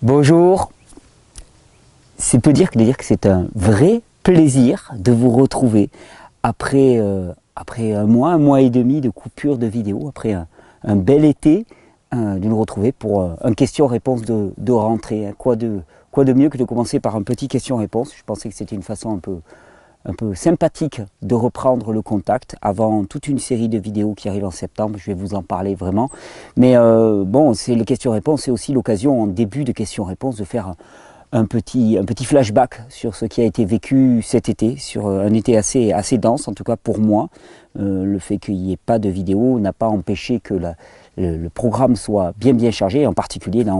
Bonjour, c'est peu dire que de dire que c'est un vrai plaisir de vous retrouver après, après un mois et demi de coupure de vidéo, après un bel été, de nous retrouver pour un question-réponse de rentrée. Quoi de mieux que de commencer par un petit question-réponse. Je pensais que c'était une façon un peu sympathique de reprendre le contact avant toute une série de vidéos qui arrivent en septembre. Je vais vous en parler vraiment. Mais bon, c'est les questions-réponses, c'est aussi l'occasion en début de questions-réponses de faire un petit flashback sur ce qui a été vécu cet été, sur un été assez dense, en tout cas pour moi. Le fait qu'il n'y ait pas de vidéo n'a pas empêché que le programme soit bien chargé. En particulier, là,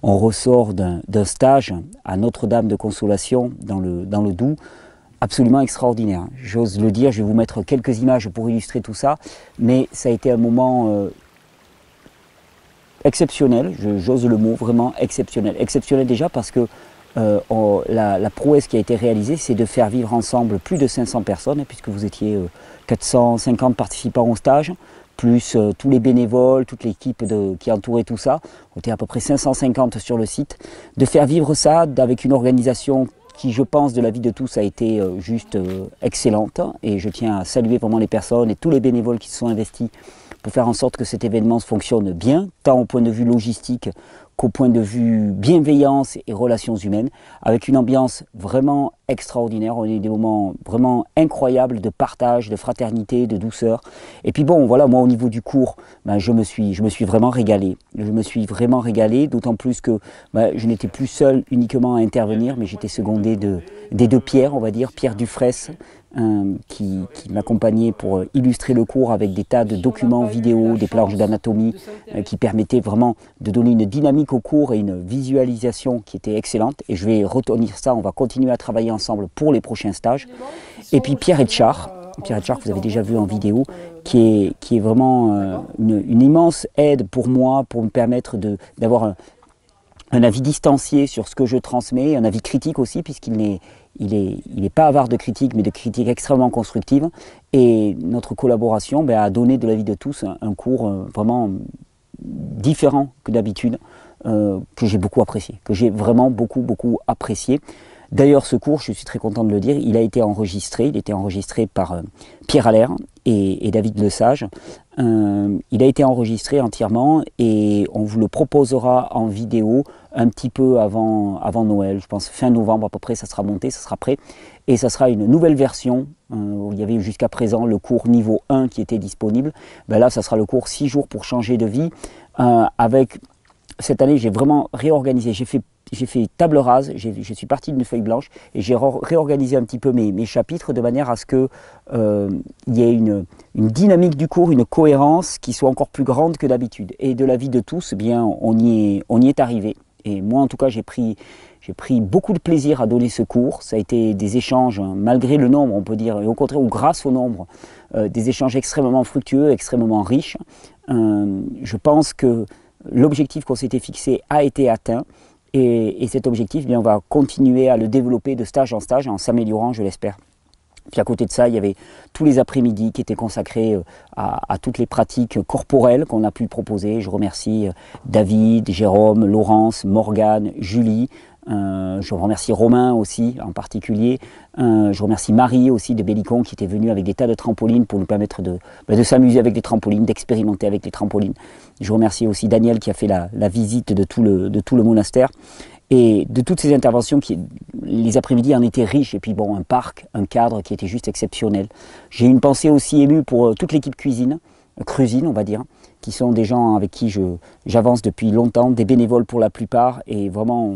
on ressort d'un stage à Notre-Dame de Consolation dans le Doubs, absolument extraordinaire. J'ose le dire, je vais vous mettre quelques images pour illustrer tout ça, mais ça a été un moment exceptionnel, j'ose le mot, vraiment exceptionnel. Exceptionnel déjà parce que la prouesse qui a été réalisée, c'est de faire vivre ensemble plus de 500 personnes, puisque vous étiez 450 participants au stage, plus tous les bénévoles, toute l'équipe qui entourait tout ça. On était à peu près 550 sur le site. De faire vivre ça avec une organisation qui, je pense, de la vie de tous, a été juste excellente. Et je tiens à saluer vraiment les personnes et tous les bénévoles qui se sont investis pour faire en sorte que cet événement fonctionne bien, tant au point de vue logistique qu'au point de vue bienveillance et relations humaines, avec une ambiance vraiment extraordinaire. On a eu des moments vraiment incroyables de partage, de fraternité, de douceur. Et puis bon, voilà, moi au niveau du cours, ben, je me suis vraiment régalé. Je me suis vraiment régalé, d'autant plus que ben, je n'étais plus seul uniquement à intervenir, mais j'étais secondé des deux Pierre, on va dire, Pierre Dufraisse, qui m'accompagnait pour illustrer le cours avec des tas de documents vidéo, des planches d'anatomie qui permettaient vraiment de donner une dynamique au cours et une visualisation qui était excellente. Et je vais retenir ça, on va continuer à travailler ensemble pour les prochains stages. Et puis Pierre Etchard, que vous avez déjà vu en vidéo, qui est vraiment une immense aide pour moi, pour me permettre d'avoir un avis distancié sur ce que je transmets, un avis critique aussi, puisqu'il n'est pas avare de critiques, mais de critiques extrêmement constructives. Et notre collaboration a donné de l'avis de tous un cours vraiment différent que d'habitude, que j'ai beaucoup apprécié, que j'ai vraiment beaucoup apprécié. D'ailleurs, ce cours, je suis très content de le dire, il a été enregistré, par Pierre Allaire et David Lesage. Il a été enregistré entièrement et on vous le proposera en vidéo un petit peu avant Noël, je pense fin novembre à peu près, ça sera monté, ça sera prêt. Et ça sera une nouvelle version, où il y avait jusqu'à présent le cours niveau 1 qui était disponible. Ben là, ça sera le cours 6 jours pour changer de vie. Avec cette année, j'ai vraiment réorganisé, j'ai fait table rase, je suis parti d'une feuille blanche et j'ai réorganisé un petit peu mes chapitres de manière à ce qu'il y ait une dynamique du cours, une cohérence qui soit encore plus grande que d'habitude. Et de l'avis de tous, eh bien, on y est arrivé. Et moi, en tout cas, j'ai pris beaucoup de plaisir à donner ce cours. Ça a été des échanges, malgré le nombre, on peut dire, et au contraire, ou grâce au nombre, des échanges extrêmement fructueux, extrêmement riches. Je pense que l'objectif qu'on s'était fixé a été atteint. Et cet objectif, bien, on va continuer à le développer de stage en stage, en s'améliorant, je l'espère. Puis à côté de ça, il y avait tous les après-midi qui étaient consacrés à toutes les pratiques corporelles qu'on a pu proposer. Je remercie David, Jérôme, Laurence, Morgane, Julie. Je remercie Romain aussi en particulier. Je remercie Marie aussi de Bellicon qui était venue avec des tas de trampolines pour nous permettre de s'amuser avec les trampolines, d'expérimenter avec les trampolines. Je remercie aussi Daniel qui a fait la visite de tout le monastère. Et de toutes ces interventions, les après-midi en étaient riches, et puis bon, un parc, un cadre qui était juste exceptionnel. J'ai une pensée aussi émue pour toute l'équipe cuisine, on va dire, qui sont des gens avec qui j'avance depuis longtemps, des bénévoles pour la plupart, et vraiment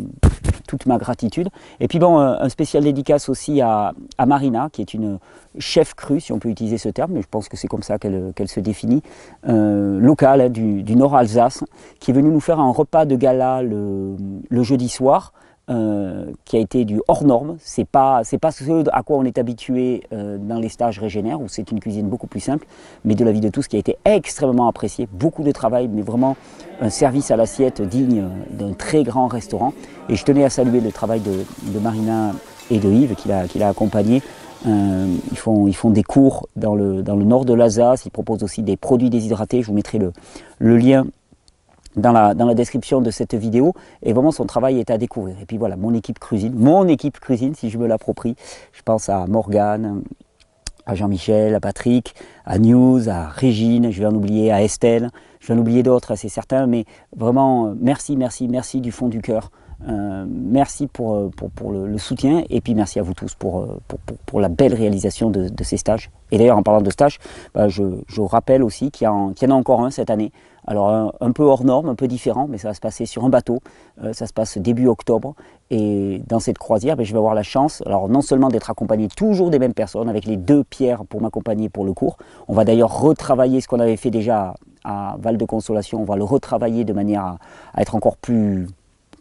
toute ma gratitude. Et puis bon, un spécial dédicace aussi à Marina, qui est une chef crue, si on peut utiliser ce terme, mais je pense que c'est comme ça qu'elle se définit, locale du Nord Alsace, qui est venue nous faire un repas de gala le jeudi soir, qui a été du hors norme. C'est pas ce à quoi on est habitué dans les stages Régénère, où c'est une cuisine beaucoup plus simple, mais de la vie de tous qui a été extrêmement apprécié, beaucoup de travail, mais vraiment un service à l'assiette digne d'un très grand restaurant. Et je tenais à saluer le travail de Marina et de Yves qui l'a accompagné. Ils font des cours dans le nord de l'Alsace, ils proposent aussi des produits déshydratés, je vous mettrai le lien dans la description de cette vidéo, et vraiment son travail est à découvrir. Et puis voilà, mon équipe cuisine, si je me l'approprie, je pense à Morgane, à Jean-Michel, à Patrick, à News, à Régine, je vais en oublier, à Estelle, je vais en oublier d'autres, c'est certain, mais vraiment merci du fond du cœur. Merci pour le soutien, et puis merci à vous tous pour la belle réalisation de ces stages. Et d'ailleurs, en parlant de stages, je rappelle aussi qu'il y en a encore un cette année. Alors un peu hors norme, un peu différent, mais ça va se passer sur un bateau. Ça se passe début octobre, et dans cette croisière, je vais avoir la chance, alors non seulement d'être accompagné toujours des mêmes personnes, avec les 2 Pierres pour m'accompagner pour le cours. On va d'ailleurs retravailler ce qu'on avait fait déjà à Val de Consolation. On va le retravailler de manière à être encore plus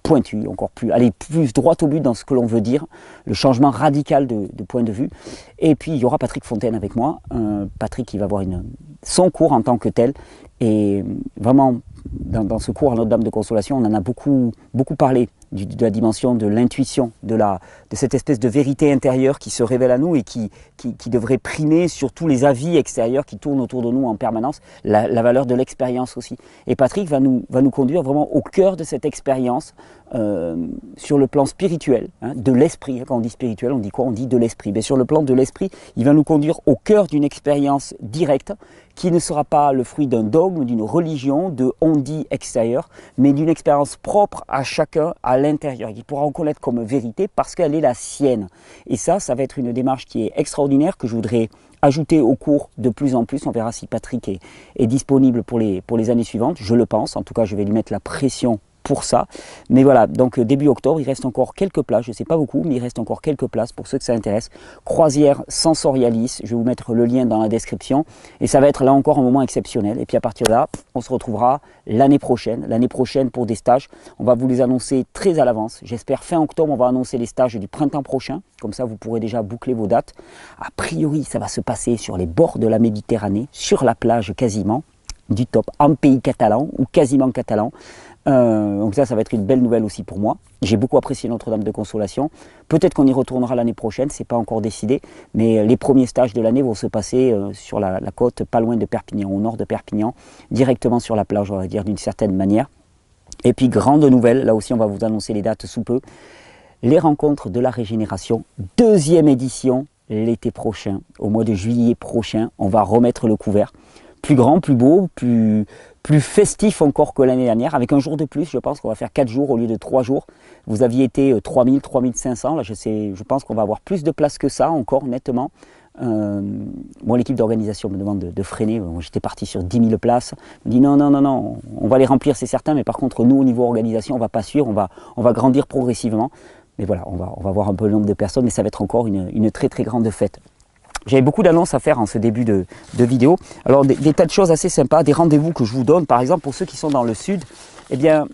pointu, aller plus droit au but dans ce que l'on veut dire, le changement radical de point de vue. Et puis il y aura Patrick Fontaine avec moi, Patrick qui va avoir son cours en tant que tel, et vraiment dans ce cours à Notre-Dame de Consolation, on en a beaucoup parlé de la dimension de l'intuition, de cette espèce de vérité intérieure qui se révèle à nous et qui devrait primer sur tous les avis extérieurs qui tournent autour de nous en permanence, la valeur de l'expérience aussi. Et Patrick va nous conduire vraiment au cœur de cette expérience, sur le plan spirituel, de l'esprit. Quand on dit spirituel, on dit quoi? On dit de l'esprit. Mais sur le plan de l'esprit, il va nous conduire au cœur d'une expérience directe, qui ne sera pas le fruit d'un dogme, d'une religion, de on-dit extérieur, mais d'une expérience propre à chacun à l'intérieur, qu'il pourra reconnaître comme vérité parce qu'elle est la sienne. Et ça va être une démarche qui est extraordinaire, que je voudrais ajouter au cours de plus en plus. On verra si Patrick est disponible pour les années suivantes, je le pense. En tout cas, je vais lui mettre la pression pour ça. Mais voilà, donc début octobre, il reste encore quelques places, je ne sais pas beaucoup, mais il reste encore quelques places pour ceux que ça intéresse. Croisière Sensorialis, je vais vous mettre le lien dans la description, et ça va être là encore un moment exceptionnel. Et puis à partir de là, on se retrouvera l'année prochaine pour des stages. On va vous les annoncer très à l'avance. J'espère fin octobre, on va annoncer les stages du printemps prochain, comme ça vous pourrez déjà boucler vos dates. A priori, ça va se passer sur les bords de la Méditerranée, sur la plage quasiment, du top, en pays catalan, ou quasiment catalan. Donc ça va être une belle nouvelle aussi pour moi. J'ai beaucoup apprécié Notre-Dame de Consolation. Peut-être qu'on y retournera l'année prochaine, c'est pas encore décidé, mais les premiers stages de l'année vont se passer sur la côte, pas loin de Perpignan, au nord de Perpignan, directement sur la plage, on va dire d'une certaine manière. Et puis grande nouvelle, là aussi on va vous annoncer les dates sous peu, les rencontres de la régénération, 2e édition l'été prochain, au mois de juillet prochain. On va remettre le couvert, plus grand, plus beau, plus festif encore que l'année dernière, avec un jour de plus. Je pense qu'on va faire 4 jours au lieu de 3 jours. Vous aviez été 3000, 3500, là je pense qu'on va avoir plus de place que ça encore, nettement. Moi, l'équipe d'organisation me demande de freiner. J'étais parti sur 10 000 places. On me dit non, on va les remplir, c'est certain, mais par contre, nous, au niveau organisation, on va pas suivre, on va grandir progressivement. Mais voilà, on va voir un peu le nombre de personnes, mais ça va être encore une très très grande fête. J'avais beaucoup d'annonces à faire en ce début de vidéo. Alors des tas de choses assez sympas, des rendez-vous que je vous donne. Par exemple, pour ceux qui sont dans le sud, eh bien,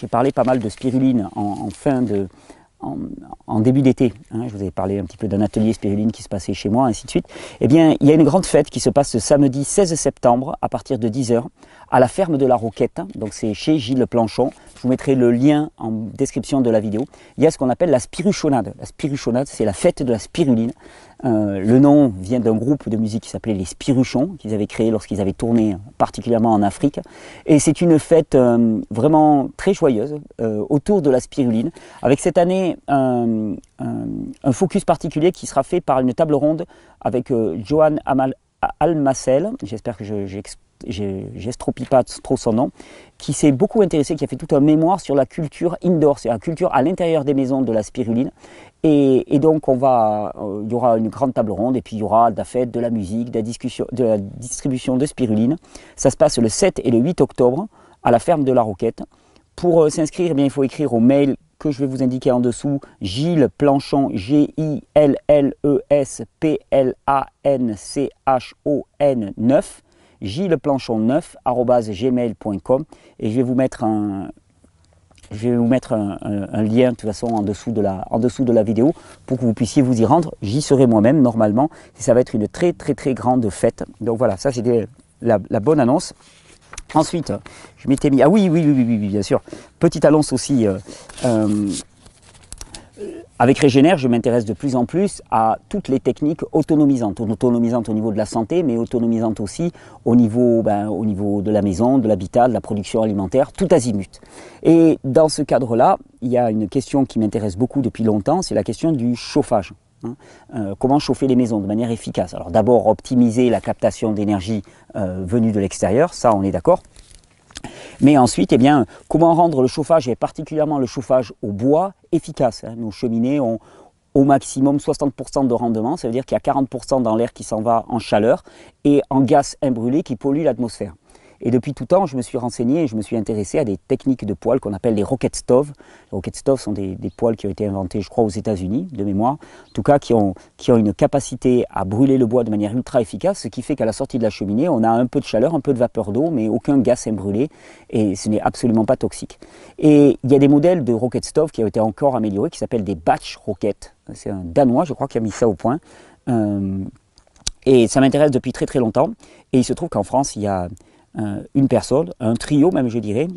j'ai parlé pas mal de spiruline en début d'été. Je vous avais parlé un petit peu d'un atelier spiruline qui se passait chez moi, ainsi de suite. Eh bien, il y a une grande fête qui se passe ce samedi 16 septembre à partir de 10 h à la ferme de la Roquette. Donc c'est chez Gilles Planchon. Je vous mettrai le lien en description de la vidéo. Il y a ce qu'on appelle la spiruchonnade. La spiruchonnade, c'est la fête de la spiruline. Le nom vient d'un groupe de musique qui s'appelait les Spiruchons, qu'ils avaient créé lorsqu'ils avaient tourné particulièrement en Afrique. Et c'est une fête vraiment très joyeuse autour de la spiruline, avec cette année un focus particulier qui sera fait par une table ronde avec Johan Almacel, j'espère que j'estropie pas trop son nom, qui s'est beaucoup intéressé, qui a fait tout un mémoire sur la culture indoor, c'est la culture à l'intérieur des maisons de la spiruline. Et donc il y aura une grande table ronde, et puis il y aura de la fête, de la musique, de la distribution de spiruline. Ça se passe le 7 et le 8 octobre à la ferme de la Roquette. Pour s'inscrire, eh bien, il faut écrire au mail que je vais vous indiquer en dessous, Gilles Planchon, GILLESPLANCHON 9, gilleplanchon9@gmail.com, et je vais vous mettre un lien de toute façon en dessous de la vidéo pour que vous puissiez vous y rendre. J'y serai moi-même normalement, et ça va être une très très très grande fête. Donc voilà, ça c'était la bonne annonce. Ensuite, je m'étais mis... Ah oui, bien sûr. Petite annonce aussi. Avec Régénère, je m'intéresse de plus en plus à toutes les techniques autonomisantes au niveau de la santé, mais autonomisantes aussi au niveau de la maison, de l'habitat, de la production alimentaire, tout azimut. Et dans ce cadre-là, il y a une question qui m'intéresse beaucoup depuis longtemps, c'est la question du chauffage. Comment chauffer les maisons de manière efficace. Alors d'abord, optimiser la captation d'énergie venue de l'extérieur, ça on est d'accord. Mais ensuite, eh bien, comment rendre le chauffage, et particulièrement le chauffage au bois, efficace. Nos cheminées ont au maximum 60% de rendement, ça veut dire qu'il y a 40% dans l'air qui s'en va en chaleur et en gaz imbrûlé qui pollue l'atmosphère. Et depuis tout temps, je me suis renseigné et je me suis intéressé à des techniques de poêle qu'on appelle les rocket stoves. Les rocket stoves sont des poêles qui ont été inventés, je crois, aux États-Unis, de mémoire. En tout cas, qui ont une capacité à brûler le bois de manière ultra efficace, ce qui fait qu'à la sortie de la cheminée, on a un peu de chaleur, un peu de vapeur d'eau, mais aucun gaz imbrûlé, et ce n'est absolument pas toxique. Et il y a des modèles de rocket stoves qui ont été encore améliorés, qui s'appellent des batch rockets. C'est un Danois, je crois, qui a mis ça au point. Et ça m'intéresse depuis très très longtemps. Et il se trouve qu'en France, il y a une personne, un trio même je dirais,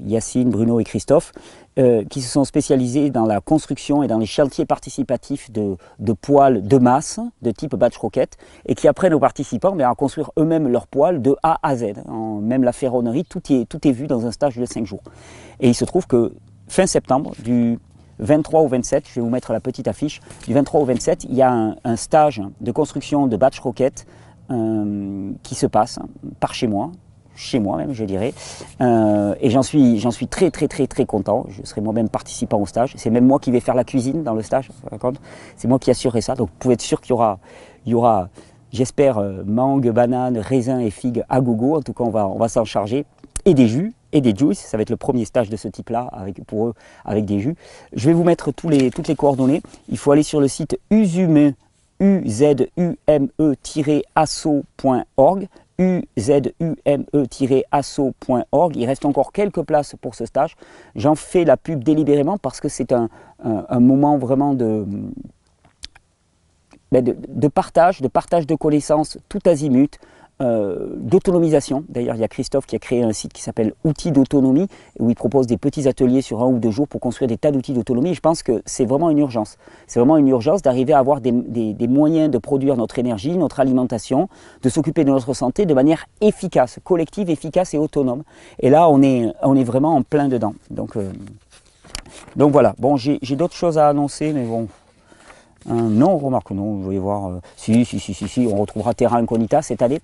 Yacine, Bruno et Christophe, qui se sont spécialisés dans la construction et dans les chantiers participatifs de poêles de masse de type batch rocket et qui apprennent aux participants à construire eux-mêmes leurs poêles de A à Z. Même la ferronnerie, tout est vu dans un stage de 5 jours. Et il se trouve que fin septembre, du 23 au 27, je vais vous mettre la petite affiche, du 23 au 27, il y a un stage de construction de batch rocket qui se passe par chez moi même je dirais, et j'en suis très très très très content. Je serai moi-même participant au stage, c'est même moi qui vais faire la cuisine dans le stage, c'est moi qui assurerai ça, donc vous pouvez être sûr qu'il y aura j'espère mangue, banane, raisin et figues à gogo, en tout cas on va s'en charger, et des jus et des juices, ça va être le premier stage de ce type-là pour eux avec des jus. Je vais vous mettre toutes les coordonnées, il faut aller sur le site uzume-asso.org, uzume-asso.org. Il reste encore quelques places pour ce stage. J'en fais la pub délibérément parce que c'est un moment vraiment de partage de connaissances tout azimut, d'autonomisation. D'ailleurs, il y a Christophe qui a créé un site qui s'appelle Outils d'autonomie, où il propose des petits ateliers sur 1 ou 2 jours pour construire des tas d'outils d'autonomie. Et je pense que c'est vraiment une urgence. C'est vraiment une urgence d'arriver à avoir des moyens de produire notre énergie, notre alimentation, de s'occuper de notre santé de manière efficace, collective, efficace et autonome. Et là, on est vraiment en plein dedans. Donc voilà. Bon, j'ai d'autres choses à annoncer, mais bon... non, remarque, non, vous voyez voir, si, on retrouvera Terra Incognita cette année.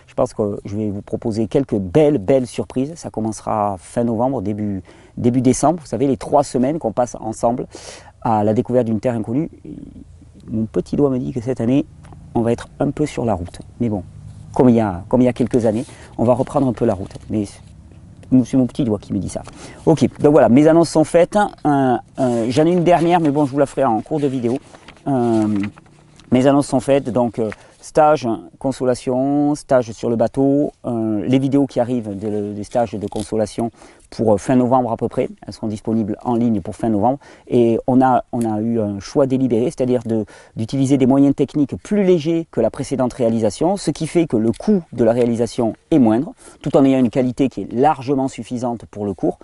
Je pense que je vais vous proposer quelques belles surprises. Ça commencera fin novembre, début décembre. Vous savez, les 3 semaines qu'on passe ensemble à la découverte d'une terre inconnue. Mon petit doigt me dit que cette année, on va être un peu sur la route. Mais bon, comme il y a quelques années, on va reprendre un peu la route. Mais c'est mon petit doigt qui me dit ça. Ok, donc voilà, mes annonces sont faites. J'en ai une dernière, mais bon, je vous la ferai en cours de vidéo. Mes annonces sont faites, donc stage consolation, stage sur le bateau, les vidéos qui arrivent des stages de consolation pour fin novembre à peu près, elles seront disponibles en ligne pour fin novembre, et on a eu un choix délibéré, c'est-à-dire d'utiliser des moyens techniques plus légers que la précédente réalisation, ce qui fait que le coût de la réalisation est moindre, tout en ayant une qualité qui est largement suffisante pour le cours,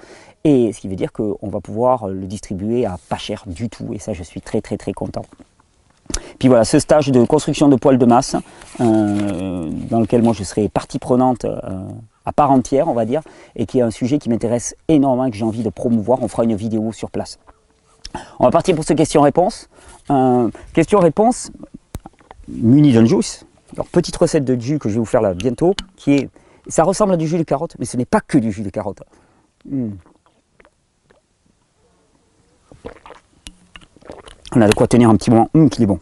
et ce qui veut dire qu'on va pouvoir le distribuer à pas cher du tout, et ça je suis très très très content. Puis voilà, ce stage de construction de poêles de masse, dans lequel moi je serai partie prenante à part entière, on va dire, et qui est un sujet qui m'intéresse énormément et que j'ai envie de promouvoir. On fera une vidéo sur place. On va partir pour ce question-réponse. Question-réponse muni d'un juice. Alors, petite recette de jus que je vais vous faire là bientôt, qui est, ça ressemble à du jus de carotte, mais ce n'est pas que du jus de carotte. On a de quoi tenir un petit moment, qu'il est bon.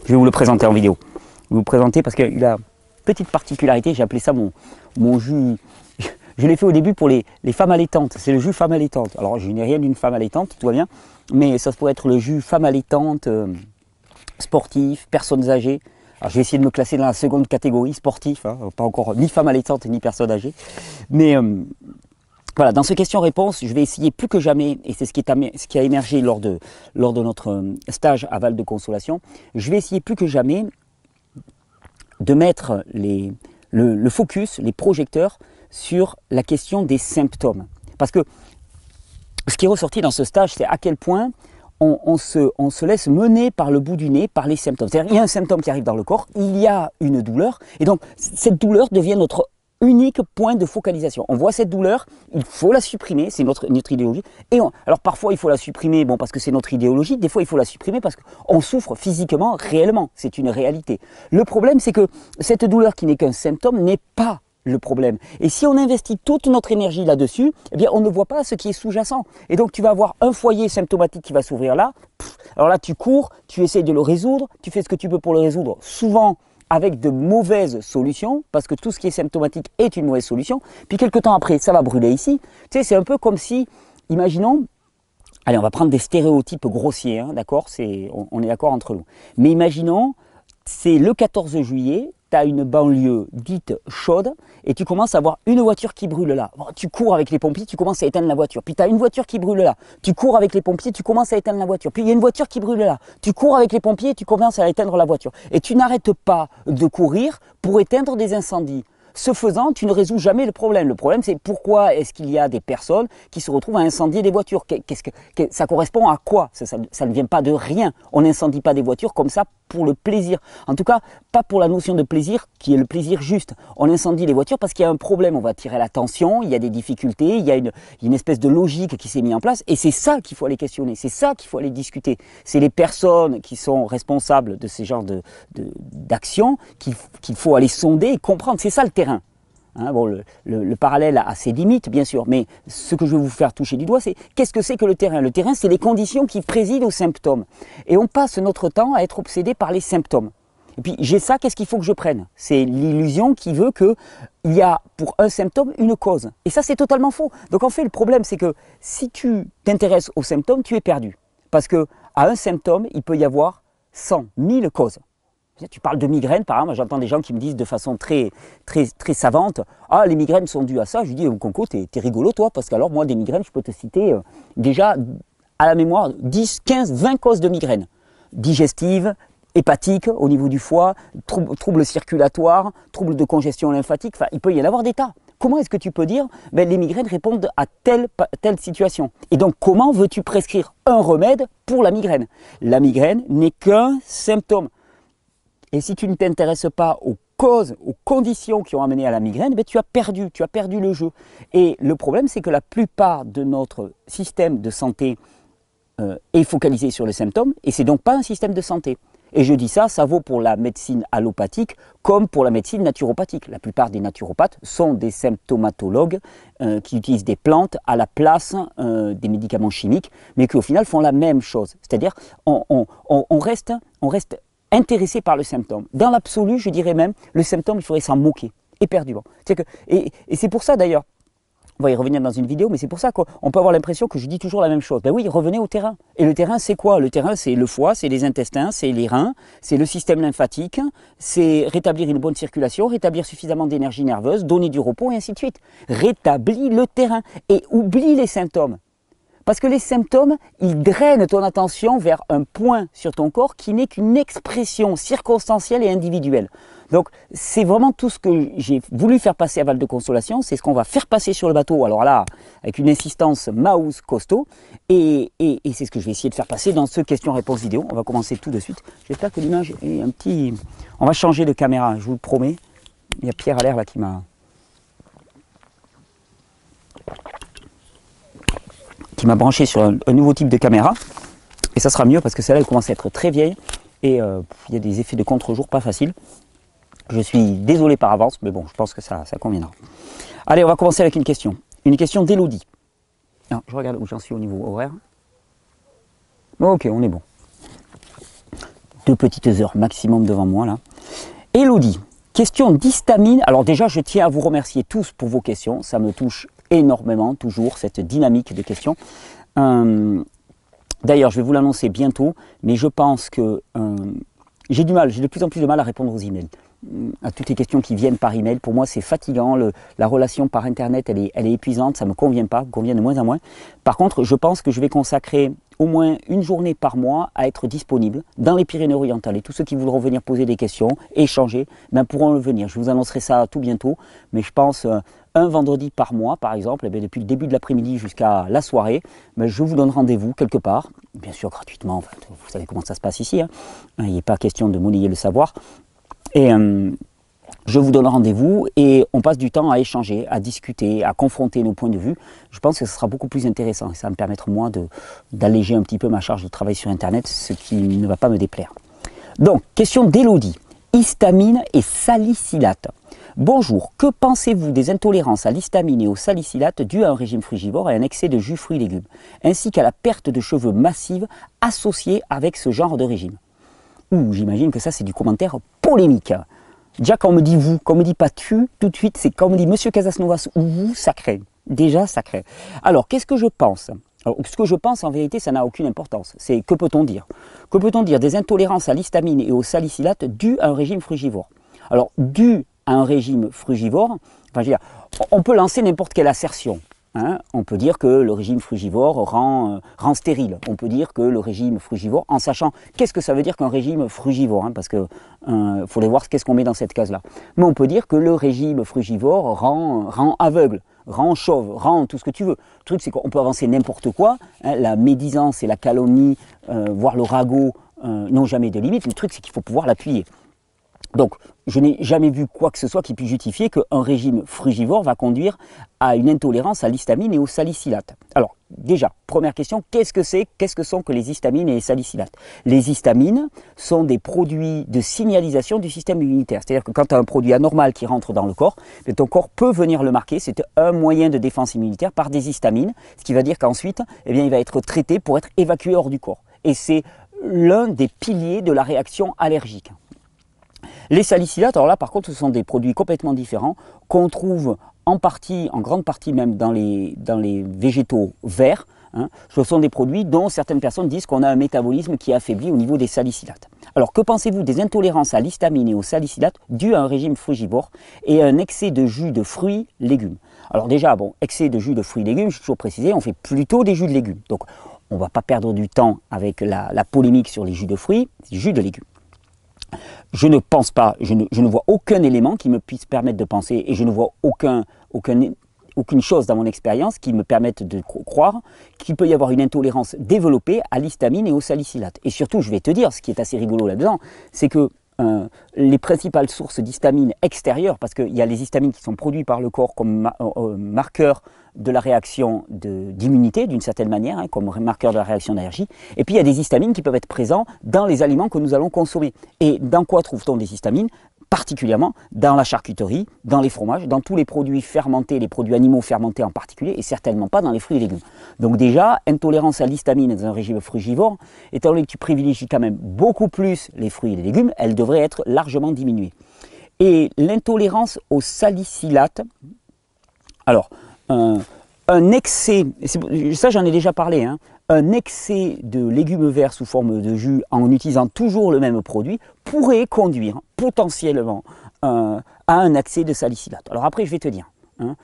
Je vais vous le présenter en vidéo. Je vais vous le présenter parce qu'il a une petite particularité, j'ai appelé ça mon jus. Je l'ai fait au début pour les femmes allaitantes, c'est le jus femme allaitante. Alors je n'ai rien d'une femme allaitante, tout va bien, mais ça pourrait être le jus femme allaitante, sportif, personnes âgées. Alors je vais essayer de me classer dans la seconde catégorie, sportif, hein, pas encore ni femme allaitante ni personne âgée. Mais voilà, dans ce question-réponse, je vais essayer plus que jamais, et c'est ce qui a émergé lors de notre stage à Val de Consolation, je vais essayer plus que jamais de mettre le focus, les projecteurs sur la question des symptômes. Parce que Ce qui est ressorti dans ce stage, c'est à quel point on se laisse mener par le bout du nez, par les symptômes. C'est-à-dire, il y a un symptôme qui arrive dans le corps, il y a une douleur, et donc cette douleur devient notre unique point de focalisation. On voit cette douleur, il faut la supprimer, c'est notre idéologie. Alors parfois il faut la supprimer parce que c'est notre idéologie, des fois il faut la supprimer parce qu'on souffre physiquement, réellement, c'est une réalité. Le problème c'est que cette douleur qui n'est qu'un symptôme n'est pas le problème. Et si on investit toute notre énergie là-dessus, eh bien on ne voit pas ce qui est sous-jacent. Et donc tu vas avoir un foyer symptomatique qui va s'ouvrir là. Alors là tu cours, tu essayes de le résoudre, tu fais ce que tu peux pour le résoudre, souvent avec de mauvaises solutions, parce que tout ce qui est symptomatique est une mauvaise solution. Puis quelques temps après, ça va brûler ici. Tu sais, c'est un peu comme si, imaginons, allez, on va prendre des stéréotypes grossiers, hein, d'accord, on est d'accord entre nous. Mais imaginons, c'est le 14 juillet, tu as une banlieue dite chaude et tu commences à voir une voiture qui brûle là. Bon, tu cours avec les pompiers, tu commences à éteindre la voiture. Puis tu as une voiture qui brûle là. Tu cours avec les pompiers, tu commences à éteindre la voiture. Puis il y a une voiture qui brûle là. Tu cours avec les pompiers, tu commences à éteindre la voiture. Et tu n'arrêtes pas de courir pour éteindre des incendies. Ce faisant, tu ne résous jamais le problème. Le problème, c'est pourquoi est-ce qu'il y a des personnes qui se retrouvent à incendier des voitures. Ça correspond à quoi? Ça ne vient pas de rien. On n'incendie pas des voitures comme ça pour le plaisir. En tout cas, pas pour la notion de plaisir qui est le plaisir juste. On incendie les voitures parce qu'il y a un problème. On va attirer l'attention, il y a des difficultés, il y a une espèce de logique qui s'est mise en place. Et c'est ça qu'il faut aller questionner, c'est ça qu'il faut aller discuter. C'est les personnes qui sont responsables de ces genres d'actions qu'il faut aller sonder et comprendre. C'est ça le terrain. Hein, bon, le parallèle a ses limites, bien sûr, mais ce que je vais vous faire toucher du doigt, c'est qu'est-ce que c'est que le terrain? Le terrain, c'est les conditions qui président aux symptômes. Et on passe notre temps à être obsédé par les symptômes. Et puis, j'ai ça, qu'est-ce qu'il faut que je prenne? C'est l'illusion qui veut qu'il y a pour un symptôme une cause. Et ça, c'est totalement faux. Donc, en fait, le problème, c'est que si tu t'intéresses aux symptômes, tu es perdu. Parce qu'à un symptôme, il peut y avoir 100, 1000 causes. Tu parles de migraine, par exemple, j'entends des gens qui me disent de façon très savante, « Ah, les migraines sont dues à ça ». Je lui dis « Conco, t'es rigolo toi, parce qu'alors moi, des migraines, je peux te citer déjà à la mémoire 10, 15, 20 causes de migraines. Digestives, hépatiques au niveau du foie, troubles circulatoires, troubles de congestion lymphatique, enfin, il peut y en avoir des tas. Comment est-ce que tu peux dire les migraines répondent à telle situation? Et donc, comment veux-tu prescrire un remède pour la migraine? La migraine n'est qu'un symptôme. Et si tu ne t'intéresses pas aux causes, aux conditions qui ont amené à la migraine, tu as perdu le jeu. Et le problème, c'est que la plupart de notre système de santé est focalisé sur les symptômes, et c'est donc pas un système de santé. Et je dis ça, ça vaut pour la médecine allopathique comme pour la médecine naturopathique. La plupart des naturopathes sont des symptomatologues qui utilisent des plantes à la place des médicaments chimiques, mais qui au final font la même chose. C'est-à-dire, on reste intéressé par le symptôme. Dans l'absolu, je dirais même, le symptôme, il faudrait s'en moquer, éperdument. Et c'est pour ça d'ailleurs, on va y revenir dans une vidéo, mais c'est pour ça qu'on peut avoir l'impression que je dis toujours la même chose. Ben oui, revenez au terrain. Et le terrain, c'est quoi? Le terrain, c'est le foie, c'est les intestins, c'est les reins, c'est le système lymphatique, c'est rétablir une bonne circulation, rétablir suffisamment d'énergie nerveuse, donner du repos, et ainsi de suite. Rétablis le terrain et oublie les symptômes. Parce que les symptômes, ils drainent ton attention vers un point sur ton corps qui n'est qu'une expression circonstancielle et individuelle. Donc, c'est vraiment tout ce que j'ai voulu faire passer à Val de Consolation, c'est ce qu'on va faire passer sur le bateau, alors là, avec une insistance mouse costaud, et c'est ce que je vais essayer de faire passer dans ce question-réponse vidéo. On va commencer tout de suite. J'espère que l'image est un petit... On va changer de caméra, je vous le promets. Il y a Pierre Allaire là qui m'a branché sur un nouveau type de caméra, et ça sera mieux parce que celle-là elle commence à être très vieille et il y a des effets de contre-jour pas faciles. Je suis désolé par avance, mais bon, je pense que ça conviendra. Allez, on va commencer avec une question d'Élodie. Je regarde où j'en suis au niveau horaire. Bon, ok, on est bon. 2 petites heures maximum devant moi là. Élodie, question d'histamine. Alors déjà, je tiens à vous remercier tous pour vos questions, ça me touche énormément, toujours, cette dynamique de questions. D'ailleurs, je vais vous l'annoncer bientôt, mais je pense que j'ai de plus en plus de mal à répondre aux emails. À toutes les questions qui viennent par email. Pour moi, c'est fatigant. La relation par Internet, elle est épuisante. Ça ne me convient pas, me convient de moins en moins. Par contre, je pense que je vais consacrer au moins une journée par mois à être disponible dans les Pyrénées-Orientales. Et tous ceux qui voudront venir poser des questions, échanger, pourront le venir. Je vous annoncerai ça tout bientôt. Mais je pense un vendredi par mois, par exemple, et bien, depuis le début de l'après-midi jusqu'à la soirée, ben, je vous donne rendez-vous quelque part, bien sûr gratuitement, enfin, vous savez comment ça se passe ici, hein. Il n'est pas question de monnayer le savoir. Et je vous donne rendez-vous et on passe du temps à échanger, à discuter, à confronter nos points de vue. Je pense que ce sera beaucoup plus intéressant et ça va me permettre moi d'alléger un petit peu ma charge de travail sur Internet, ce qui ne va pas me déplaire. Donc, question d'Élodie. Histamine et salicylate. Bonjour, que pensez-vous des intolérances à l'histamine et au salicylate dues à un régime frugivore et un excès de jus fruits et légumes, ainsi qu'à la perte de cheveux massive associée avec ce genre de régime? Ouh, j'imagine que ça c'est du commentaire polémique. Déjà quand on me dit vous, quand on me dit pas tu, tout de suite c'est quand on me dit Monsieur Casasnovas ou vous, ça craint. Déjà ça craint. Alors qu'est-ce que je pense? Alors, ce que je pense en vérité ça n'a aucune importance. C'est que peut-on dire? Que peut-on dire des intolérances à l'histamine et au salicylate dues à un régime frugivore? Alors dues à un régime frugivore, enfin, je veux dire, on peut lancer n'importe quelle assertion. Hein, on peut dire que le régime frugivore rend stérile. On peut dire que le régime frugivore, en sachant qu'est-ce que ça veut dire qu'un régime frugivore, hein, parce que faudrait voir qu'est-ce qu'on met dans cette case-là. Mais on peut dire que le régime frugivore rend aveugle, rend chauve, rend tout ce que tu veux. Le truc, c'est qu'on peut avancer n'importe quoi. Hein, la médisance et la calomnie, voire le ragot, n'ont jamais de limite. Le truc, c'est qu'il faut pouvoir l'appuyer. Donc, je n'ai jamais vu quoi que ce soit qui puisse justifier qu'un régime frugivore va conduire à une intolérance à l'histamine et au salicylate. Alors, déjà, première question, qu'est-ce que sont que les histamines et les salicylates? Les histamines sont des produits de signalisation du système immunitaire. C'est-à-dire que quand tu as un produit anormal qui rentre dans le corps, ton corps peut venir le marquer. C'est un moyen de défense immunitaire par des histamines, ce qui va dire qu'ensuite, eh bien, il va être traité pour être évacué hors du corps. Et c'est l'un des piliers de la réaction allergique. Les salicylates, alors là par contre ce sont des produits complètement différents qu'on trouve en partie, en grande partie même dans les végétaux verts. Hein. Ce sont des produits dont certaines personnes disent qu'on a un métabolisme qui est affaibli au niveau des salicylates. Alors que pensez-vous des intolérances à l'histamine et aux salicylates dues à un régime frugivore et à un excès de jus de fruits, légumes? Alors déjà, bon, excès de jus de fruits, légumes, je suis toujours précisé, on fait plutôt des jus de légumes. Donc on ne va pas perdre du temps avec la polémique sur les jus de fruits, jus de légumes. Je ne pense pas, je ne vois aucun élément qui me puisse permettre de penser et je ne vois aucune chose dans mon expérience qui me permette de croire qu'il peut y avoir une intolérance développée à l'histamine et au salicylate. Et surtout, je vais te dire, ce qui est assez rigolo là-dedans, c'est que les principales sources d'histamine extérieures, parce qu'il y a les histamines qui sont produites par le corps comme marqueurs de la réaction d'immunité d'une certaine manière, hein, comme marqueur de la réaction d'allergie, et puis il y a des histamines qui peuvent être présents dans les aliments que nous allons consommer. Et dans quoi trouve-t-on des histamines? Particulièrement dans la charcuterie, dans les fromages, dans tous les produits fermentés, les produits animaux fermentés en particulier, et certainement pas dans les fruits et légumes. Donc déjà, intolérance à l'histamine dans un régime frugivore, étant donné que tu privilégies quand même beaucoup plus les fruits et les légumes, elle devrait être largement diminuée. Et l'intolérance au salicylate, alors, un excès, ça j'en ai déjà parlé, hein, un excès de légumes verts sous forme de jus en utilisant toujours le même produit pourrait conduire potentiellement à un excès de salicylate. Alors après je vais te dire, hein,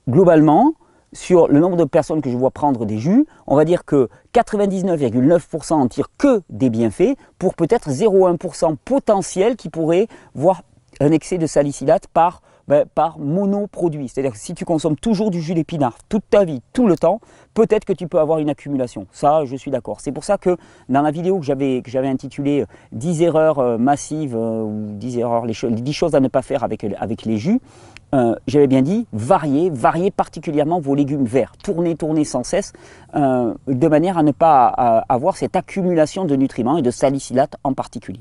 globalement, sur le nombre de personnes que je vois prendre des jus, on va dire que 99,9% en tirent que des bienfaits pour peut-être 0,1% potentiel qui pourrait voir un excès de salicylate par monoproduit. C'est-à-dire que si tu consommes toujours du jus d'épinard toute ta vie, tout le temps, peut-être que tu peux avoir une accumulation. Ça, je suis d'accord. C'est pour ça que dans la vidéo que j'avais intitulée 10 erreurs massives ou 10 erreurs, les 10 choses à ne pas faire avec les jus, j'avais bien dit variez particulièrement vos légumes verts. Tournez sans cesse de manière à ne pas avoir cette accumulation de nutriments et de salicylate en particulier.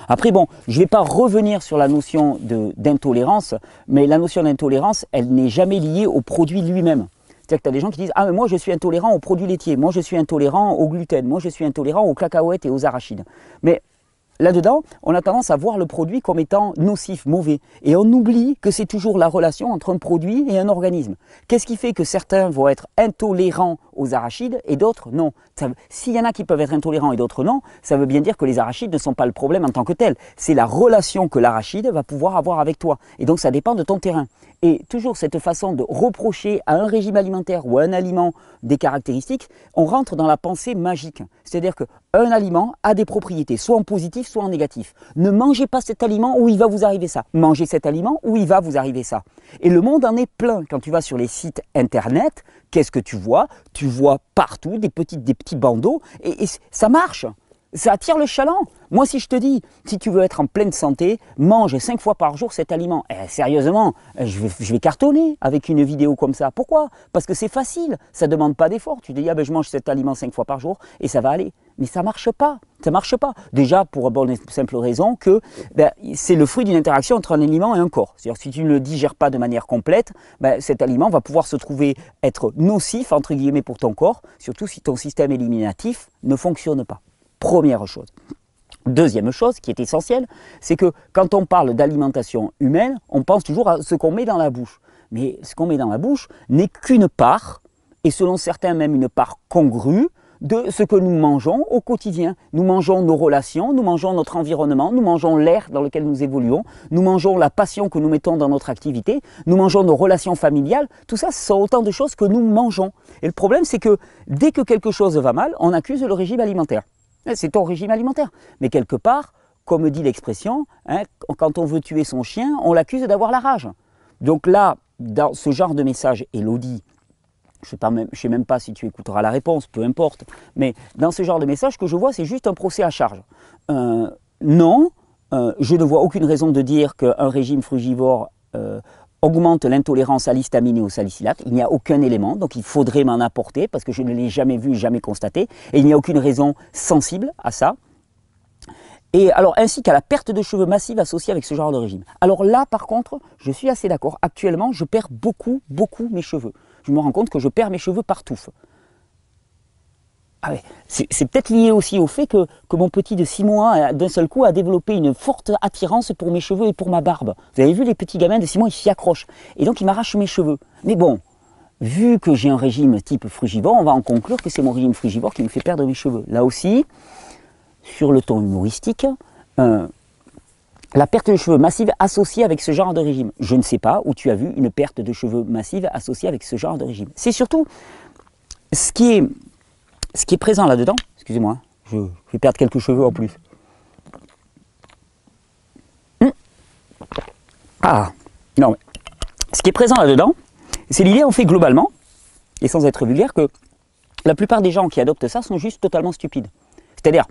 Après, bon, je ne vais pas revenir sur la notion d'intolérance, mais la notion d'intolérance, elle n'est jamais liée au produit lui-même. C'est-à-dire que tu as des gens qui disent « Ah, mais moi je suis intolérant aux produits laitiers, moi je suis intolérant au gluten, moi je suis intolérant aux cacahuètes et aux arachides. » Mais là-dedans, on a tendance à voir le produit comme étant nocif, mauvais. Et on oublie que c'est toujours la relation entre un produit et un organisme. Qu'est-ce qui fait que certains vont être intolérants aux arachides et d'autres non? S'il y en a qui peuvent être intolérants et d'autres non, ça veut bien dire que les arachides ne sont pas le problème en tant que tel. C'est la relation que l'arachide va pouvoir avoir avec toi. Et donc ça dépend de ton terrain. Et toujours cette façon de reprocher à un régime alimentaire ou à un aliment des caractéristiques, on rentre dans la pensée magique. C'est-à-dire qu'un aliment a des propriétés, soit en positif, soit en négatif. Ne mangez pas cet aliment où il va vous arriver ça. Mangez cet aliment où il va vous arriver ça. Et le monde en est plein. Quand tu vas sur les sites internet, qu'est-ce que tu vois? Tu vois partout des petits bandeaux et ça marche. Ça attire le chaland. Moi, si je te dis, si tu veux être en pleine santé, mange 5 fois par jour cet aliment. Sérieusement, je vais cartonner avec une vidéo comme ça. Pourquoi? Parce que c'est facile, ça ne demande pas d'effort. Tu te dis, je mange cet aliment 5 fois par jour et ça va aller. Mais ça ne marche pas. Ça marche pas. Déjà, pour une bonne et simple raison que c'est le fruit d'une interaction entre un aliment et un corps. C'est-à-dire si tu ne le digères pas de manière complète, cet aliment va pouvoir se trouver être nocif, entre guillemets, pour ton corps, surtout si ton système éliminatif ne fonctionne pas. Première chose. Deuxième chose qui est essentielle, c'est que quand on parle d'alimentation humaine, on pense toujours à ce qu'on met dans la bouche. Mais ce qu'on met dans la bouche n'est qu'une part, et selon certains même une part congrue, de ce que nous mangeons au quotidien. Nous mangeons nos relations, nous mangeons notre environnement, nous mangeons l'air dans lequel nous évoluons, nous mangeons la passion que nous mettons dans notre activité, nous mangeons nos relations familiales. Tout ça, ce sont autant de choses que nous mangeons. Et le problème, c'est que dès que quelque chose va mal, on accuse le régime alimentaire. C'est ton régime alimentaire. Mais quelque part, comme dit l'expression, quand on veut tuer son chien, on l'accuse d'avoir la rage. Donc là, dans ce genre de message, Elodie, je ne sais même pas si tu écouteras la réponse, peu importe, mais dans ce genre de message, ce que je vois, c'est juste un procès à charge. Non, je ne vois aucune raison de dire qu'un régime frugivore augmente l'intolérance à l'histamine et au salicylate. Il n'y a aucun élément, donc il faudrait m'en apporter parce que je ne l'ai jamais vu, jamais constaté. Et il n'y a aucune raison sensible à ça. Et alors, ainsi qu'à la perte de cheveux massive associée avec ce genre de régime. Alors là, par contre, je suis assez d'accord. Actuellement, je perds beaucoup mes cheveux. Je me rends compte que je perds mes cheveux par touffe. C'est peut-être lié aussi au fait que mon petit de 6 mois, d'un seul coup, a développé une forte attirance pour mes cheveux et pour ma barbe. Vous avez vu les petits gamins de 6 mois, ils s'y accrochent. Et donc, ils m'arrachent mes cheveux. Mais bon, vu que j'ai un régime type frugivore, on va en conclure que c'est mon régime frugivore qui me fait perdre mes cheveux. Là aussi, sur le ton humoristique, la perte de cheveux massive associée avec ce genre de régime. Je ne sais pas où tu as vu une perte de cheveux massive associée avec ce genre de régime. C'est surtout ce qui est présent là-dedans. Excusez-moi, je vais perdre quelques cheveux en plus. Non, mais ce qui est présent là-dedans, c'est l'idée, en fait, globalement, et sans être vulgaire, que la plupart des gens qui adoptent ça sont juste totalement stupides. C'est-à-dire,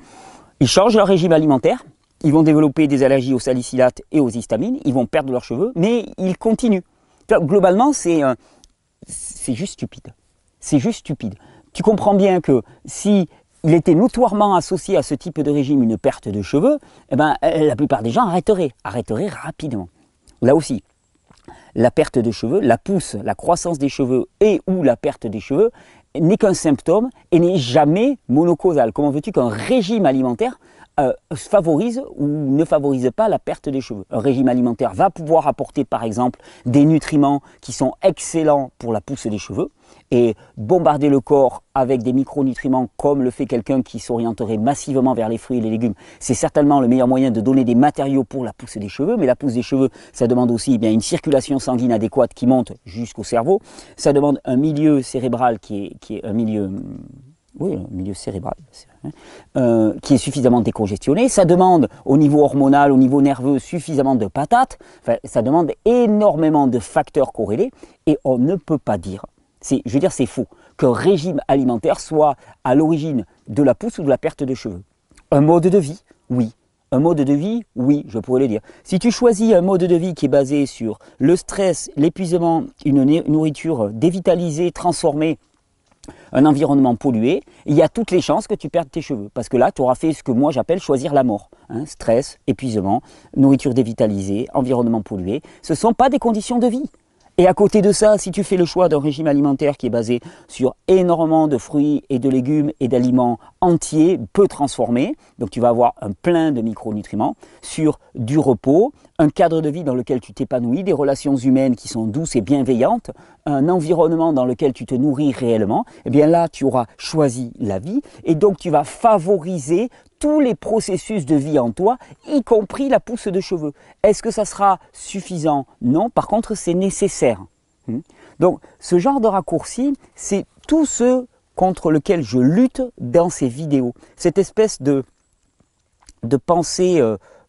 ils changent leur régime alimentaire, ils vont développer des allergies aux salicylates et aux histamines, ils vont perdre leurs cheveux, mais ils continuent. Globalement, c'est juste stupide. C'est juste stupide. Tu comprends bien que si il était notoirement associé à ce type de régime une perte de cheveux, la plupart des gens arrêteraient rapidement. Là aussi, la perte de cheveux, la pousse, la croissance des cheveux et ou la perte des cheveux n'est qu'un symptôme et n'est jamais monocausal. Comment veux-tu qu'un régime alimentaire favorise ou ne favorise pas la perte des cheveux? Un régime alimentaire va pouvoir apporter par exemple des nutriments qui sont excellents pour la pousse des cheveux et bombarder le corps avec des micronutriments comme le fait quelqu'un qui s'orienterait massivement vers les fruits et les légumes. C'est certainement le meilleur moyen de donner des matériaux pour la pousse des cheveux, mais la pousse des cheveux, ça demande aussi une circulation sanguine adéquate qui monte jusqu'au cerveau. Ça demande un milieu cérébral qui est un milieu... Oui, un milieu cérébral, qui est suffisamment décongestionné. Ça demande au niveau hormonal, au niveau nerveux, suffisamment de patates. Enfin, ça demande énormément de facteurs corrélés et on ne peut pas dire, c'est faux, qu'un régime alimentaire soit à l'origine de la pousse ou de la perte de cheveux. Un mode de vie, oui. Un mode de vie, oui, je pourrais le dire. Si tu choisis un mode de vie qui est basé sur le stress, l'épuisement, une nourriture dévitalisée, transformée, un environnement pollué, il y a toutes les chances que tu perdes tes cheveux. Parce que là, tu auras fait ce que moi j'appelle choisir la mort. Stress, épuisement, nourriture dévitalisée, environnement pollué. Ce ne sont pas des conditions de vie. Et à côté de ça, si tu fais le choix d'un régime alimentaire qui est basé sur énormément de fruits et de légumes et d'aliments entiers, peu transformés, donc tu vas avoir un plein de micronutriments, sur du repos, un cadre de vie dans lequel tu t'épanouis, des relations humaines qui sont douces et bienveillantes, un environnement dans lequel tu te nourris réellement, eh bien là, tu auras choisi la vie et donc tu vas favoriser tous les processus de vie en toi, y compris la pousse de cheveux. Est-ce que ça sera suffisant? Non, par contre c'est nécessaire. Donc ce genre de raccourci, c'est tout ce contre lequel je lutte dans ces vidéos. Cette espèce de pensée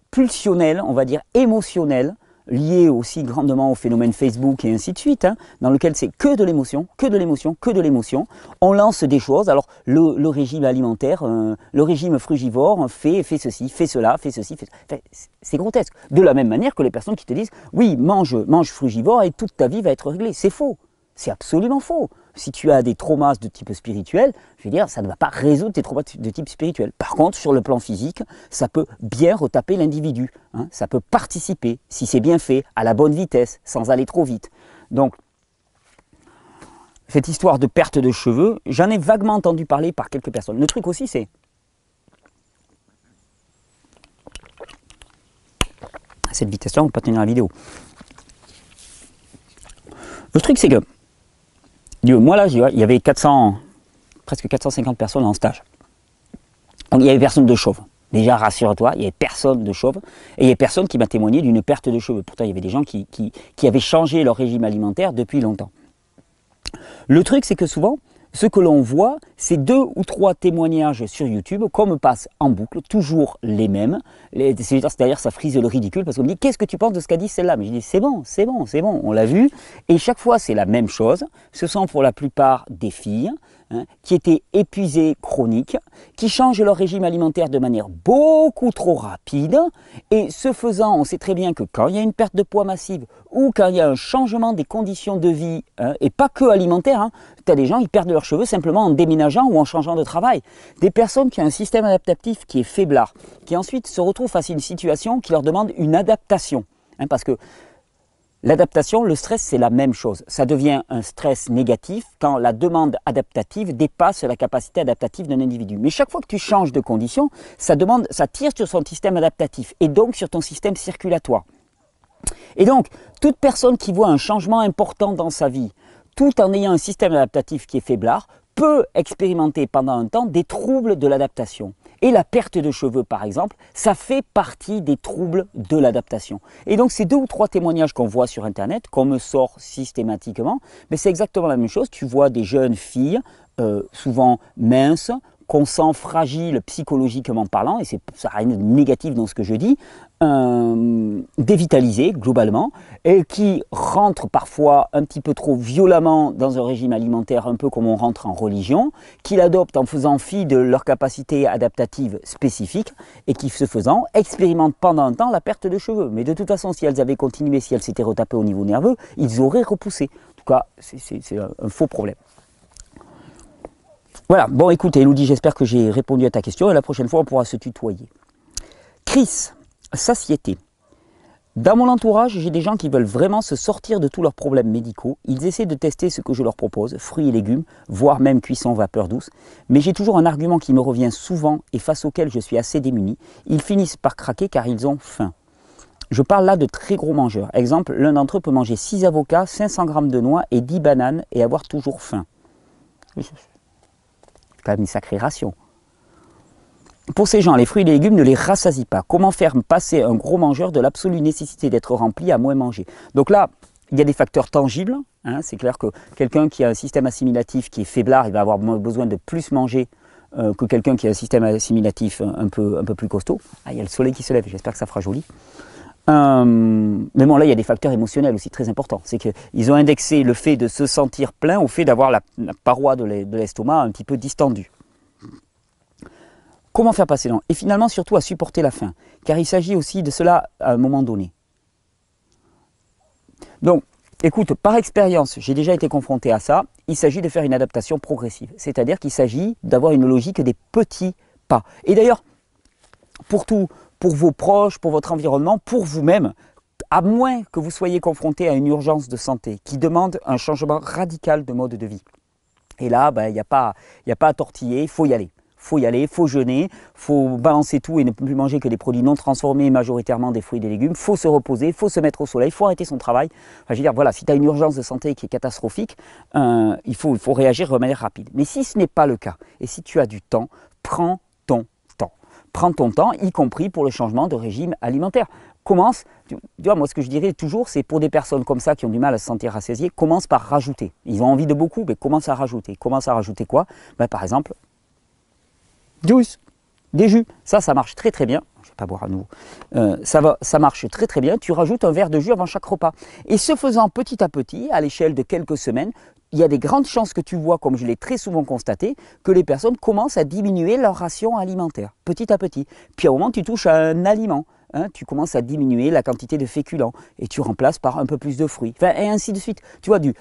pulsionnelle, on va dire émotionnelle, lié aussi grandement au phénomène Facebook et ainsi de suite, dans lequel c'est que de l'émotion, que de l'émotion, que de l'émotion. On lance des choses, alors le régime alimentaire, le régime frugivore fait ceci, fait cela, fait ceci, fait cela. C'est grotesque. De la même manière que les personnes qui te disent « oui, mange frugivore et toute ta vie va être réglée ». C'est faux, c'est absolument faux. Si tu as des traumas de type spirituel, je veux dire, ça ne va pas résoudre tes traumas de type spirituel. Par contre, sur le plan physique, ça peut bien retaper l'individu. Ça peut participer, si c'est bien fait, à la bonne vitesse, sans aller trop vite. Donc, cette histoire de perte de cheveux, j'en ai vaguement entendu parler par quelques personnes. Le truc aussi, c'est... À cette vitesse-là, on ne peut pas tenir la vidéo. Le truc, c'est que... Moi là, il y avait presque 450 personnes en stage. Donc il y avait personne de chauve. Déjà, rassure-toi, il y avait personne de chauve. Et il y avait personne qui m'a témoigné d'une perte de cheveux. Pourtant, il y avait des gens qui avaient changé leur régime alimentaire depuis longtemps. Le truc, c'est que souvent, ce que l'on voit, c'est 2 ou 3 témoignages sur YouTube qu'on me passe en boucle, toujours les mêmes. C'est-à-dire, ça frise le ridicule parce qu'on me dit « Qu'est-ce que tu penses de ce qu'a dit celle-là » Mais je dis « C'est bon, c'est bon, c'est bon, on l'a vu. » Et chaque fois, c'est la même chose. Ce sont pour la plupart des filles qui étaient épuisées chroniques, qui changent leur régime alimentaire de manière beaucoup trop rapide. Et ce faisant, on sait très bien que quand il y a une perte de poids massive ou quand il y a un changement des conditions de vie, et pas que alimentaire, tu as des gens qui perdent leurs cheveux simplement en déménageant ou en changeant de travail. Des personnes qui ont un système adaptatif qui est faiblard, qui ensuite se retrouvent face à une situation qui leur demande une adaptation. Parce que l'adaptation, le stress, c'est la même chose. Ça devient un stress négatif quand la demande adaptative dépasse la capacité adaptative d'un individu. Mais chaque fois que tu changes de condition, ça tire sur son système adaptatif et donc sur ton système circulatoire. Et donc, toute personne qui voit un changement important dans sa vie, tout en ayant un système adaptatif qui est faiblard, peut expérimenter pendant un temps des troubles de l'adaptation. Et la perte de cheveux, par exemple, ça fait partie des troubles de l'adaptation. Et donc, ces 2 ou 3 témoignages qu'on voit sur Internet, qu'on me sort systématiquement, mais c'est exactement la même chose. Tu vois des jeunes filles, souvent minces, qu'on sent fragiles psychologiquement parlant, et ça n'a rien de négatif dans ce que je dis, dévitalisées globalement, et qui rentrent parfois un petit peu trop violemment dans un régime alimentaire, un peu comme on rentre en religion, qui l'adoptent en faisant fi de leur capacité adaptative spécifique, et qui, ce faisant, expérimentent pendant un temps la perte de cheveux. Mais de toute façon, si elles avaient continué, si elles s'étaient retapées au niveau nerveux, ils auraient repoussé. En tout cas, c'est un faux problème. Voilà, bon écoute Elodie, j'espère que j'ai répondu à ta question et la prochaine fois on pourra se tutoyer. Chris, satiété. Dans mon entourage, j'ai des gens qui veulent vraiment se sortir de tous leurs problèmes médicaux. Ils essaient de tester ce que je leur propose, fruits et légumes, voire même cuisson vapeur douce. Mais j'ai toujours un argument qui me revient souvent et face auquel je suis assez démuni. Ils finissent par craquer car ils ont faim. Je parle là de très gros mangeurs. Exemple, l'un d'entre eux peut manger 6 avocats, 500 g de noix et 10 bananes et avoir toujours faim. Quand même une sacrée ration. Pour ces gens, les fruits et les légumes ne les rassasient pas. Comment faire passer un gros mangeur de l'absolue nécessité d'être rempli à moins manger? Donc là, il y a des facteurs tangibles. C'est clair que quelqu'un qui a un système assimilatif qui est faiblard, il va avoir besoin de plus manger que quelqu'un qui a un système assimilatif un peu plus costaud. Ah, il y a le soleil qui se lève, j'espère que ça fera joli. Mais bon, là, il y a des facteurs émotionnels aussi très importants. C'est qu'ils ont indexé le fait de se sentir plein au fait d'avoir la paroi de l'estomac un petit peu distendue. Comment faire passer l'an? Et finalement, surtout, à supporter la faim. Car il s'agit aussi de cela à un moment donné. Donc, écoute, par expérience, j'ai déjà été confronté à ça. Il s'agit de faire une adaptation progressive. C'est-à-dire qu'il s'agit d'avoir une logique des petits pas. Et d'ailleurs, pour vos proches, pour votre environnement, pour vous-même, à moins que vous soyez confronté à une urgence de santé qui demande un changement radical de mode de vie. Et là, il n'y a pas à tortiller, il faut y aller. Il faut y aller, il faut jeûner, il faut balancer tout et ne plus manger que des produits non transformés, majoritairement des fruits et des légumes. Il faut se reposer, il faut se mettre au soleil, il faut arrêter son travail. Enfin, je veux dire, voilà, si tu as une urgence de santé qui est catastrophique, il faut réagir de manière rapide. Mais si ce n'est pas le cas, et si tu as du temps, prends ton temps. prends ton temps, y compris pour le changement de régime alimentaire. Commence, tu vois, moi ce que je dirais toujours, c'est pour des personnes comme ça qui ont du mal à se sentir rassasiées, commence par rajouter. Ils ont envie de beaucoup, mais commence à rajouter. Commence à rajouter quoi? Ben, par exemple, juice, des jus. Ça marche très très bien. Je ne vais pas boire à nouveau. Ça marche très très bien. Tu rajoutes un verre de jus avant chaque repas. Et ce faisant petit à petit, à l'échelle de quelques semaines, il y a des grandes chances que tu vois, comme je l'ai très souvent constaté, que les personnes commencent à diminuer leur ration alimentaire, petit à petit. Puis à un moment, tu touches à un aliment. Hein, tu commences à diminuer la quantité de féculents et tu remplaces par un peu plus de fruits. Enfin, et ainsi de suite. Tu vois, du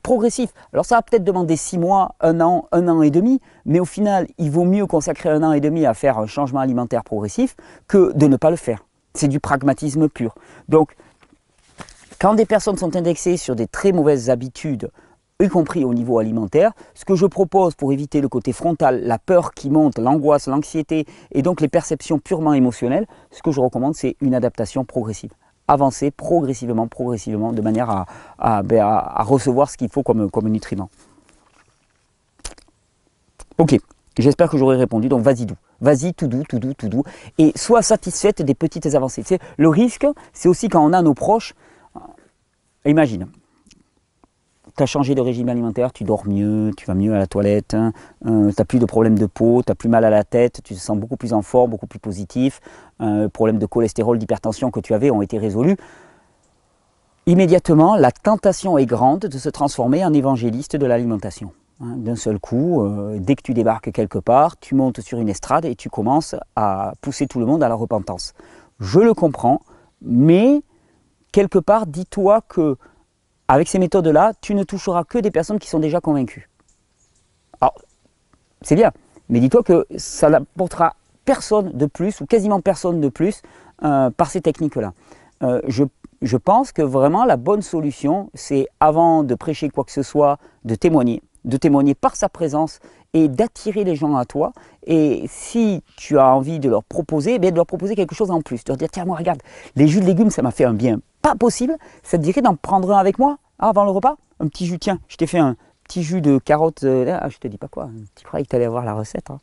progressif. Alors ça va peut-être demander 6 mois, 1 an et demi, mais au final, il vaut mieux consacrer 1 an et demi à faire un changement alimentaire progressif que de ne pas le faire. C'est du pragmatisme pur. Donc, quand des personnes sont indexées sur des très mauvaises habitudes, y compris au niveau alimentaire, ce que je propose pour éviter le côté frontal, la peur qui monte, l'angoisse, l'anxiété et donc les perceptions purement émotionnelles, ce que je recommande, c'est une adaptation progressive. Avancer progressivement, de manière à recevoir ce qu'il faut comme nutriment. Ok, j'espère que j'aurai répondu, donc vas-y doux. Vas-y tout doux, et sois satisfaite des petites avancées. Tu sais, le risque, c'est aussi quand on a nos proches, imagine, tu as changé de régime alimentaire, tu dors mieux, tu vas mieux à la toilette, hein, tu n'as plus de problème de peau, tu n'as plus mal à la tête, tu te sens beaucoup plus en forme, beaucoup plus positif, problèmes de cholestérol, d'hypertension que tu avais ont été résolus. Immédiatement, la tentation est grande de se transformer en évangéliste de l'alimentation. Hein, d'un seul coup, dès que tu débarques quelque part, tu montes sur une estrade et tu commences à pousser tout le monde à la repentance. Je le comprends, mais quelque part, dis-toi que avec ces méthodes-là, tu ne toucheras que des personnes qui sont déjà convaincues. Alors, c'est bien, mais dis-toi que ça n'apportera personne de plus, ou quasiment personne de plus, par ces techniques-là. Je pense que vraiment la bonne solution, c'est avant de prêcher quoi que ce soit, de témoigner par sa présence et d'attirer les gens à toi. Et si tu as envie de leur proposer, eh bien de leur proposer quelque chose en plus. De leur dire, tiens, moi regarde, les jus de légumes, ça m'a fait un bien pas possible, ça te dirait d'en prendre un avec moi avant le repas? Un petit jus, tiens, je t'ai fait un petit jus de carottes, je te dis pas quoi, tu croyais que tu allais avoir la recette. Hein.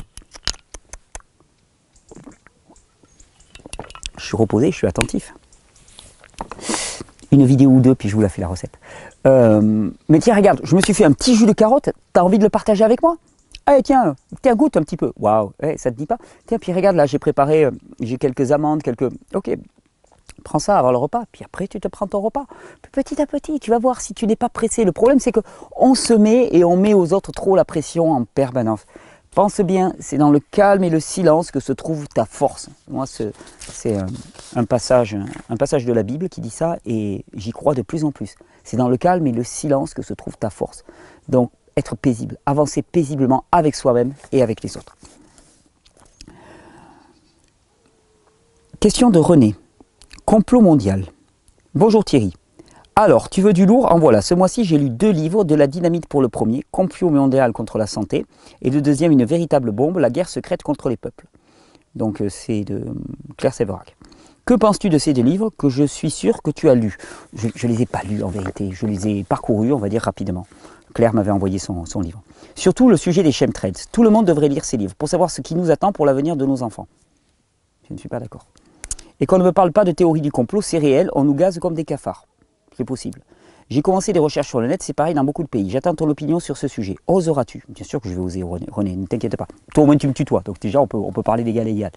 Je suis reposé, je suis attentif. Une vidéo ou deux, puis je vous la fais la recette. Mais tiens, regarde, je me suis fait un petit jus de carottes, t'as envie de le partager avec moi? Allez, tiens, goûte un petit peu. Waouh, ça te dit pas? Tiens, puis regarde, là, j'ai préparé, j'ai quelques amandes, Ok, prends ça avant le repas, puis après tu te prends ton repas. Petit à petit, tu vas voir si tu n'es pas pressé. Le problème, c'est qu'on se met et on met aux autres trop la pression en permanence. Pense bien, c'est dans le calme et le silence que se trouve ta force. Moi, c'est un passage de la Bible qui dit ça et j'y crois de plus en plus. C'est dans le calme et le silence que se trouve ta force. Donc, être paisible, avancer paisiblement avec soi-même et avec les autres. Question de René. Complot mondial. Bonjour Thierry. Alors, tu veux du lourd? En voilà, ce mois-ci j'ai lu 2 livres, de la dynamite pour le premier, Complot mondial contre la santé, et le deuxième, une véritable bombe, la guerre secrète contre les peuples. Donc c'est de Claire Séverac. Que penses-tu de ces 2 livres que je suis sûr que tu as lus? Je ne les ai pas lus en vérité, je les ai parcourus, on va dire rapidement. Claire m'avait envoyé son livre. Surtout le sujet des chemtrails. Tout le monde devrait lire ces livres pour savoir ce qui nous attend pour l'avenir de nos enfants. Je ne suis pas d'accord. Et qu'on ne me parle pas de théorie du complot, c'est réel, on nous gaze comme des cafards. C'est possible. J'ai commencé des recherches sur le net, c'est pareil dans beaucoup de pays. J'attends ton opinion sur ce sujet. Oseras-tu? Bien sûr que je vais oser, René, ne t'inquiète pas. Toi au moins tu me tutoies, donc déjà on peut parler d'égal à égal.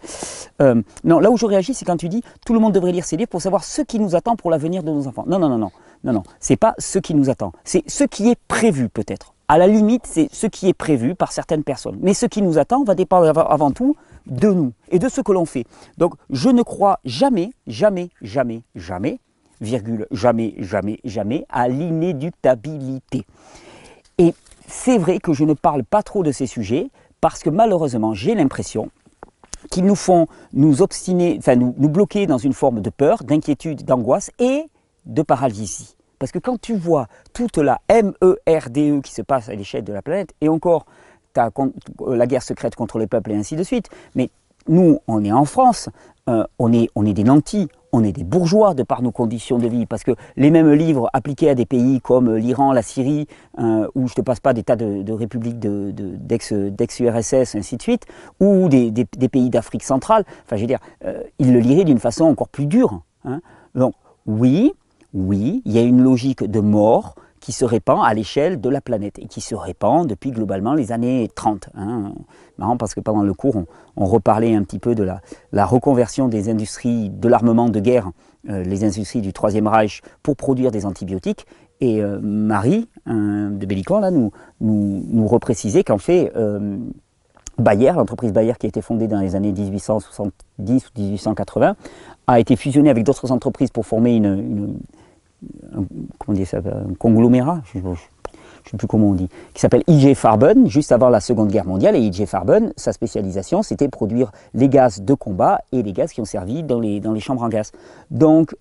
Non, là où je réagis, c'est quand tu dis tout le monde devrait lire ces livres pour savoir ce qui nous attend pour l'avenir de nos enfants. Non, c'est pas ce qui nous attend, c'est ce qui est prévu peut-être. À la limite, c'est ce qui est prévu par certaines personnes. Mais ce qui nous attend va dépendre avant tout de nous et de ce que l'on fait. Donc je ne crois jamais, virgule, jamais à l'inéluctabilité. Et c'est vrai que je ne parle pas trop de ces sujets parce que malheureusement, j'ai l'impression qu'ils nous font nous obstiner, enfin nous bloquer dans une forme de peur, d'inquiétude, d'angoisse et de paralysie. Parce que quand tu vois toute la MERDE qui se passe à l'échelle de la planète, et encore, tu as la guerre secrète contre les peuples et ainsi de suite, mais nous, on est en France, on est des nantis, on est des bourgeois de par nos conditions de vie, parce que les mêmes livres appliqués à des pays comme l'Iran, la Syrie, où je ne te passe pas des tas de républiques d'ex-URSS, ainsi de suite, ou des pays d'Afrique centrale, enfin je veux dire, ils le liraient d'une façon encore plus dure. Hein. Donc oui, il y a une logique de mort qui se répand à l'échelle de la planète et qui se répand depuis globalement les années 30. Hein. Marrant parce que pendant le cours, on reparlait un petit peu de la reconversion des industries de l'armement de guerre, les industries du Troisième Reich, pour produire des antibiotiques. Et Marie de Bellicon là, nous reprécisait qu'en fait, Bayer, l'entreprise Bayer qui a été fondée dans les années 1870 ou 1880, a été fusionnée avec d'autres entreprises pour former comment on dit ça, un conglomérat, je ne sais plus comment on dit, qui s'appelle IG Farben, juste avant la Seconde Guerre mondiale. Et IG Farben, sa spécialisation, c'était produire les gaz de combat et les gaz qui ont servi dans les chambres en gaz. Donc,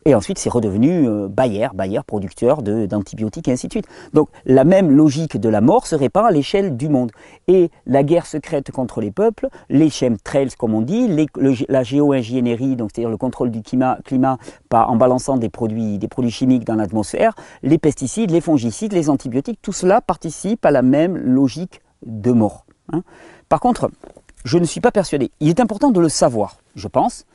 et ensuite, c'est redevenu Bayer, producteur d'antibiotiques et ainsi de suite. Donc, la même logique de la mort se répand à l'échelle du monde. Et la guerre secrète contre les peuples, les chemtrails, comme on dit, la géo-ingénierie, donc c'est-à-dire le contrôle du climat en balançant des produits chimiques dans l'atmosphère, les pesticides, les fongicides, les antibiotiques, tout cela participe à la même logique de mort. Hein. Par contre, je ne suis pas persuadé. Il est important de le savoir, je pense,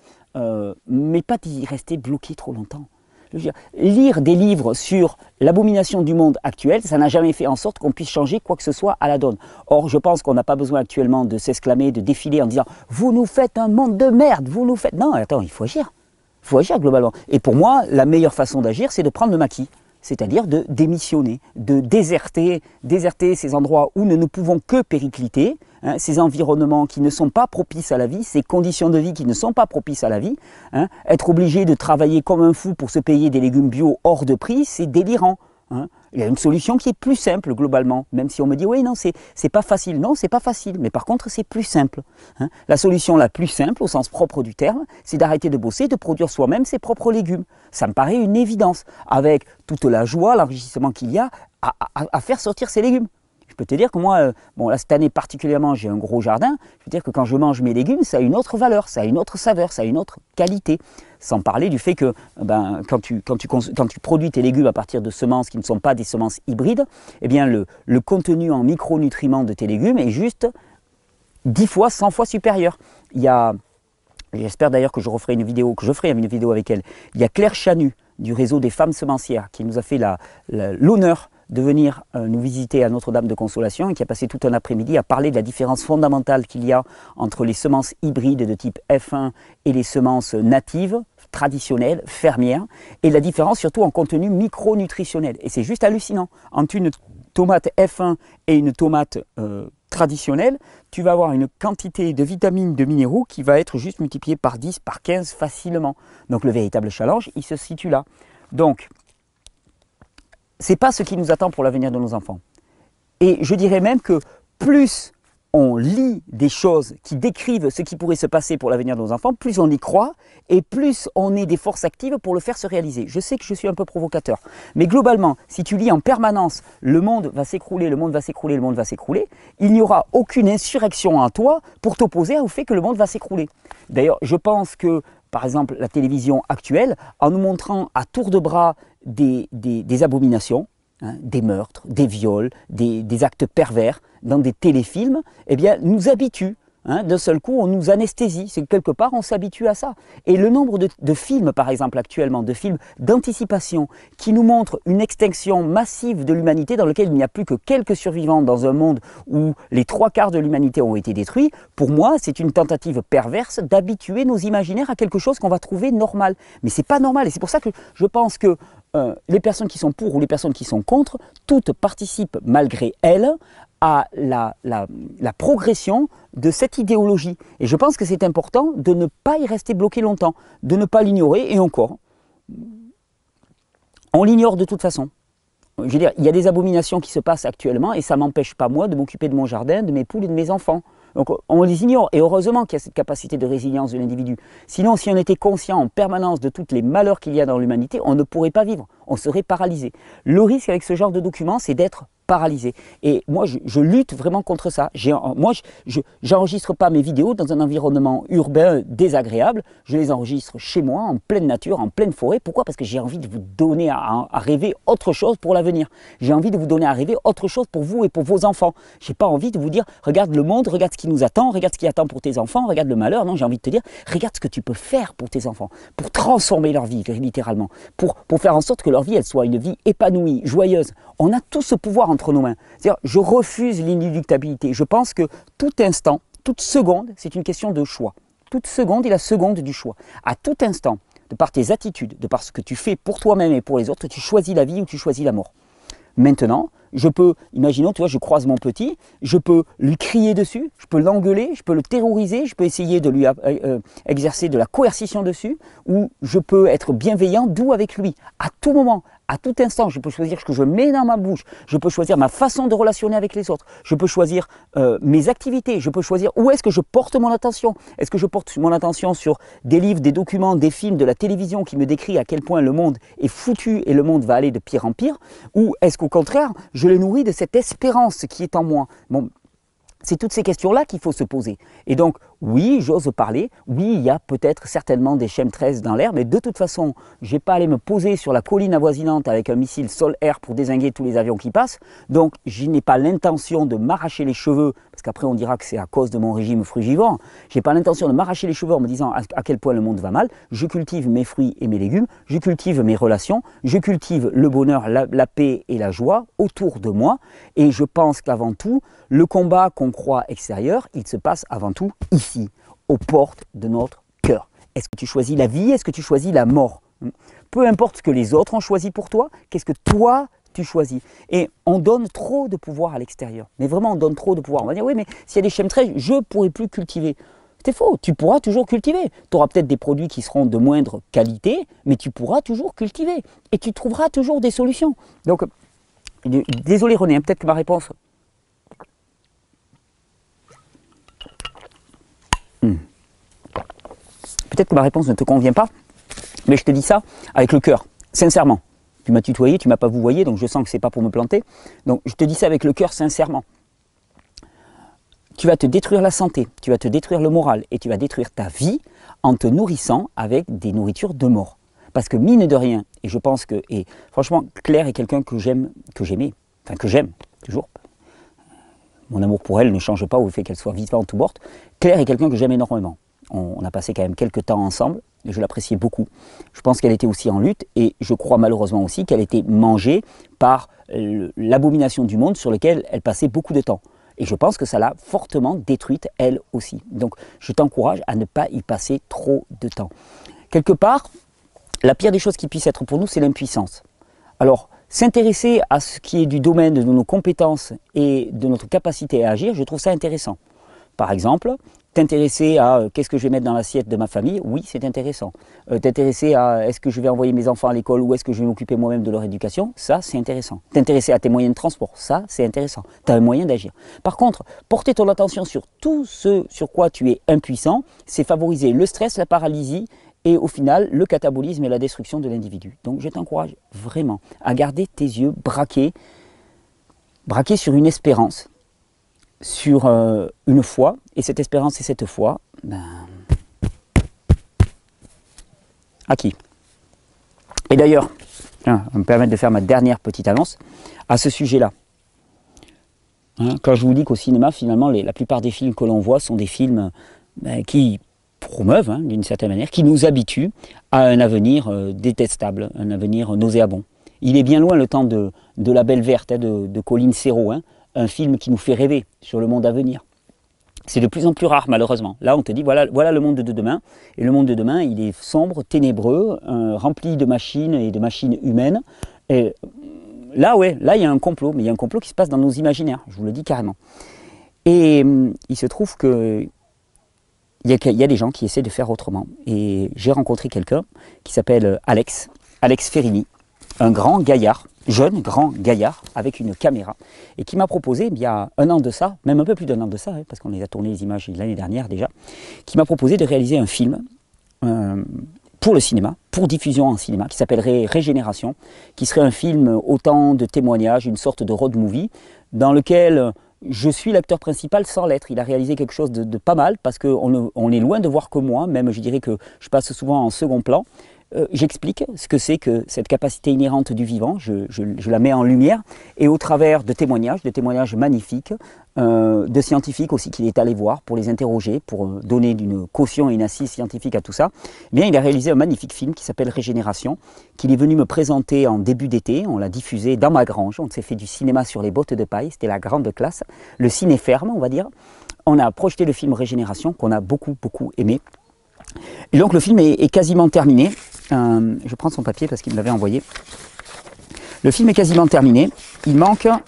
mais pas d'y rester bloqué trop longtemps. Je veux dire, lire des livres sur l'abomination du monde actuel, ça n'a jamais fait en sorte qu'on puisse changer quoi que ce soit à la donne. Or, je pense qu'on n'a pas besoin actuellement de s'exclamer, de défiler en disant « Vous nous faites un monde de merde, vous nous faites… » Non, attends, il faut agir. Il faut agir globalement. Et pour moi, la meilleure façon d'agir, c'est de prendre le maquis. C'est-à-dire de démissionner, de déserter ces endroits où nous ne pouvons que péricliter, hein, ces environnements qui ne sont pas propices à la vie, ces conditions de vie qui ne sont pas propices à la vie. Hein, être obligé de travailler comme un fou pour se payer des légumes bio hors de prix, c'est délirant. Hein. Il y a une solution qui est plus simple globalement, même si on me dit oui non c'est pas facile, non c'est pas facile, mais par contre c'est plus simple. Hein. La solution la plus simple au sens propre du terme, c'est d'arrêter de bosser, de produire soi-même ses propres légumes. Ça me paraît une évidence, avec toute la joie, l'enrichissement qu'il y a à faire sortir ces légumes. Je peux te dire que moi, bon là cette année particulièrement j'ai un gros jardin, je peux te dire que quand je mange mes légumes, ça a une autre valeur, ça a une autre saveur, ça a une autre qualité. Sans parler du fait que quand tu produis tes légumes à partir de semences qui ne sont pas des semences hybrides, eh bien le contenu en micronutriments de tes légumes est juste 10 fois, 100 fois supérieur. Il y a, j'espère d'ailleurs que je ferai une vidéo avec elle, il y a Claire Chanu du réseau des femmes semencières qui nous a fait l'honneur de venir nous visiter à Notre-Dame de Consolation et qui a passé tout un après-midi à parler de la différence fondamentale qu'il y a entre les semences hybrides de type F1 et les semences natives, traditionnelles, fermières, et la différence surtout en contenu micronutritionnel. Et c'est juste hallucinant. Entre une tomate F1 et une tomate traditionnelle, tu vas avoir une quantité de vitamines, de minéraux qui va être juste multipliée par 10, par 15 facilement. Donc le véritable challenge, il se situe là. Donc, ce n'est pas ce qui nous attend pour l'avenir de nos enfants. Et je dirais même que plus on lit des choses qui décrivent ce qui pourrait se passer pour l'avenir de nos enfants, plus on y croit et plus on est des forces actives pour le faire se réaliser. Je sais que je suis un peu provocateur, mais globalement, si tu lis en permanence « le monde va s'écrouler, le monde va s'écrouler, le monde va s'écrouler », il n'y aura aucune insurrection en toi pour t'opposer au fait que le monde va s'écrouler. D'ailleurs, je pense que, par exemple, la télévision actuelle, en nous montrant à tour de bras des abominations, hein, des meurtres, des viols, des actes pervers dans des téléfilms, eh bien, nous habitue. Hein, d'un seul coup, on nous anesthésie. C'est que quelque part, on s'habitue à ça. Et le nombre de films, par exemple, actuellement, de films d'anticipation qui nous montrent une extinction massive de l'humanité dans lequel il n'y a plus que quelques survivants dans un monde où les 3/4 de l'humanité ont été détruits, pour moi, c'est une tentative perverse d'habituer nos imaginaires à quelque chose qu'on va trouver normal. Mais c'est pas normal. Et c'est pour ça que je pense que les personnes qui sont pour ou les personnes qui sont contre, toutes participent malgré elles à la progression de cette idéologie. Et je pense que c'est important de ne pas y rester bloqué longtemps, de ne pas l'ignorer, et encore, on l'ignore de toute façon. Je veux dire, il y a des abominations qui se passent actuellement, et ça ne m'empêche pas moi de m'occuper de mon jardin, de mes poules et de mes enfants. Donc on les ignore, et heureusement qu'il y a cette capacité de résilience de l'individu. Sinon, si on était conscient en permanence de tous les malheurs qu'il y a dans l'humanité, on ne pourrait pas vivre, on serait paralysé. Le risque avec ce genre de documents, c'est d'être paralysé. Et moi, je lutte vraiment contre ça. Moi, je n'enregistre pas mes vidéos dans un environnement urbain désagréable. Je les enregistre chez moi, en pleine nature, en pleine forêt. Pourquoi? Parce que j'ai envie de vous donner à rêver autre chose pour l'avenir. J'ai envie de vous donner à rêver autre chose pour vous et pour vos enfants. Je n'ai pas envie de vous dire, regarde le monde, regarde ce qui nous attend, regarde ce qui attend pour tes enfants, regarde le malheur. Non, j'ai envie de te dire, regarde ce que tu peux faire pour tes enfants, pour transformer leur vie, littéralement, pour faire en sorte que leur vie, elle soit une vie épanouie, joyeuse. On a tout ce pouvoir entre nos mains. C'est-à-dire, je refuse l'inéluctabilité. Je pense que tout instant, toute seconde, c'est une question de choix. Toute seconde est la seconde du choix. À tout instant, de par tes attitudes, de par ce que tu fais pour toi-même et pour les autres, tu choisis la vie ou tu choisis la mort. Maintenant, je peux, imaginons, tu vois, je croise mon petit, je peux lui crier dessus, je peux l'engueuler, je peux le terroriser, je peux essayer de lui exercer de la coercition dessus, ou je peux être bienveillant, doux avec lui, à tout moment. À tout instant, je peux choisir ce que je mets dans ma bouche, je peux choisir ma façon de relationner avec les autres, je peux choisir mes activités, je peux choisir où est-ce que je porte mon attention. Est-ce que je porte mon attention sur des livres, des documents, des films, de la télévision qui me décrit à quel point le monde est foutu et le monde va aller de pire en pire, ou est-ce qu'au contraire, je le nourris de cette espérance qui est en moi? Bon, c'est toutes ces questions-là qu'il faut se poser. Et donc, oui, j'ose parler, oui, il y a peut-être certainement des chemtrails dans l'air, mais de toute façon, je ne vais pas aller me poser sur la colline avoisinante avec un missile sol-air pour dézinguer tous les avions qui passent. Donc, je n'ai pas l'intention de m'arracher les cheveux, parce qu'après on dira que c'est à cause de mon régime frugivore. Je n'ai pas l'intention de m'arracher les cheveux en me disant à quel point le monde va mal. Je cultive mes fruits et mes légumes, je cultive mes relations, je cultive le bonheur, la paix et la joie autour de moi. Et je pense qu'avant tout, le combat qu'on croit extérieur, il se passe avant tout ici, aux portes de notre cœur. Est-ce que tu choisis la vie? Est-ce que tu choisis la mort? Peu importe ce que les autres ont choisi pour toi, qu'est-ce que toi tu choisis? Et on donne trop de pouvoir à l'extérieur. Mais vraiment, on donne trop de pouvoir. On va dire, oui, mais s'il y a des chemtrails, je ne pourrai plus cultiver. C'est faux, tu pourras toujours cultiver. Tu auras peut-être des produits qui seront de moindre qualité, mais tu pourras toujours cultiver. Et tu trouveras toujours des solutions. Donc, désolé René, peut-être que ma réponse... Peut-être que ma réponse ne te convient pas, mais je te dis ça avec le cœur, sincèrement. Tu m'as tutoyé, tu ne m'as pas vouvoyé, donc je sens que ce n'est pas pour me planter. Donc je te dis ça avec le cœur, sincèrement. Tu vas te détruire la santé, tu vas te détruire le moral et tu vas détruire ta vie en te nourrissant avec des nourritures de mort. Parce que mine de rien, et je pense que, et franchement, Claire est quelqu'un que j'aime, que j'aime, toujours. Mon amour pour elle ne change pas au fait qu'elle soit vivante ou morte. Claire est quelqu'un que j'aime énormément. On a passé quand même quelques temps ensemble et je l'appréciais beaucoup. Je pense qu'elle était aussi en lutte et je crois malheureusement aussi qu'elle était mangée par l'abomination du monde sur lequel elle passait beaucoup de temps. Et je pense que ça l'a fortement détruite elle aussi. Donc je t'encourage à ne pas y passer trop de temps. Quelque part, la pire des choses qui puissent être pour nous, c'est l'impuissance. Alors, s'intéresser à ce qui est du domaine de nos compétences et de notre capacité à agir, je trouve ça intéressant. Par exemple, t'intéresser à qu'est-ce que je vais mettre dans l'assiette de ma famille, oui, c'est intéressant. T'intéresser à est-ce que je vais envoyer mes enfants à l'école ou est-ce que je vais m'occuper moi-même de leur éducation, ça, c'est intéressant. T'intéresser à tes moyens de transport, ça, c'est intéressant. Tu as un moyen d'agir. Par contre, porter ton attention sur tout ce sur quoi tu es impuissant, c'est favoriser le stress, la paralysie et au final, le catabolisme et la destruction de l'individu. Donc, je t'encourage vraiment à garder tes yeux braqués sur une espérance, sur une foi, et cette espérance et cette foi, à qui? Et d'ailleurs, ça va me permettre de faire ma dernière petite annonce à ce sujet-là. Quand je vous dis qu'au cinéma, finalement, la plupart des films que l'on voit sont des films qui promeuvent, d'une certaine manière, qui nous habituent à un avenir détestable, un avenir nauséabond. Il est bien loin le temps de La Belle Verte, de Colin Serrault, un film qui nous fait rêver sur le monde à venir. C'est de plus en plus rare, malheureusement. Là, on te dit, voilà le monde de demain. Et le monde de demain, il est sombre, ténébreux, rempli de machines et de machines humaines. Et là, là, il y a un complot, mais il y a un complot qui se passe dans nos imaginaires, je vous le dis carrément. Et il se trouve que il y a des gens qui essaient de faire autrement. Et j'ai rencontré quelqu'un qui s'appelle Alex Ferrini, un grand gaillard, jeune, grand gaillard, avec une caméra, et qui m'a proposé, il y a un an de ça, même un peu plus d'un an de ça, parce qu'on les a tourné les images l'année dernière déjà, qui m'a proposé de réaliser un film pour le cinéma, pour diffusion en cinéma, qui s'appellerait Régénération, qui serait un film autant de témoignages, une sorte de road movie, dans lequel je suis l'acteur principal sans l'être. Il a réalisé quelque chose de pas mal, parce qu'on est loin de voir que moi, même je dirais que je passe souvent en second plan. J'explique ce que c'est que cette capacité inhérente du vivant, je la mets en lumière, et au travers de témoignages magnifiques, de scientifiques aussi qu'il est allé voir pour les interroger, pour donner une caution et une assise scientifique à tout ça. Eh bien, il a réalisé un magnifique film qui s'appelle Régénération, qu'il est venu me présenter en début d'été. On l'a diffusé dans ma grange, on s'est fait du cinéma sur les bottes de paille, c'était la grande classe, le ciné ferme on va dire. On a projeté le film Régénération qu'on a beaucoup aimé. Et donc le film est quasiment terminé. Je prends son papier parce qu'il me l'avait envoyé. Le film est quasiment terminé. Il manque un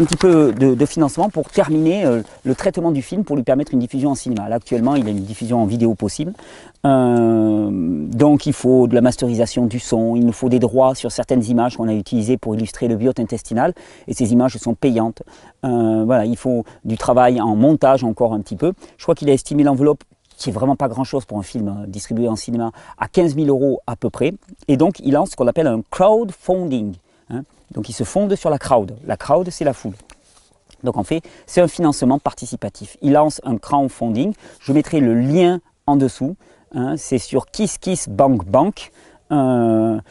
petit peu de financement pour terminer le traitement du film, pour lui permettre une diffusion en cinéma. Là, actuellement, il a une diffusion en vidéo possible. Donc il faut de la masterisation du son, il nous faut des droits sur certaines images qu'on a utilisées pour illustrer le biote intestinal, et ces images sont payantes. Voilà, il faut du travail en montage encore un petit peu. Je crois qu'il a estimé l'enveloppe, qui est vraiment pas grand-chose pour un film distribué en cinéma, à 15 000 € à peu près. Et donc, il lance ce qu'on appelle un crowdfunding. Donc, il se fonde sur la crowd. La crowd, c'est la foule. Donc, en fait, c'est un financement participatif. Il lance un crowdfunding. Je mettrai le lien en dessous. C'est sur KissKissBankBank. La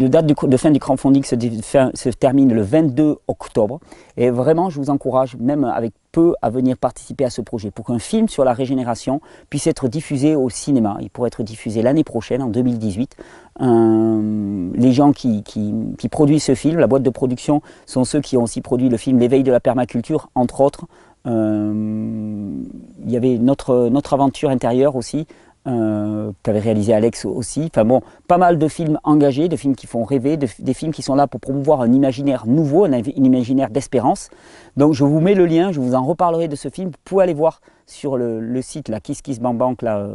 date de fin du crowdfunding se termine le 22 octobre. Et vraiment, je vous encourage, même avec peu, à venir participer à ce projet pour qu'un film sur la régénération puisse être diffusé au cinéma. Il pourrait être diffusé l'année prochaine, en 2018. Les gens qui produisent ce film, la boîte de production, sont ceux qui ont aussi produit le film L'éveil de la permaculture, entre autres. Il y avait notre aventure intérieure aussi, qu'avait réalisé Alex aussi. Enfin bon, pas mal de films engagés, de films qui font rêver, des films qui sont là pour promouvoir un imaginaire nouveau, un imaginaire d'espérance. Donc je vous mets le lien, je vous en reparlerai de ce film. Vous pouvez aller voir sur le site, la KissKissBankBank, la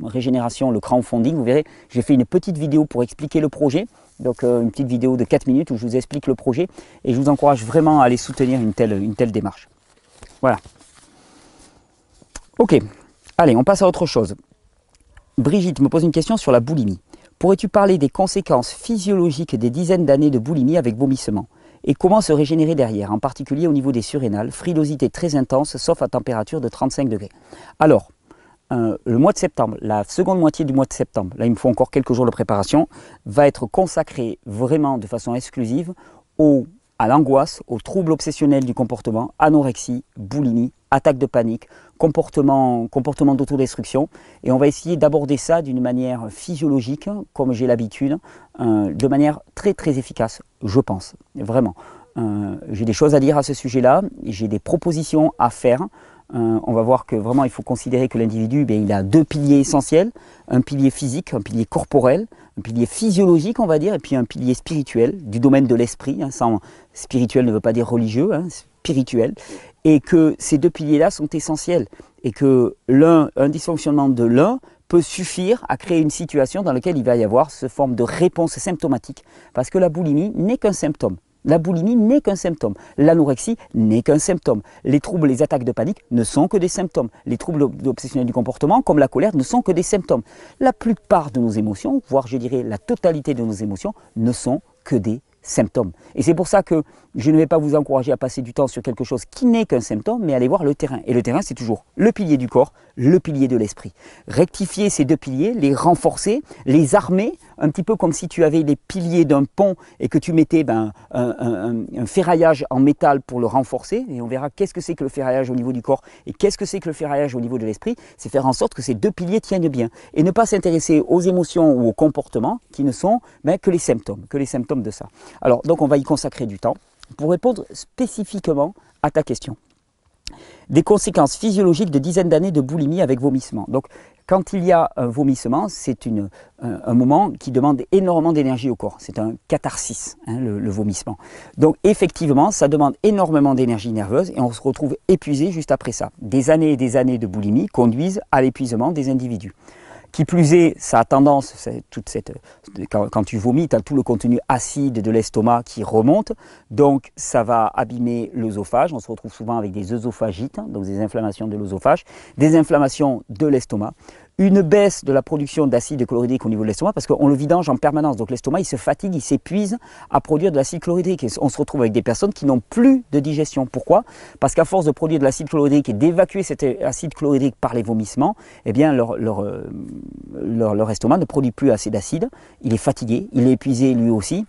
Régénération, le crowdfunding. Vous verrez, j'ai fait une petite vidéo pour expliquer le projet. Donc une petite vidéo de 4 minutes où je vous explique le projet. Et je vous encourage vraiment à aller soutenir une telle démarche. Voilà. Ok, allez, on passe à autre chose. Brigitte me pose une question sur la boulimie. Pourrais-tu parler des conséquences physiologiques des dizaines d'années de boulimie avec vomissement? Et comment se régénérer derrière, en particulier au niveau des surrénales, frilosité très intense, sauf à température de 35 degrés. Alors, le mois de septembre, la seconde moitié du mois de septembre, là il me faut encore quelques jours de préparation, va être consacré vraiment de façon exclusive à l'angoisse, aux troubles obsessionnels du comportement, anorexie, boulimie, attaque de panique, comportement d'autodestruction. Et on va essayer d'aborder ça d'une manière physiologique, comme j'ai l'habitude, de manière très efficace, je pense, vraiment. J'ai des choses à dire à ce sujet-là, j'ai des propositions à faire. On va voir que vraiment il faut considérer que l'individu, il a deux piliers essentiels, un pilier physique, un pilier corporel, un pilier physiologique on va dire, et puis un pilier spirituel, du domaine de l'esprit, spirituel ne veut pas dire religieux, spirituel, et que ces deux piliers-là sont essentiels, et que un dysfonctionnement de l'un peut suffire à créer une situation dans laquelle il va y avoir cette forme de réponse symptomatique, parce que la boulimie n'est qu'un symptôme. La boulimie n'est qu'un symptôme. L'anorexie n'est qu'un symptôme. Les troubles, les attaques de panique ne sont que des symptômes. Les troubles obsessionnels du comportement, comme la colère, ne sont que des symptômes. La plupart de nos émotions, voire je dirais la totalité de nos émotions, ne sont que des symptômes. Et c'est pour ça que je ne vais pas vous encourager à passer du temps sur quelque chose qui n'est qu'un symptôme, mais aller voir le terrain. Et le terrain, c'est toujours le pilier du corps, le pilier de l'esprit. Rectifier ces deux piliers, les renforcer, les armer, un petit peu comme si tu avais les piliers d'un pont et que tu mettais un ferraillage en métal pour le renforcer. Et on verra qu'est-ce que c'est que le ferraillage au niveau du corps et qu'est-ce que c'est que le ferraillage au niveau de l'esprit. C'est faire en sorte que ces deux piliers tiennent bien. Et ne pas s'intéresser aux émotions ou aux comportements qui ne sont que les symptômes de ça. Alors, donc on va y consacrer du temps pour répondre spécifiquement à ta question. Des conséquences physiologiques de dizaines d'années de boulimie avec vomissement. Donc, quand il y a un vomissement, c'est un moment qui demande énormément d'énergie au corps. C'est un catharsis, le vomissement. Donc, effectivement, ça demande énormément d'énergie nerveuse et on se retrouve épuisé juste après ça. Des années et des années de boulimie conduisent à l'épuisement des individus. Qui plus est, ça a tendance, quand tu vomis, tu as tout le contenu acide de l'estomac qui remonte, donc ça va abîmer l'œsophage. On se retrouve souvent avec des œsophagites, donc des inflammations de l'œsophage, des inflammations de l'estomac, une baisse de la production d'acide chlorhydrique au niveau de l'estomac, parce qu'on le vidange en permanence. Donc l'estomac, il se fatigue, il s'épuise à produire de l'acide chlorhydrique. Et on se retrouve avec des personnes qui n'ont plus de digestion. Pourquoi? Parce qu'à force de produire de l'acide chlorhydrique et d'évacuer cet acide chlorhydrique par les vomissements, eh bien leur estomac ne produit plus assez d'acide. Il est fatigué, il est épuisé lui aussi.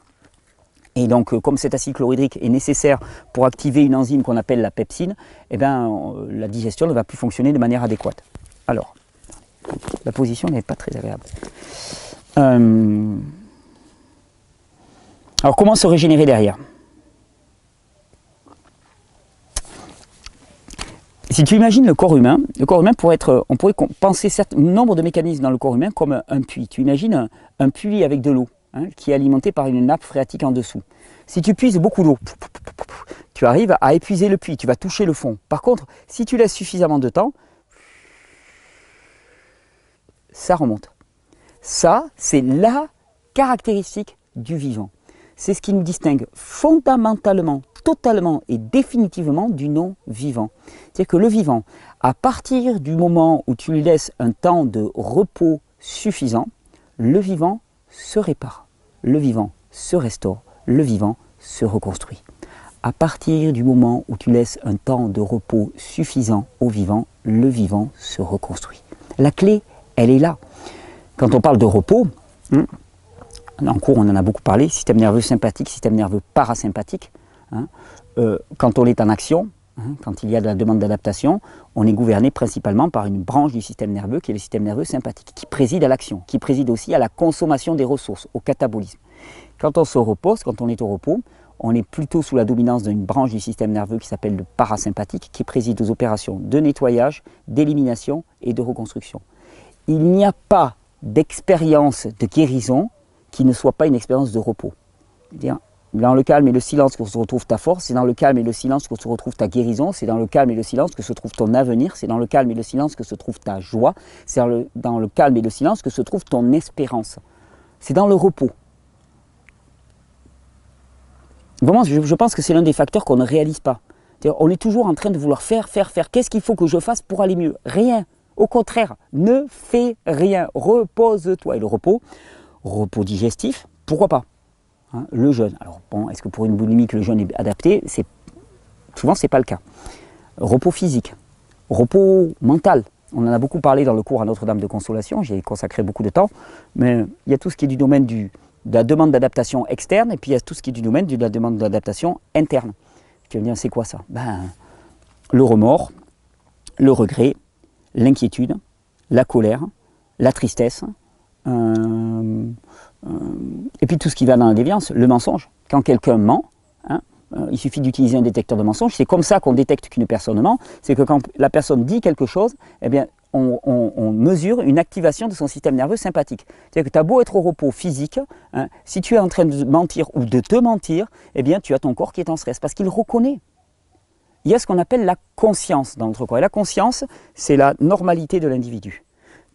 Et donc, comme cet acide chlorhydrique est nécessaire pour activer une enzyme qu'on appelle la pepsine, eh bien, la digestion ne va plus fonctionner de manière adéquate. Alors, la position n'est pas très agréable. Alors, comment se régénérer derrière? Si tu imagines le corps humain pourrait être, on pourrait penser un nombre de mécanismes dans le corps humain comme un puits. Tu imagines un puits avec de l'eau, hein, qui est alimenté par une nappe phréatique en dessous. Si tu puises beaucoup d'eau, tu arrives à épuiser le puits, tu vas toucher le fond. Par contre, si tu laisses suffisamment de temps, ça remonte. Ça, c'est la caractéristique du vivant. C'est ce qui nous distingue fondamentalement, totalement et définitivement du non-vivant. C'est-à-dire que le vivant, à partir du moment où tu lui laisses un temps de repos suffisant, le vivant se répare, le vivant se restaure, le vivant se reconstruit. À partir du moment où tu laisses un temps de repos suffisant au vivant, le vivant se reconstruit. La clé, elle est là. Quand on parle de repos, en cours on en a beaucoup parlé, système nerveux sympathique, système nerveux parasympathique. Quand on est en action, quand il y a de la demande d'adaptation, on est gouverné principalement par une branche du système nerveux qui est le système nerveux sympathique, qui préside à l'action, qui préside aussi à la consommation des ressources, au catabolisme. Quand on se repose, quand on est au repos, on est plutôt sous la dominance d'une branche du système nerveux qui s'appelle le parasympathique, qui préside aux opérations de nettoyage, d'élimination et de reconstruction. Il n'y a pas d'expérience de guérison qui ne soit pas une expérience de repos. C'est-à-dire, dans le calme et le silence que se retrouve ta force, c'est dans le calme et le silence que se retrouve ta guérison, c'est dans le calme et le silence que se trouve ton avenir, c'est dans le calme et le silence que se trouve ta joie, c'est dans le calme et le silence que se trouve ton espérance. C'est dans le repos. Vraiment, je pense que c'est l'un des facteurs qu'on ne réalise pas. On est toujours en train de vouloir faire. Qu'est-ce qu'il faut que je fasse pour aller mieux? Rien. Au contraire, ne fais rien. Repose-toi. Et le repos digestif, pourquoi pas? Le jeûne. Alors bon, est-ce que pour une boulimique le jeûne est adapté? Souvent, ce n'est pas le cas. Repos physique, repos mental. On en a beaucoup parlé dans le cours à Notre-Dame de Consolation, j'y ai consacré beaucoup de temps, mais il y a tout ce qui est du domaine de la demande d'adaptation externe, et puis il y a tout ce qui est du domaine de la demande d'adaptation interne. Tu vas me dire, c'est quoi ça? Le remords, le regret, l'inquiétude, la colère, la tristesse, et puis tout ce qui va dans la déviance, le mensonge. Quand quelqu'un ment, il suffit d'utiliser un détecteur de mensonges. C'est comme ça qu'on détecte qu'une personne ment. C'est que quand la personne dit quelque chose, eh bien, on mesure une activation de son système nerveux sympathique. C'est-à-dire que tu as beau être au repos physique, si tu es en train de mentir ou de te mentir, eh bien, tu as ton corps qui est en stress parce qu'il reconnaît. Il y a ce qu'on appelle la conscience dans notre corps. Et la conscience, c'est la normalité de l'individu.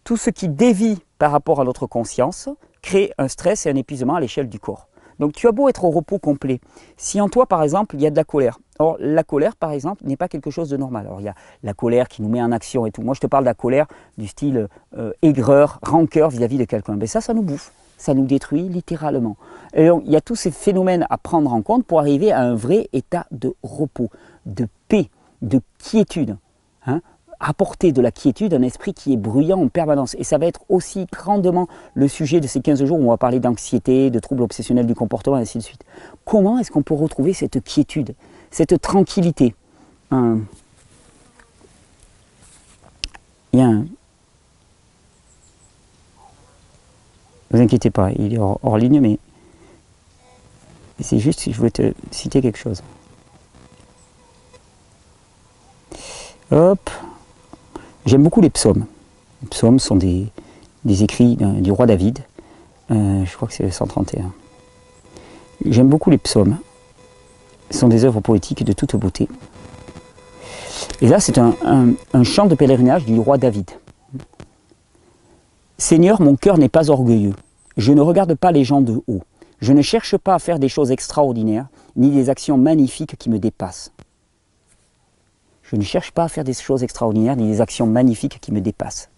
Tout ce qui dévie par rapport à notre conscience crée un stress et un épuisement à l'échelle du corps. Donc tu as beau être au repos complet, si en toi par exemple il y a de la colère. Or la colère par exemple n'est pas quelque chose de normal. Alors il y a la colère qui nous met en action et tout. Moi je te parle de la colère du style aigreur, rancœur vis-à-vis de quelqu'un. Mais ça nous bouffe, ça nous détruit littéralement. Et donc il y a tous ces phénomènes à prendre en compte pour arriver à un vrai état de repos, de paix, de quiétude. Apporter de la quiétude à un esprit qui est bruyant en permanence. Et ça va être aussi grandement le sujet de ces 15 jours où on va parler d'anxiété, de troubles obsessionnels du comportement, et ainsi de suite. Comment est-ce qu'on peut retrouver cette quiétude, cette tranquillité? Ne vous inquiétez pas, il est hors ligne, mais c'est juste si je voulais te citer quelque chose. Hop. J'aime beaucoup les psaumes. Les psaumes sont des écrits du roi David. Je crois que c'est le 131. J'aime beaucoup les psaumes. Ce sont des œuvres poétiques de toute beauté. Et là, c'est un chant de pèlerinage du roi David. Seigneur, mon cœur n'est pas orgueilleux. Je ne regarde pas les gens de haut. Je ne cherche pas à faire des choses extraordinaires, ni des actions magnifiques qui me dépassent. Je ne cherche pas à faire des choses extraordinaires, ni des actions magnifiques qui me dépassent.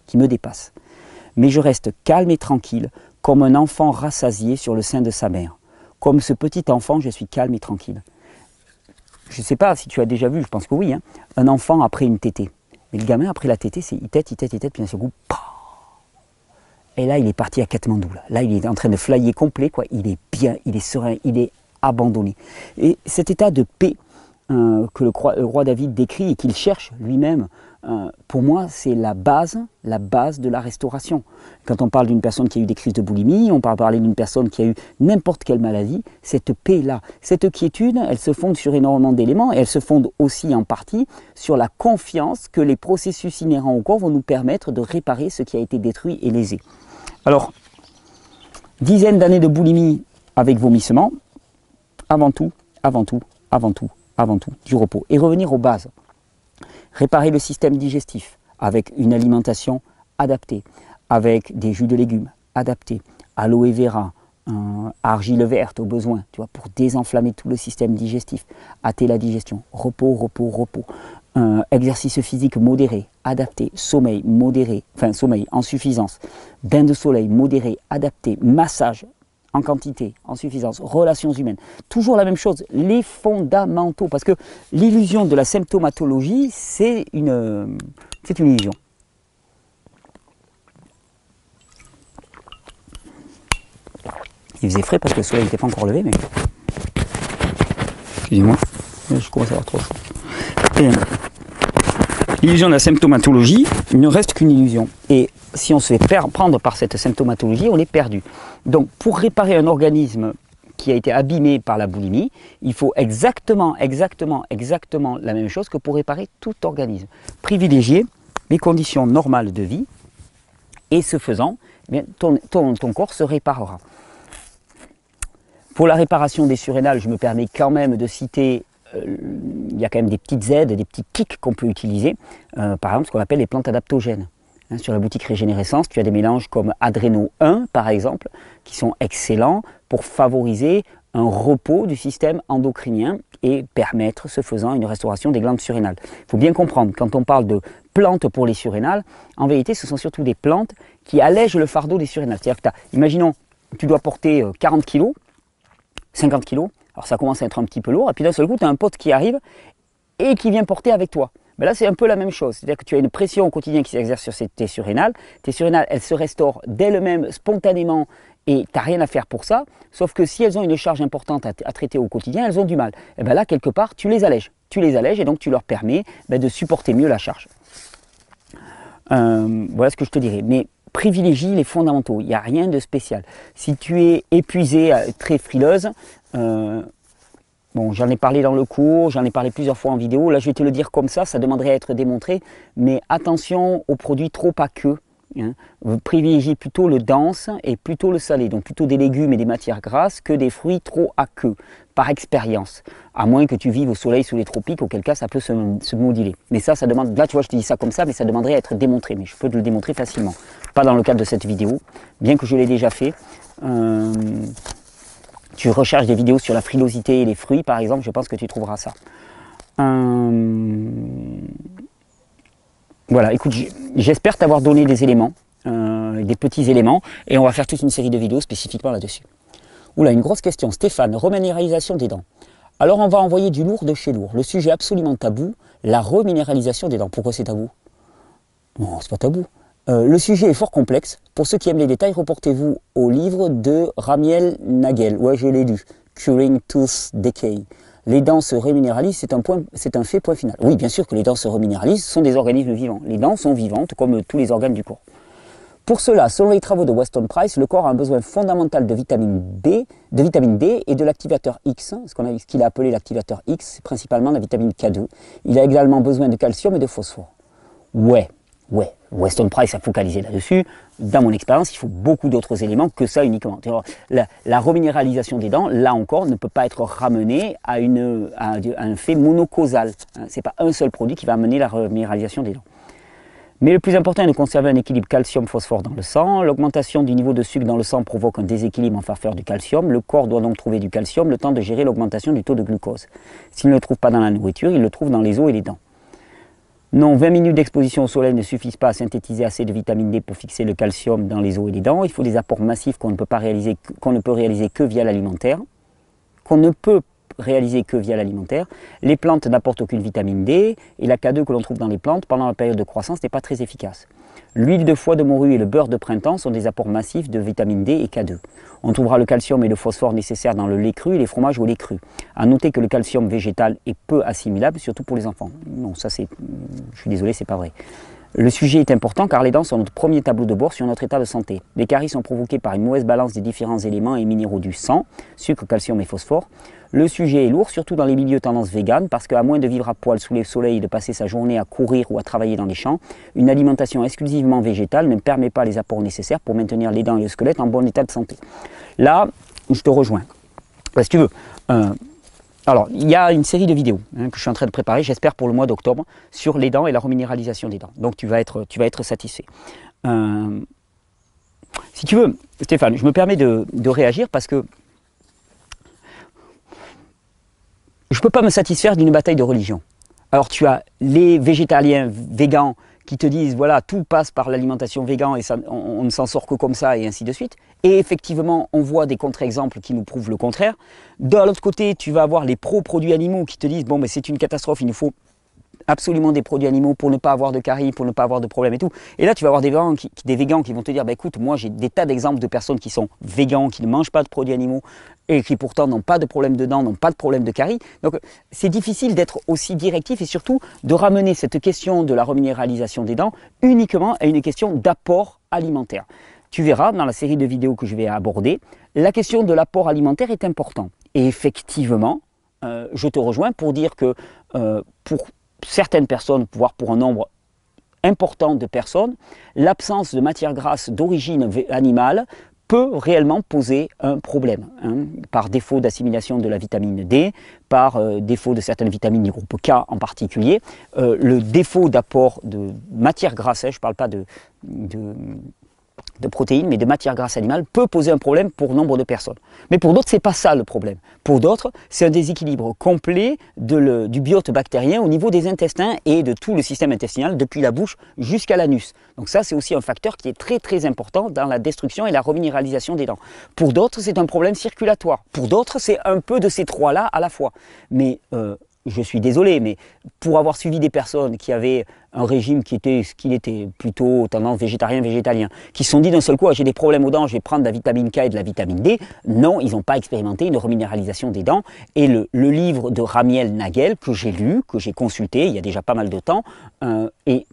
mais je reste calme et tranquille, comme un enfant rassasié sur le sein de sa mère. Comme ce petit enfant, je suis calme et tranquille. Je ne sais pas si tu as déjà vu, je pense que oui, hein, un enfant après une tétée. Mais le gamin, après la tétée, il tète, puis d'un seul coup, et là, il est parti à Katmandou. Là, il est en train de flyer complet, quoi. Il est bien, il est serein, il est abandonné. Et cet état de paix que le roi David décrit et qu'il cherche lui-même, pour moi, c'est la base de la restauration. Quand on parle d'une personne qui a eu des crises de boulimie, on peut parler d'une personne qui a eu n'importe quelle maladie, cette paix-là, cette quiétude, elle se fonde sur énormément d'éléments et elle se fonde aussi en partie sur la confiance que les processus inhérents au corps vont nous permettre de réparer ce qui a été détruit et lésé. Alors, dizaines d'années de boulimie avec vomissement, avant tout, du repos. Et revenir aux bases. Réparer le système digestif avec une alimentation adaptée, avec des jus de légumes adaptés, aloe vera, argile verte au besoin, tu vois, pour désenflammer tout le système digestif, hâter la digestion, repos, exercice physique modéré, adapté, sommeil modéré, enfin sommeil en suffisance, bain de soleil modéré, adapté, massage en quantité, en suffisance, relations humaines. Toujours la même chose, les fondamentaux, parce que l'illusion de la symptomatologie, c'est une illusion. Il faisait frais parce que le soleil n'était pas encore levé, mais... Excusez-moi, je commence à avoir trop chaud. L'illusion de la symptomatologie ne reste qu'une illusion. Et si on se fait prendre par cette symptomatologie, on est perdu. Donc, pour réparer un organisme qui a été abîmé par la boulimie, il faut exactement la même chose que pour réparer tout organisme. Privilégier les conditions normales de vie et ce faisant, eh bien, ton corps se réparera. Pour la réparation des surrénales, je me permets quand même de citer, il y a quand même des petites aides, des petits kicks qu'on peut utiliser, par exemple ce qu'on appelle les plantes adaptogènes. Sur la boutique Régénérescence, tu as des mélanges comme Adreno 1 par exemple, qui sont excellents pour favoriser un repos du système endocrinien et permettre, ce faisant, une restauration des glandes surrénales. Il faut bien comprendre, quand on parle de plantes pour les surrénales, en vérité ce sont surtout des plantes qui allègent le fardeau des surrénales. C'est-à-dire que imaginons, tu dois porter 40 kg, 50 kg, alors ça commence à être un petit peu lourd, et puis d'un seul coup tu as un pote qui arrive et qui vient porter avec toi. Mais là, c'est un peu la même chose. C'est-à-dire que tu as une pression au quotidien qui s'exerce sur tes surrénales. Tes surrénales, elles se restaurent d'elles-mêmes, spontanément, et tu n'as rien à faire pour ça. Sauf que si elles ont une charge importante à traiter au quotidien, elles ont du mal. Et bien là, quelque part, tu les allèges. Tu les allèges et donc tu leur permets de supporter mieux la charge. Voilà ce que je te dirais. Mais privilégie les fondamentaux. Il n'y a rien de spécial. Si tu es épuisée, très frileuse, bon, j'en ai parlé dans le cours, j'en ai parlé plusieurs fois en vidéo. Là, je vais te le dire comme ça demanderait à être démontré. Mais attention aux produits trop aqueux. Privilégie plutôt le dense et plutôt le salé. Donc plutôt des légumes et des matières grasses que des fruits trop aqueux, par expérience. À moins que tu vives au soleil sous les tropiques, auquel cas ça peut se moduler. Mais ça demande, là tu vois, je te dis ça comme ça, mais ça demanderait à être démontré. Mais je peux te le démontrer facilement. Pas dans le cadre de cette vidéo, bien que je l'ai déjà fait. Tu recherches des vidéos sur la frilosité et les fruits, par exemple, je pense que tu trouveras ça. Voilà, écoute, j'espère t'avoir donné des éléments, des petits éléments, et on va faire toute une série de vidéos spécifiquement là-dessus. Oula, une grosse question. Stéphane, reminéralisation des dents. Alors on va envoyer du lourd de chez lourd. Le sujet absolument tabou, la reminéralisation des dents. Pourquoi c'est tabou? Non, c'est pas tabou. Le sujet est fort complexe. Pour ceux qui aiment les détails, reportez-vous au livre de Ramiel Nagel. Ouais, je l'ai lu. Curing Tooth Decay. Les dents se reminéralisent, c'est un fait, point final. Oui, bien sûr que les dents se reminéralisent, ce sont des organismes vivants. Les dents sont vivantes, comme tous les organes du corps. Pour cela, selon les travaux de Weston Price, le corps a un besoin fondamental de vitamine D et de l'activateur X, ce qu'il a appelé l'activateur X, c'est principalement la vitamine K2. Il a également besoin de calcium et de phosphore. Ouais. Weston Price a focalisé là-dessus. Dans mon expérience, il faut beaucoup d'autres éléments que ça uniquement. La reminéralisation des dents, là encore, ne peut pas être ramenée à un fait monocausal. Ce n'est pas un seul produit qui va amener la reminéralisation des dents. Mais le plus important est de conserver un équilibre calcium-phosphore dans le sang. L'augmentation du niveau de sucre dans le sang provoque un déséquilibre en faveur du calcium. Le corps doit donc trouver du calcium le temps de gérer l'augmentation du taux de glucose. S'il ne le trouve pas dans la nourriture, il le trouve dans les os et les dents. Non, 20 minutes d'exposition au soleil ne suffisent pas à synthétiser assez de vitamine D pour fixer le calcium dans les os et les dents. Il faut des apports massifs qu'on ne peut réaliser que via l'alimentaire. Les plantes n'apportent aucune vitamine D et la K2 que l'on trouve dans les plantes pendant la période de croissance n'est pas très efficace. L'huile de foie de morue et le beurre de printemps sont des apports massifs de vitamine D et K2. On trouvera le calcium et le phosphore nécessaires dans le lait cru et les fromages au lait cru. A noter que le calcium végétal est peu assimilable, surtout pour les enfants. Non, ça c'est... Je suis désolé, c'est pas vrai. Le sujet est important car les dents sont notre premier tableau de bord sur notre état de santé. Les caries sont provoquées par une mauvaise balance des différents éléments et minéraux du sang, sucre, calcium et phosphore. Le sujet est lourd, surtout dans les milieux tendance vegan, parce qu'à moins de vivre à poil sous le soleil et de passer sa journée à courir ou à travailler dans les champs, une alimentation exclusivement végétale ne permet pas les apports nécessaires pour maintenir les dents et le squelette en bon état de santé. Là, je te rejoins. Si tu veux, alors, il y a une série de vidéos que je suis en train de préparer, j'espère pour le mois d'octobre, sur les dents et la reminéralisation des dents. Donc tu vas être satisfait. Si tu veux, Stéphane, je me permets de réagir parce que je ne peux pas me satisfaire d'une bataille de religion. Alors tu as les végétaliens végans qui te disent voilà, tout passe par l'alimentation végane et ça, on ne s'en sort que comme ça et ainsi de suite. Et effectivement, on voit des contre-exemples qui nous prouvent le contraire. De l'autre côté, tu vas avoir les pro-produits animaux qui te disent bon, mais c'est une catastrophe, il nous faut absolument des produits animaux pour ne pas avoir de caries, pour ne pas avoir de problèmes et tout. Et là, tu vas avoir des végans qui vont te dire bah, écoute, moi j'ai des tas d'exemples de personnes qui sont végans, qui ne mangent pas de produits animaux et qui pourtant n'ont pas de problème de dents, n'ont pas de problème de caries. Donc c'est difficile d'être aussi directif et surtout de ramener cette question de la reminéralisation des dents uniquement à une question d'apport alimentaire. Tu verras dans la série de vidéos que je vais aborder, la question de l'apport alimentaire est importante. Et effectivement, je te rejoins pour dire que pour certaines personnes, voire pour un nombre important de personnes, l'absence de matière grasse d'origine animale peut réellement poser un problème, par défaut d'assimilation de la vitamine D, par défaut de certaines vitamines du groupe K en particulier. Le défaut d'apport de matière grasse, je ne parle pas de protéines, mais de matière grasse animale, peut poser un problème pour nombre de personnes. Mais pour d'autres, ce n'est pas ça le problème. Pour d'autres, c'est un déséquilibre complet du biote bactérien au niveau des intestins et de tout le système intestinal, depuis la bouche jusqu'à l'anus. Donc ça, c'est aussi un facteur qui est très très important dans la destruction et la reminéralisation des dents. Pour d'autres, c'est un problème circulatoire. Pour d'autres, c'est un peu de ces trois-là à la fois. Mais je suis désolé, mais pour avoir suivi des personnes qui avaient un régime qui était plutôt tendance végétarien-végétalien, qui se sont dit d'un seul coup, ah, j'ai des problèmes aux dents, je vais prendre de la vitamine K et de la vitamine D. Non, ils n'ont pas expérimenté une reminéralisation des dents. Et le livre de Ramiel Nagel, que j'ai lu, que j'ai consulté il y a déjà pas mal de temps, est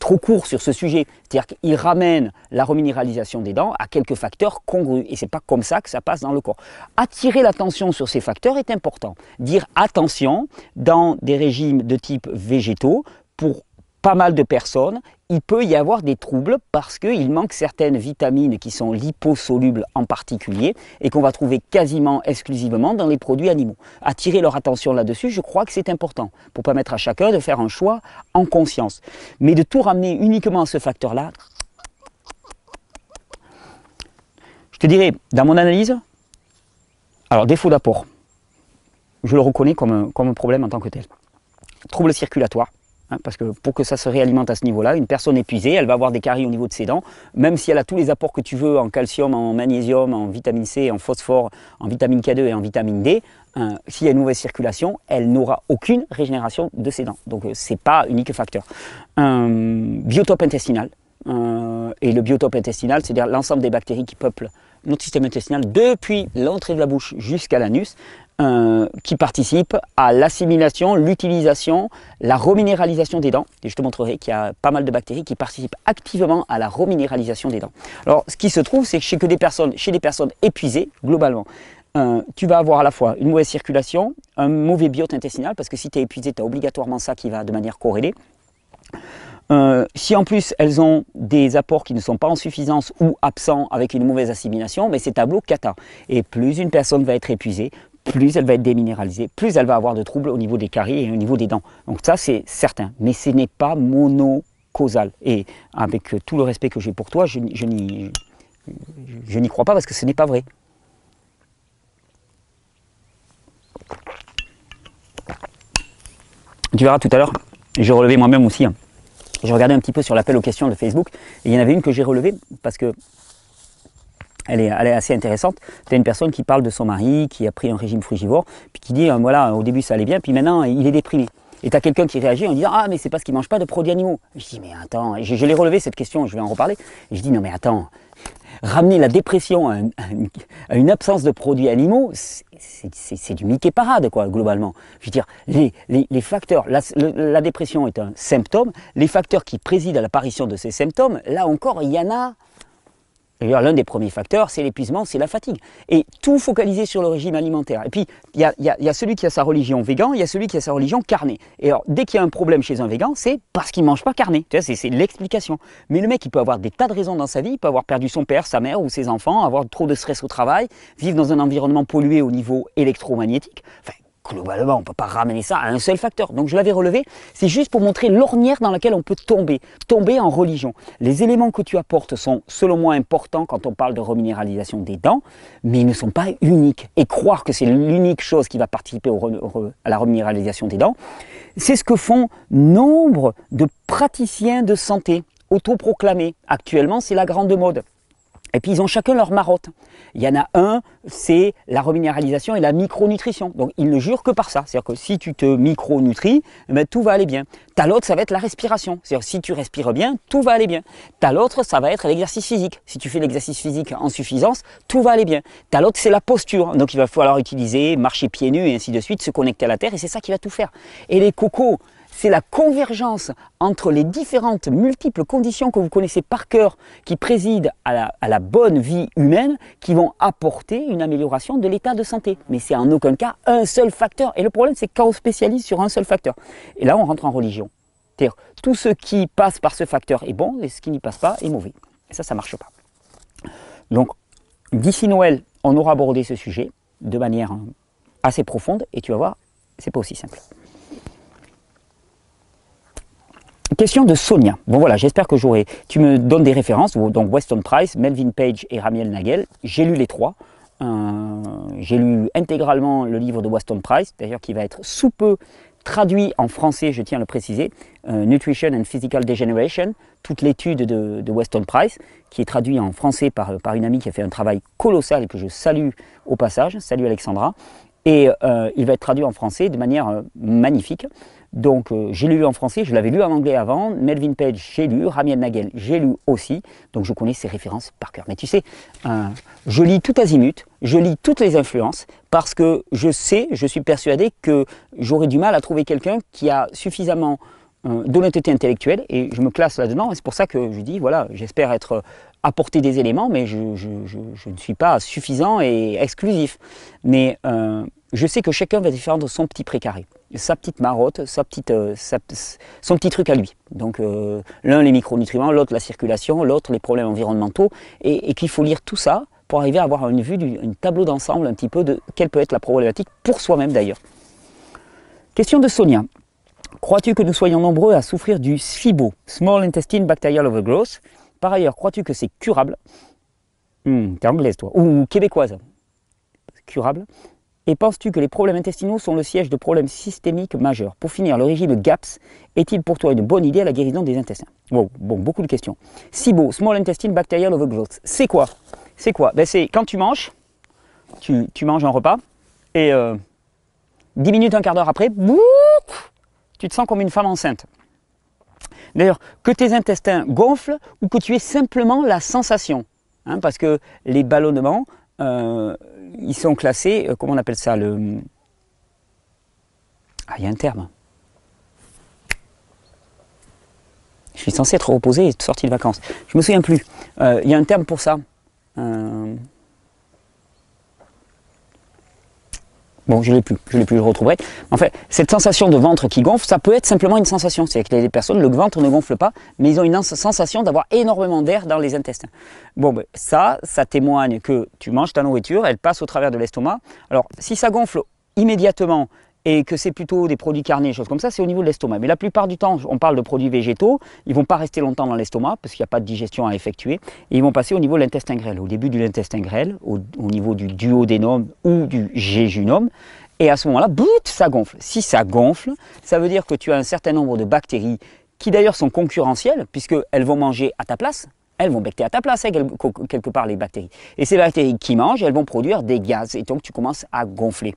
trop court sur ce sujet. C'est-à-dire qu'il ramène la reminéralisation des dents à quelques facteurs congrus. Et ce n'est pas comme ça que ça passe dans le corps. Attirer l'attention sur ces facteurs est important. Dire attention, dans des régimes de type végétaux, pour pas mal de personnes, il peut y avoir des troubles parce qu'il manque certaines vitamines qui sont liposolubles en particulier et qu'on va trouver quasiment exclusivement dans les produits animaux. Attirer leur attention là-dessus, je crois que c'est important pour permettre à chacun de faire un choix en conscience. Mais de tout ramener uniquement à ce facteur-là, je te dirais, dans mon analyse, alors défaut d'apport, je le reconnais comme un problème en tant que tel. Trouble circulatoire. Parce que pour que ça se réalimente à ce niveau-là, une personne épuisée, elle va avoir des caries au niveau de ses dents, même si elle a tous les apports que tu veux en calcium, en magnésium, en vitamine C, en phosphore, en vitamine K2 et en vitamine D, s'il y a une mauvaise circulation, elle n'aura aucune régénération de ses dents. Donc ce n'est pas unique facteur. Biotope intestinal. Et le biotope intestinal, c'est-à-dire l'ensemble des bactéries qui peuplent notre système intestinal depuis l'entrée de la bouche jusqu'à l'anus, qui participent à l'assimilation, l'utilisation, la reminéralisation des dents. Et je te montrerai qu'il y a pas mal de bactéries qui participent activement à la reminéralisation des dents. Alors, ce qui se trouve, c'est que chez des personnes épuisées, globalement, tu vas avoir à la fois une mauvaise circulation, un mauvais biote intestinal, parce que si tu es épuisé, tu as obligatoirement ça qui va de manière corrélée. Si en plus elles ont des apports qui ne sont pas en suffisance ou absents avec une mauvaise assimilation, mais c'est tableau cata. Et plus une personne va être épuisée, plus elle va être déminéralisée, plus elle va avoir de troubles au niveau des caries et au niveau des dents. Donc ça c'est certain, mais ce n'est pas monocausal. Et avec tout le respect que j'ai pour toi, je n'y crois pas parce que ce n'est pas vrai. Tu verras tout à l'heure, Et j'ai relevé moi-même aussi, hein. Je regardais un petit peu sur l'appel aux questions de Facebook, et il y en avait une que j'ai relevée, parce que elle est assez intéressante. Tu as une personne qui parle de son mari, qui a pris un régime frugivore, puis qui dit, voilà, au début ça allait bien, puis maintenant il est déprimé. Et tu as quelqu'un qui réagit en disant, ah mais c'est parce qu'il ne mange pas de produits animaux. Je dis, mais attends, je l'ai relevé cette question, je vais en reparler. Et je dis, non mais attends, ramener la dépression à une absence de produits animaux, c'est du Mickey parade, quoi, globalement. Je veux dire, les facteurs, la dépression est un symptôme, les facteurs qui président à l'apparition de ces symptômes, là encore, il y en a. L'un des premiers facteurs, c'est l'épuisement, c'est la fatigue. Et tout focalisé sur le régime alimentaire. Et puis, il y a celui qui a sa religion végan, il y a celui qui a sa religion carnée. Et alors, dès qu'il y a un problème chez un végan, c'est parce qu'il ne mange pas carné. Tu vois, c'est l'explication. Mais le mec, il peut avoir des tas de raisons dans sa vie. Il peut avoir perdu son père, sa mère ou ses enfants, avoir trop de stress au travail, vivre dans un environnement pollué au niveau électromagnétique. Enfin, globalement, on ne peut pas ramener ça à un seul facteur. Donc je l'avais relevé, c'est juste pour montrer l'ornière dans laquelle on peut tomber en religion. Les éléments que tu apportes sont, selon moi, importants quand on parle de reminéralisation des dents, mais ils ne sont pas uniques. Et croire que c'est l'unique chose qui va participer à la reminéralisation des dents, c'est ce que font nombre de praticiens de santé autoproclamés. Actuellement, c'est la grande mode. Et puis ils ont chacun leur marotte. Il y en a un, c'est la reminéralisation et la micronutrition. Donc ils ne jurent que par ça. C'est-à-dire que si tu te micronutris, ben, tout va aller bien. T'as l'autre, ça va être la respiration. C'est-à-dire si tu respires bien, tout va aller bien. T'as l'autre, ça va être l'exercice physique. Si tu fais l'exercice physique en suffisance, tout va aller bien. T'as l'autre, c'est la posture. Donc il va falloir utiliser, marcher pieds nus et ainsi de suite, se connecter à la terre et c'est ça qui va tout faire. Et les cocos, c'est la convergence entre les différentes multiples conditions que vous connaissez par cœur qui président à la bonne vie humaine qui vont apporter une amélioration de l'état de santé. Mais c'est en aucun cas un seul facteur. Et le problème, c'est quand on spécialise sur un seul facteur. Et là, on rentre en religion. C'est-à-dire, tout ce qui passe par ce facteur est bon et ce qui n'y passe pas est mauvais. Et ça ne marche pas. Donc, d'ici Noël, on aura abordé ce sujet de manière assez profonde et tu vas voir, c'est pas aussi simple. Question de Sonia. Bon voilà, j'espère que j'aurai. Tu me donnes des références, donc Weston Price, Melvin Page et Ramiel Nagel. J'ai lu les trois. J'ai lu intégralement le livre de Weston Price, d'ailleurs qui va être sous peu traduit en français, je tiens à le préciser, Nutrition and Physical Degeneration, toute l'étude de Weston Price, qui est traduit en français par une amie qui a fait un travail colossal et que je salue au passage. Salut Alexandra. Et il va être traduit en français de manière magnifique. Donc j'ai lu en français, je l'avais lu en anglais avant, Melvin Page j'ai lu, Ramiel Nagel j'ai lu aussi, donc je connais ces références par cœur. Mais tu sais, je lis tout azimut, je lis toutes les influences, parce que je suis persuadé que j'aurais du mal à trouver quelqu'un qui a suffisamment d'honnêteté intellectuelle, et je me classe là-dedans, et c'est pour ça que je dis, voilà, j'espère apporter des éléments, mais je ne suis pas suffisant et exclusif. Mais je sais que chacun va défendre son petit précaré, sa petite marotte, son petit truc à lui. Donc l'un les micronutriments, l'autre la circulation, l'autre les problèmes environnementaux, et qu'il faut lire tout ça pour arriver à avoir une vue, un tableau d'ensemble un petit peu de quelle peut être la problématique pour soi-même d'ailleurs. Question de Sonia. Crois-tu que nous soyons nombreux à souffrir du SIBO, Small Intestine Bacterial Overgrowth? Par ailleurs, crois-tu que c'est curable? T'es anglaise toi, ou québécoise. Curable. Et penses-tu que les problèmes intestinaux sont le siège de problèmes systémiques majeurs? Pour finir, le régime GAPS est-il pour toi une bonne idée à la guérison des intestins? Wow, bon, beaucoup de questions. SIBO, Small Intestine Bacterial Overgrowth, c'est quoi? C'est quoi? Ben, c'est quand tu manges un repas, et 10 minutes, un quart d'heure après, tu te sens comme une femme enceinte. D'ailleurs, que tes intestins gonflent ou que tu aies simplement la sensation. Hein, parce que les ballonnements, ils sont classés, comment on appelle ça, il y a un terme. Je suis censé être reposé et sorti de vacances. Je ne me souviens plus. Il y a un terme pour ça. Bon, je ne l'ai plus, je le retrouverai. En fait, cette sensation de ventre qui gonfle, ça peut être simplement une sensation. C'est-à-dire que les personnes, le ventre ne gonfle pas, mais ils ont une sensation d'avoir énormément d'air dans les intestins. Bon, ben, ça témoigne que tu manges ta nourriture, elle passe au travers de l'estomac. Alors, si ça gonfle immédiatement et que c'est plutôt des produits carnés, choses comme ça, c'est au niveau de l'estomac. Mais la plupart du temps, on parle de produits végétaux, ils ne vont pas rester longtemps dans l'estomac parce qu'il n'y a pas de digestion à effectuer, et ils vont passer au niveau de l'intestin grêle, au début de l'intestin grêle, au niveau du duodénum ou du jéjunum, Et à ce moment-là, bout, ça gonfle. Si ça gonfle, ça veut dire que tu as un certain nombre de bactéries qui d'ailleurs sont concurrentielles, puisqu'elles vont manger à ta place. Elles vont becter à ta place, hein, quelque part, les bactéries. Et ces bactéries qui mangent, elles vont produire des gaz. Et donc, tu commences à gonfler.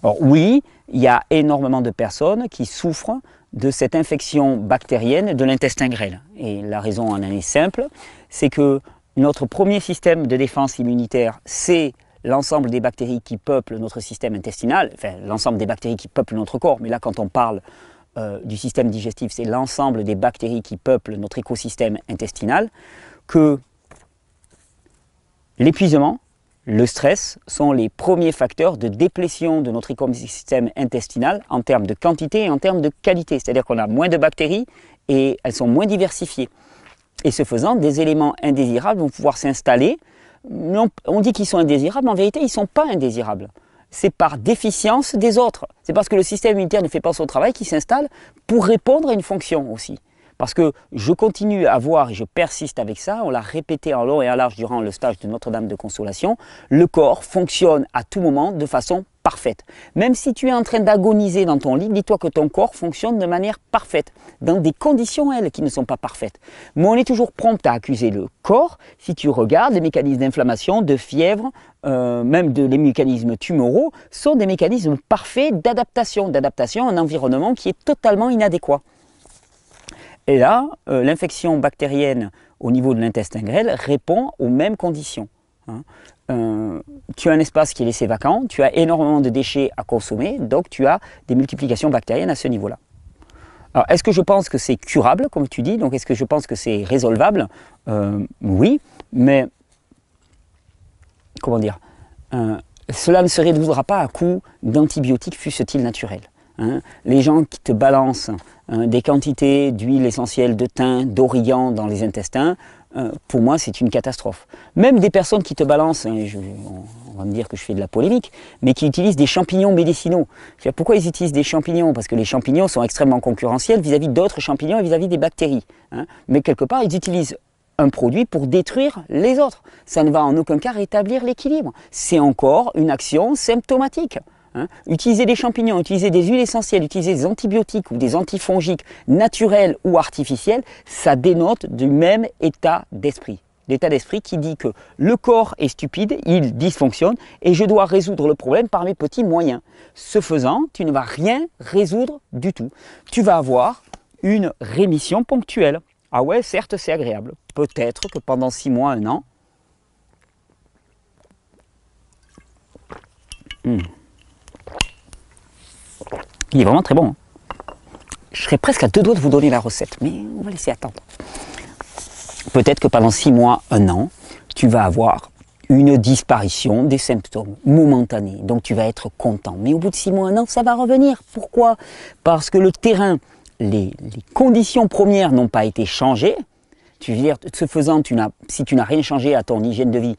Alors oui, il y a énormément de personnes qui souffrent de cette infection bactérienne de l'intestin grêle. Et la raison en est simple, c'est que notre premier système de défense immunitaire, c'est l'ensemble des bactéries qui peuplent notre système intestinal, enfin l'ensemble des bactéries qui peuplent notre corps, mais là quand on parle du système digestif, c'est l'ensemble des bactéries qui peuplent notre écosystème intestinal, que l'épuisement, le stress sont les premiers facteurs de déplétion de notre écosystème intestinal en termes de quantité et en termes de qualité. C'est-à-dire qu'on a moins de bactéries et elles sont moins diversifiées. Et ce faisant, des éléments indésirables vont pouvoir s'installer. On dit qu'ils sont indésirables, mais en vérité, ils ne sont pas indésirables. C'est par déficience des autres. C'est parce que le système immunitaire ne fait pas son travail qu'il s'installe pour répondre à une fonction aussi. Parce que je continue à voir et je persiste avec ça, on l'a répété en long et en large durant le stage de Notre-Dame de Consolation, le corps fonctionne à tout moment de façon parfaite. Même si tu es en train d'agoniser dans ton lit, dis-toi que ton corps fonctionne de manière parfaite, dans des conditions, elles, qui ne sont pas parfaites. Mais on est toujours prompt à accuser le corps si tu regardes les mécanismes d'inflammation, de fièvre, même les mécanismes tumoraux, sont des mécanismes parfaits d'adaptation à un environnement qui est totalement inadéquat. Et là, l'infection bactérienne au niveau de l'intestin grêle répond aux mêmes conditions. Tu as un espace qui est laissé vacant, tu as énormément de déchets à consommer, donc tu as des multiplications bactériennes à ce niveau-là. Alors, est-ce que je pense que c'est curable, comme tu dis? Donc, est-ce que je pense que c'est résolvable? Oui, mais comment dire, cela ne se résoudra pas à coup d'antibiotiques, fussent-ils naturels. Les gens qui te balancent des quantités d'huile essentielle de thym, d'origan dans les intestins, pour moi c'est une catastrophe. Même des personnes qui te balancent, on va me dire que je fais de la polémique, mais qui utilisent des champignons médicinaux. Pourquoi ils utilisent des champignons? Parce que les champignons sont extrêmement concurrentiels vis-à-vis d'autres champignons et vis-à-vis des bactéries. Mais quelque part ils utilisent un produit pour détruire les autres. Ça ne va en aucun cas rétablir l'équilibre. C'est encore une action symptomatique. Utiliser des champignons, utiliser des huiles essentielles, utiliser des antibiotiques ou des antifongiques naturels ou artificiels, ça dénote du même état d'esprit. L'état d'esprit qui dit que le corps est stupide, il dysfonctionne et je dois résoudre le problème par mes petits moyens. Ce faisant, tu ne vas rien résoudre du tout. Tu vas avoir une rémission ponctuelle. Ah ouais, certes, c'est agréable. Peut-être que pendant 6 mois, 1 an, il est vraiment très bon. Je serais presque à 2 doigts de vous donner la recette, mais on va laisser attendre. Peut-être que pendant 6 mois, 1 an, tu vas avoir une disparition des symptômes momentanés. Donc tu vas être content. Mais au bout de 6 mois, 1 an, ça va revenir. Pourquoi? Parce que le terrain, les conditions premières n'ont pas été changées. Tu veux dire, ce faisant, si tu n'as rien changé à ton hygiène de vie,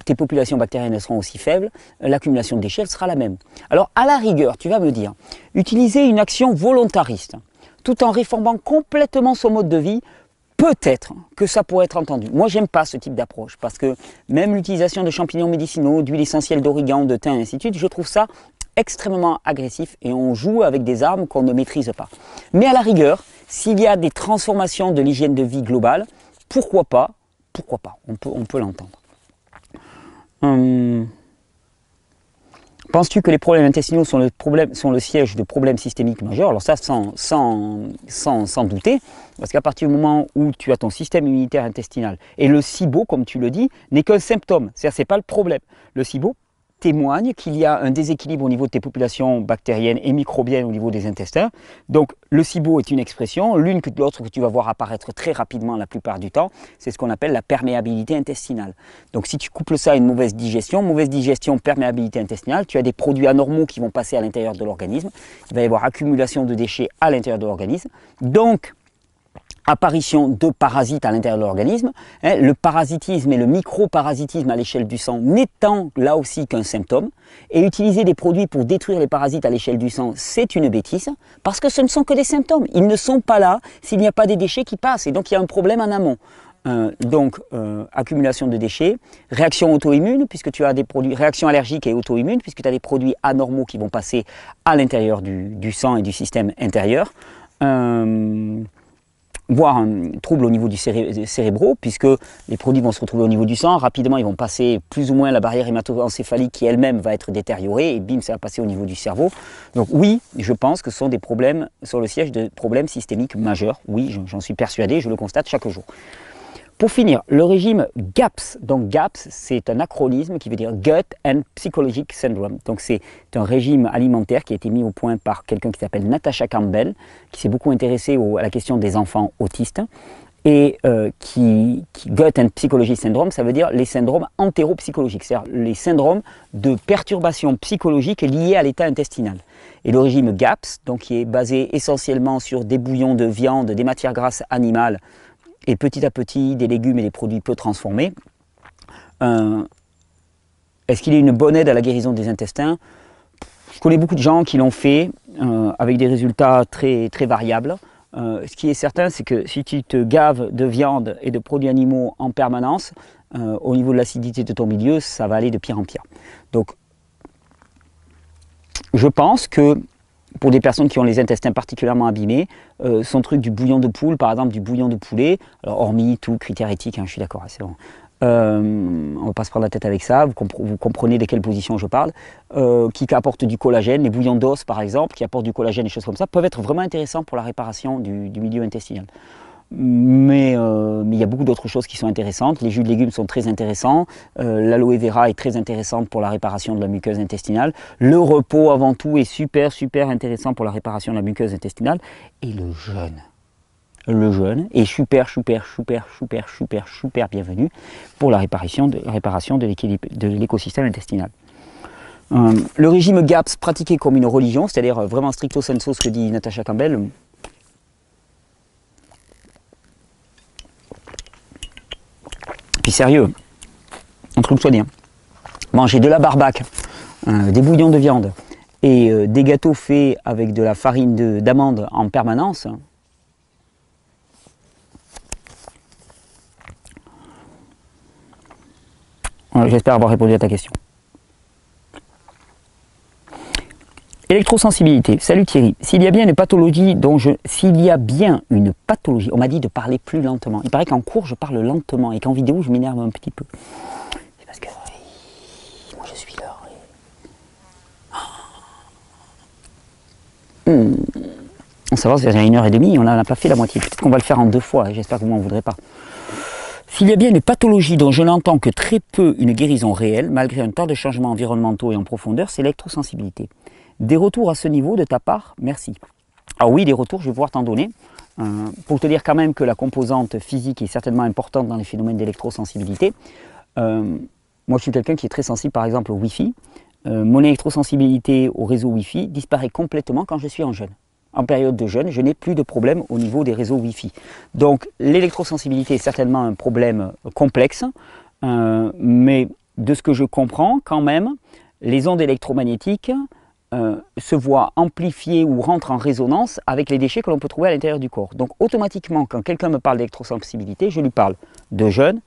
tes populations bactériennes seront aussi faibles, l'accumulation de déchets elle sera la même. Alors, à la rigueur, tu vas me dire, utiliser une action volontariste, tout en réformant complètement son mode de vie, peut-être que ça pourrait être entendu. Moi, j'aime pas ce type d'approche, parce que même l'utilisation de champignons médicinaux, d'huile essentielle d'origan, de thym, et ainsi de suite, je trouve ça extrêmement agressif et on joue avec des armes qu'on ne maîtrise pas. Mais à la rigueur, s'il y a des transformations de l'hygiène de vie globale, pourquoi pas, on peut l'entendre. Penses-tu que les problèmes intestinaux sont le siège de problèmes systémiques majeurs? Alors ça, sans douter, parce qu'à partir du moment où tu as ton système immunitaire intestinal, et le SIBO, comme tu le dis, n'est qu'un symptôme, c'est-à-dire c'est pas le problème. Le SIBO témoigne qu'il y a un déséquilibre au niveau de tes populations bactériennes et microbiennes au niveau des intestins. Donc le SIBO est une expression, l'une que l'autre que tu vas voir apparaître très rapidement la plupart du temps, c'est ce qu'on appelle la perméabilité intestinale. Donc si tu couples ça à une mauvaise digestion, perméabilité intestinale, tu as des produits anormaux qui vont passer à l'intérieur de l'organisme, il va y avoir accumulation de déchets à l'intérieur de l'organisme, donc apparition de parasites à l'intérieur de l'organisme, le parasitisme et le microparasitisme à l'échelle du sang n'étant là aussi qu'un symptôme, et utiliser des produits pour détruire les parasites à l'échelle du sang, c'est une bêtise, parce que ce ne sont que des symptômes, ils ne sont pas là s'il n'y a pas des déchets qui passent, et donc il y a un problème en amont. Accumulation de déchets, réaction auto-immune, puisque tu as des produits, réaction allergique et auto-immune, puisque tu as des produits anormaux qui vont passer à l'intérieur du sang et du système intérieur. Voire un trouble au niveau du cérébraux, puisque les produits vont se retrouver au niveau du sang, rapidement ils vont passer plus ou moins la barrière hémato-encéphalique qui elle-même va être détériorée, et bim, ça va passer au niveau du cerveau. Donc oui, je pense que ce sont des problèmes sur le siège de problèmes systémiques majeurs, oui, j'en suis persuadé, je le constate chaque jour. Pour finir, le régime GAPS. Donc GAPS, c'est un acronyme qui veut dire Gut and Psychologic Syndrome. Donc c'est un régime alimentaire qui a été mis au point par quelqu'un qui s'appelle Natasha Campbell, qui s'est beaucoup intéressé à la question des enfants autistes. Et Gut and Psychologic Syndrome, ça veut dire les syndromes entéropsychologiques, c'est-à-dire les syndromes de perturbations psychologiques liées à l'état intestinal. Et le régime GAPS, donc qui est basé essentiellement sur des bouillons de viande, des matières grasses animales, et petit à petit des légumes et des produits peu transformés. Est-ce qu'il est une bonne aide à la guérison des intestins? Je connais beaucoup de gens qui l'ont fait avec des résultats très, très variables. Ce qui est certain, c'est que si tu te gaves de viande et de produits animaux en permanence, au niveau de l'acidité de ton milieu, ça va aller de pire en pire. Donc, je pense que pour des personnes qui ont les intestins particulièrement abîmés, son truc du bouillon de poule, par exemple du bouillon de poulet, alors hormis tout critère éthique, hein, je suis d'accord, c'est bon. On ne va pas se prendre la tête avec ça, vous comprenez de quelle position je parle, qui apportent du collagène, les bouillons d'os par exemple, qui apportent du collagène et choses comme ça, peuvent être vraiment intéressants pour la réparation du milieu intestinal. Mais il y a beaucoup d'autres choses qui sont intéressantes. Les jus de légumes sont très intéressants. L'aloe vera est très intéressante pour la réparation de la muqueuse intestinale. Le repos avant tout est super intéressant pour la réparation de la muqueuse intestinale. Et le jeûne est super bienvenu pour la réparation de l'écosystème intestinal. Le régime GAPS pratiqué comme une religion, c'est-à-dire vraiment stricto sensu ce que dit Natasha Campbell. Puis sérieux, un truc soit dit, manger de la barbaque, des bouillons de viande et des gâteaux faits avec de la farine d'amande en permanence, j'espère avoir répondu à ta question. Électrosensibilité. Salut Thierry. S'il y a bien une pathologie on m'a dit de parler plus lentement. Il paraît qu'en cours je parle lentement et qu'en vidéo je m'énerve un petit peu. C'est parce que moi je suis là. On savoir si c'est 1h30, on n'a pas fait la moitié. Peut-être qu'on va le faire en 2 fois. J'espère que vous m'en voudrez pas. S'il y a bien une pathologie dont je n'entends que très peu une guérison réelle, malgré un tas de changements environnementaux et en profondeur, c'est l'électrosensibilité. Des retours à ce niveau de ta part, merci. Ah oui, des retours, je vais pouvoir t'en donner. Pour te dire quand même que la composante physique est certainement importante dans les phénomènes d'électrosensibilité. Moi, je suis quelqu'un qui est très sensible, par exemple, au Wi-Fi. Mon électrosensibilité au réseau Wi-Fi disparaît complètement quand je suis en jeûne. En période de jeûne, je n'ai plus de problème au niveau des réseaux Wi-Fi. Donc, l'électrosensibilité est certainement un problème complexe, mais de ce que je comprends, quand même, les ondes électromagnétiques se voient amplifiées ou rentrent en résonance avec les déchets que l'on peut trouver à l'intérieur du corps. Donc automatiquement, quand quelqu'un me parle d'électrosensibilité, je lui parle de jeûne,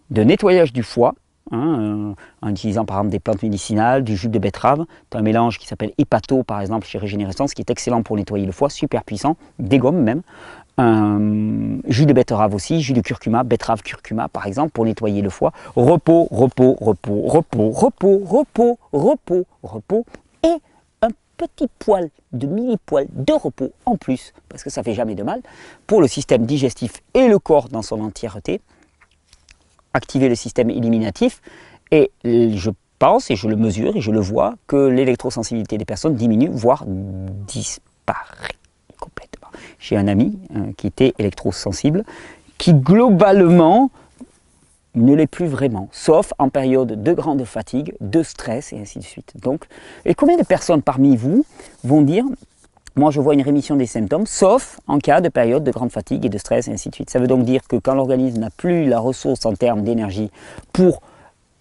de nettoyage du foie, en utilisant par exemple des plantes médicinales, du jus de betterave, un mélange qui s'appelle Hepato par exemple chez Régénérescence, qui est excellent pour nettoyer le foie, super puissant, des gommes même. Jus de betterave aussi, jus de curcuma, betterave curcuma par exemple pour nettoyer le foie. Repos, repos, repos, repos, repos, repos, repos, repos et petit poil de mini-poil de repos en plus, parce que ça fait jamais de mal, pour le système digestif et le corps dans son entièreté, activer le système éliminatif, et je pense, et je le mesure, et je le vois, que l'électrosensibilité des personnes diminue, voire disparaît complètement. J'ai un ami qui était électrosensible, qui globalement ne l'est plus vraiment, sauf en période de grande fatigue, de stress et ainsi de suite. Donc, et combien de personnes parmi vous vont dire « moi je vois une rémission des symptômes », sauf en cas de période de grande fatigue et de stress et ainsi de suite. Ça veut donc dire que quand l'organisme n'a plus la ressource en termes d'énergie pour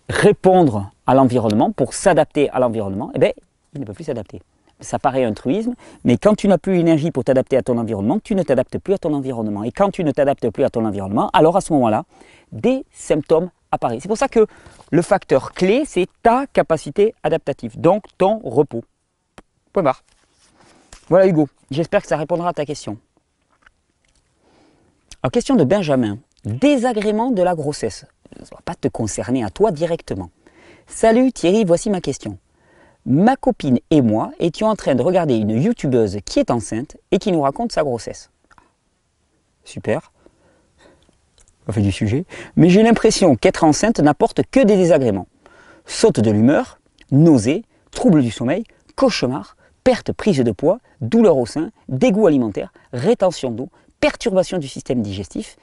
répondre à l'environnement, pour s'adapter à l'environnement, eh bien, il ne peut plus s'adapter. ça paraît un truisme, mais quand tu n'as plus l'énergie pour t'adapter à ton environnement, tu ne t'adaptes plus à ton environnement. Et quand tu ne t'adaptes plus à ton environnement, alors à ce moment-là, des symptômes apparaissent. C'est pour ça que le facteur clé, c'est ta capacité adaptative, donc ton repos. Point barre. Voilà Hugo, j'espère que ça répondra à ta question. Alors question de Benjamin, désagrément de la grossesse. Ça ne va pas te concerner à toi directement. Salut Thierry, voici ma question. Ma copine et moi étions en train de regarder une youtubeuse qui est enceinte et qui nous raconte sa grossesse. Super, on fait du sujet. Mais j'ai l'impression qu'être enceinte n'apporte que des désagréments. Saute de l'humeur, nausées, troubles du sommeil, cauchemars, perte, prise de poids, douleur au sein, dégoût alimentaire, rétention d'eau, perturbation du système digestif.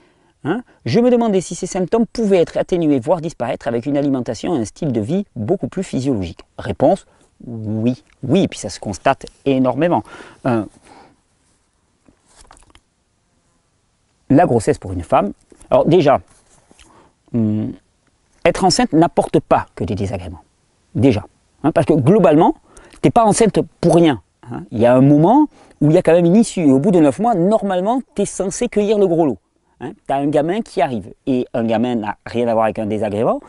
Je me demandais si ces symptômes pouvaient être atténués, voire disparaître avec une alimentation et un style de vie beaucoup plus physiologique. Réponse, oui. Oui, et puis ça se constate énormément. La grossesse pour une femme, alors déjà, être enceinte n'apporte pas que des désagréments. Déjà. Parce que globalement, tu n'es pas enceinte pour rien. Il y a un moment où il y a quand même une issue. Et au bout de 9 mois, normalement, tu es censé cueillir le gros lot. Tu as un gamin qui arrive. Et un gamin n'a rien à voir avec un désagrément.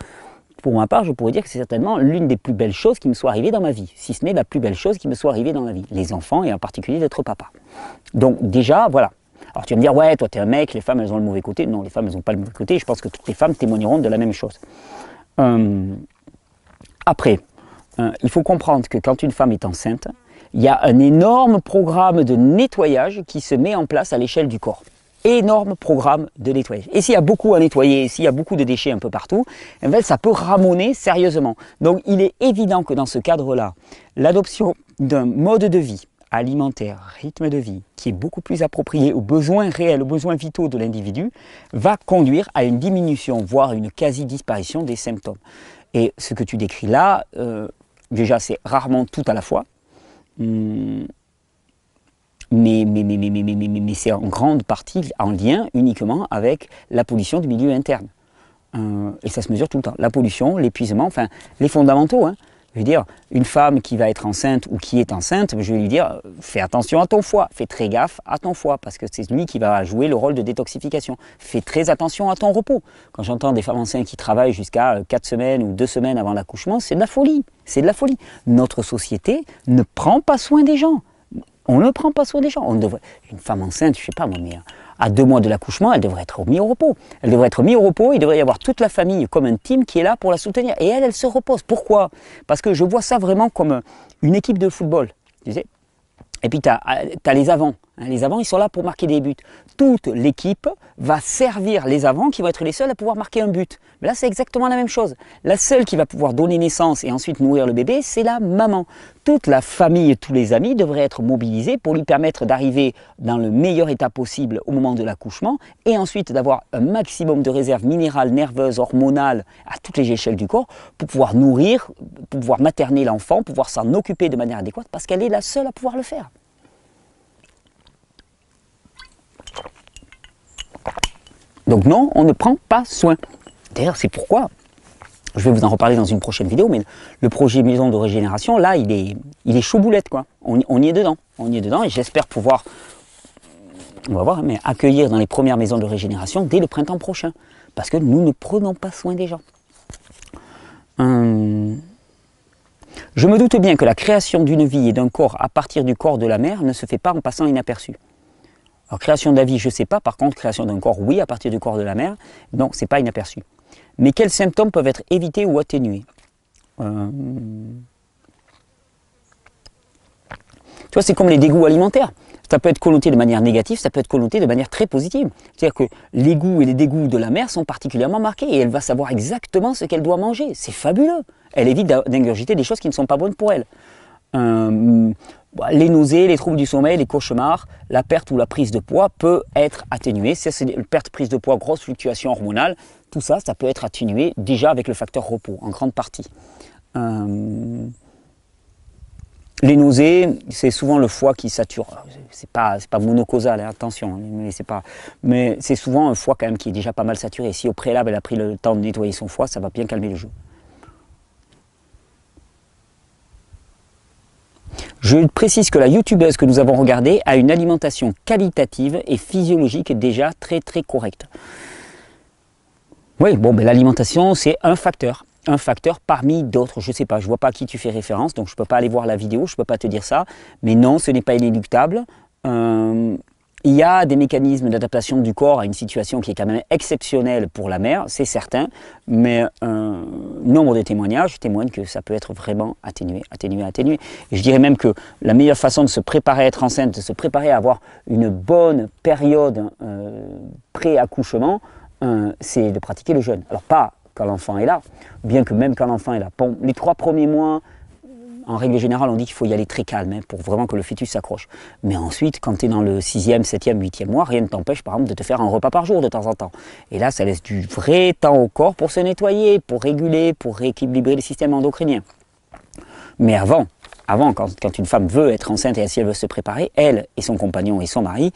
Pour ma part, je pourrais dire que c'est certainement l'une des plus belles choses qui me soit arrivée dans ma vie. Si ce n'est la plus belle chose qui me soit arrivée dans la vie. Les enfants et en particulier d'être papa. Donc déjà, voilà. Alors tu vas me dire, ouais, toi tu es un mec, les femmes elles ont le mauvais côté. Non, les femmes elles n'ont pas le mauvais côté. Je pense que toutes les femmes témoigneront de la même chose. Après, il faut comprendre que quand une femme est enceinte, il y a un énorme programme de nettoyage qui se met en place à l'échelle du corps. Énorme programme de nettoyage. Et s'il y a beaucoup à nettoyer, s'il y a beaucoup de déchets un peu partout, eh bien, ça peut ramoner sérieusement. Donc il est évident que dans ce cadre-là, l'adoption d'un mode de vie alimentaire, rythme de vie, qui est beaucoup plus approprié aux besoins réels, aux besoins vitaux de l'individu, va conduire à une diminution, voire une quasi-disparition des symptômes. Et ce que tu décris là, déjà c'est rarement tout à la fois, mais c'est en grande partie en lien uniquement avec la pollution du milieu interne. Et ça se mesure tout le temps. La pollution, l'épuisement, enfin les fondamentaux. Je veux dire, une femme qui va être enceinte ou qui est enceinte, je vais lui dire, fais attention à ton foie, fais très gaffe à ton foie, parce que c'est lui qui va jouer le rôle de détoxification. Fais très attention à ton repos. Quand j'entends des femmes enceintes qui travaillent jusqu'à 4 semaines ou 2 semaines avant l'accouchement, c'est de la folie. C'est de la folie. Notre société ne prend pas soin des gens. On ne prend pas soin des gens. Une femme enceinte, je ne sais pas moi, mais à 2 mois de l'accouchement, elle devrait être mise au repos. Elle devrait être mise au repos, il devrait y avoir toute la famille comme un team qui est là pour la soutenir. Et elle se repose. Pourquoi? Parce que je vois ça vraiment comme une équipe de football. Tu sais. Et puis tu as les avants. Les avants, ils sont là pour marquer des buts. Toute l'équipe va servir les avants qui vont être les seuls à pouvoir marquer un but. Mais là, c'est exactement la même chose. La seule qui va pouvoir donner naissance et ensuite nourrir le bébé, c'est la maman. Toute la famille et tous les amis devraient être mobilisés pour lui permettre d'arriver dans le meilleur état possible au moment de l'accouchement et ensuite d'avoir un maximum de réserves minérales, nerveuses, hormonales à toutes les échelles du corps pour pouvoir nourrir, pour pouvoir materner l'enfant, pour pouvoir s'en occuper de manière adéquate parce qu'elle est la seule à pouvoir le faire. Donc non, on ne prend pas soin. D'ailleurs, c'est pourquoi, je vais vous en reparler dans une prochaine vidéo, mais le projet maison de régénération, là, il est chaud boulette, quoi. On y est dedans. On y est dedans et j'espère pouvoir, on va voir, mais accueillir dans les premières maisons de régénération dès le printemps prochain. Parce que nous ne prenons pas soin des gens. Je me doute bien que la création d'une vie et d'un corps à partir du corps de la mère ne se fait pas en passant inaperçu. Alors, création de la vie, je ne sais pas. Par contre, création d'un corps, oui, à partir du corps de la mère. Donc, ce n'est pas inaperçu. Mais quels symptômes peuvent être évités ou atténués? Tu vois, c'est comme les dégoûts alimentaires. Ça peut être connoté de manière négative, ça peut être connoté de manière très positive. C'est-à-dire que les goûts et les dégoûts de la mère sont particulièrement marqués et elle va savoir exactement ce qu'elle doit manger. C'est fabuleux. Elle évite d'ingurgiter des choses qui ne sont pas bonnes pour elle. Les nausées, les troubles du sommeil, les cauchemars, la perte ou la prise de poids peut être atténuée. C'est perte, prise de poids, grosse fluctuation hormonale. Tout ça, ça peut être atténué déjà avec le facteur repos, en grande partie. Les nausées, c'est souvent le foie qui sature. C'est pas monocausal, hein, attention, mais c'est souvent un foie quand même qui est déjà pas mal saturé. Si au préalable elle a pris le temps de nettoyer son foie, ça va bien calmer le jeu. Je précise que la youtubeuse que nous avons regardée a une alimentation qualitative et physiologique déjà très très correcte. Oui, bon, ben, l'alimentation c'est un facteur parmi d'autres, je ne sais pas, je ne vois pas à qui tu fais référence, donc je ne peux pas aller voir la vidéo, je ne peux pas te dire ça, mais non, ce n'est pas inéluctable. Il y a des mécanismes d'adaptation du corps à une situation qui est quand même exceptionnelle pour la mère, c'est certain, mais nombre de témoignages témoignent que ça peut être vraiment atténué. Et je dirais même que la meilleure façon de se préparer à être enceinte, de se préparer à avoir une bonne période pré-accouchement, c'est de pratiquer le jeûne. Alors pas quand l'enfant est là, bien que même quand l'enfant est là. Bon, les 3 premiers mois, en règle générale, on dit qu'il faut y aller très calme hein, pour vraiment que le fœtus s'accroche. Mais ensuite, quand tu es dans le 6e, 7e, 8e mois, rien ne t'empêche par exemple de te faire un repas par jour de temps en temps. Et là, ça laisse du vrai temps au corps pour se nettoyer, pour réguler, pour rééquilibrer les systèmes endocriniens. Mais avant, quand une femme veut être enceinte et si elle veut se préparer, elle et son compagnon et son mari,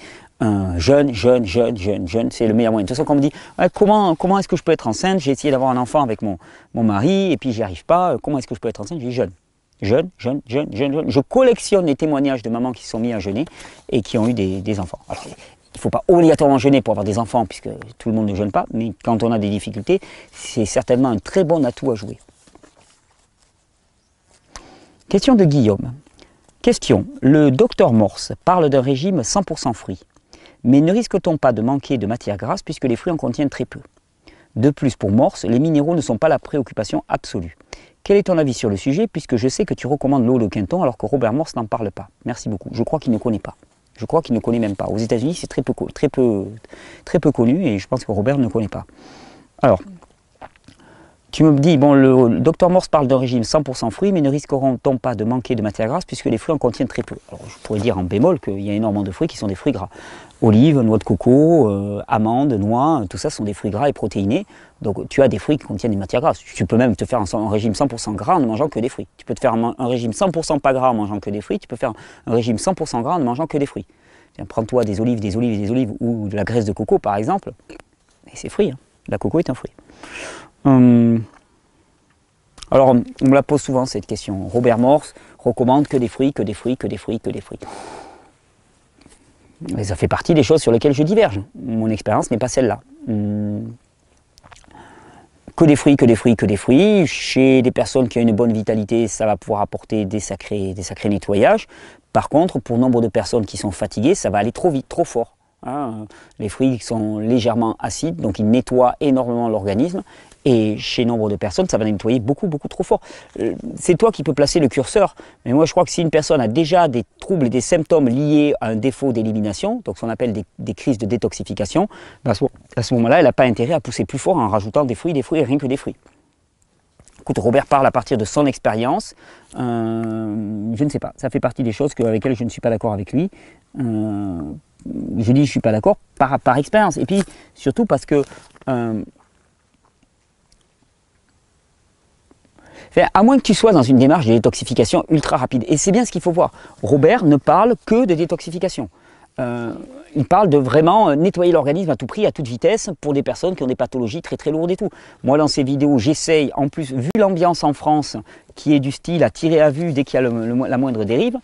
jeûne, c'est le meilleur moyen. De toute façon, quand on me dit comment est-ce que je peux être enceinte, j'ai essayé d'avoir un enfant avec mon mari et puis j'y arrive pas, comment est-ce que je peux être enceinte, je dis jeûne. Jeûne. Je collectionne les témoignages de mamans qui se sont mis à jeûner et qui ont eu des enfants. Alors, il ne faut pas obligatoirement jeûner pour avoir des enfants puisque tout le monde ne jeûne pas, mais quand on a des difficultés, c'est certainement un très bon atout à jouer. Question de Guillaume. Question. Le docteur Morse parle d'un régime 100% fruits. Mais ne risque-t-on pas de manquer de matière grasse puisque les fruits en contiennent très peu? De plus, pour Morse, les minéraux ne sont pas la préoccupation absolue. Quel est ton avis sur le sujet puisque je sais que tu recommandes l'eau de Quinton alors que Robert Morse n'en parle pas? Merci beaucoup. Je crois qu'il ne connaît pas. Je crois qu'il ne connaît même pas. Aux États-Unis, c'est très peu connu et je pense que Robert ne connaît pas. Alors, tu me dis, bon, le docteur Morse parle d'un régime 100% fruits, mais ne risqueront-on pas de manquer de matière grasse puisque les fruits en contiennent très peu? Alors, je pourrais dire en bémol qu'il y a énormément de fruits qui sont des fruits gras. Olives, noix de coco, amandes, noix, tout ça sont des fruits gras et protéinés. Donc tu as des fruits qui contiennent des matières grasses. Tu peux même te faire un régime 100% gras en ne mangeant que des fruits. Tu peux te faire un régime 100% pas gras en mangeant que des fruits. Tu peux faire un régime 100% gras en ne mangeant que des fruits. Prends-toi des olives ou de la graisse de coco par exemple. Et c'est fruit. Hein. La coco est un fruit. Alors on me la pose souvent cette question. Robert Morse recommande que des fruits. Et ça fait partie des choses sur lesquelles je diverge. Mon expérience n'est pas celle-là. Que des fruits. Chez des personnes qui ont une bonne vitalité, ça va pouvoir apporter des sacrés nettoyages. Par contre, pour nombre de personnes qui sont fatiguées, ça va aller trop vite, trop fort. Hein. Les fruits sont légèrement acides, donc ils nettoient énormément l'organisme. Et chez nombre de personnes, ça va nettoyer beaucoup trop fort. C'est toi qui peux placer le curseur, mais moi je crois que si une personne a déjà des troubles et des symptômes liés à un défaut d'élimination, donc ce qu'on appelle des crises de détoxification, à ce moment-là, elle n'a pas intérêt à pousser plus fort en rajoutant des fruits et rien que des fruits. Écoute, Robert parle à partir de son expérience, je ne sais pas, ça fait partie des choses avec lesquelles je ne suis pas d'accord avec lui. Je dis je ne suis pas d'accord par expérience, et puis surtout parce que à moins que tu sois dans une démarche de détoxification ultra rapide. Et c'est bien ce qu'il faut voir. Robert ne parle que de détoxification. Il parle de vraiment nettoyer l'organisme à tout prix, à toute vitesse, pour des personnes qui ont des pathologies très lourdes et tout. Moi, dans ces vidéos, j'essaye, en plus, vu l'ambiance en France, qui est du style à tirer à vue dès qu'il y a la moindre dérive,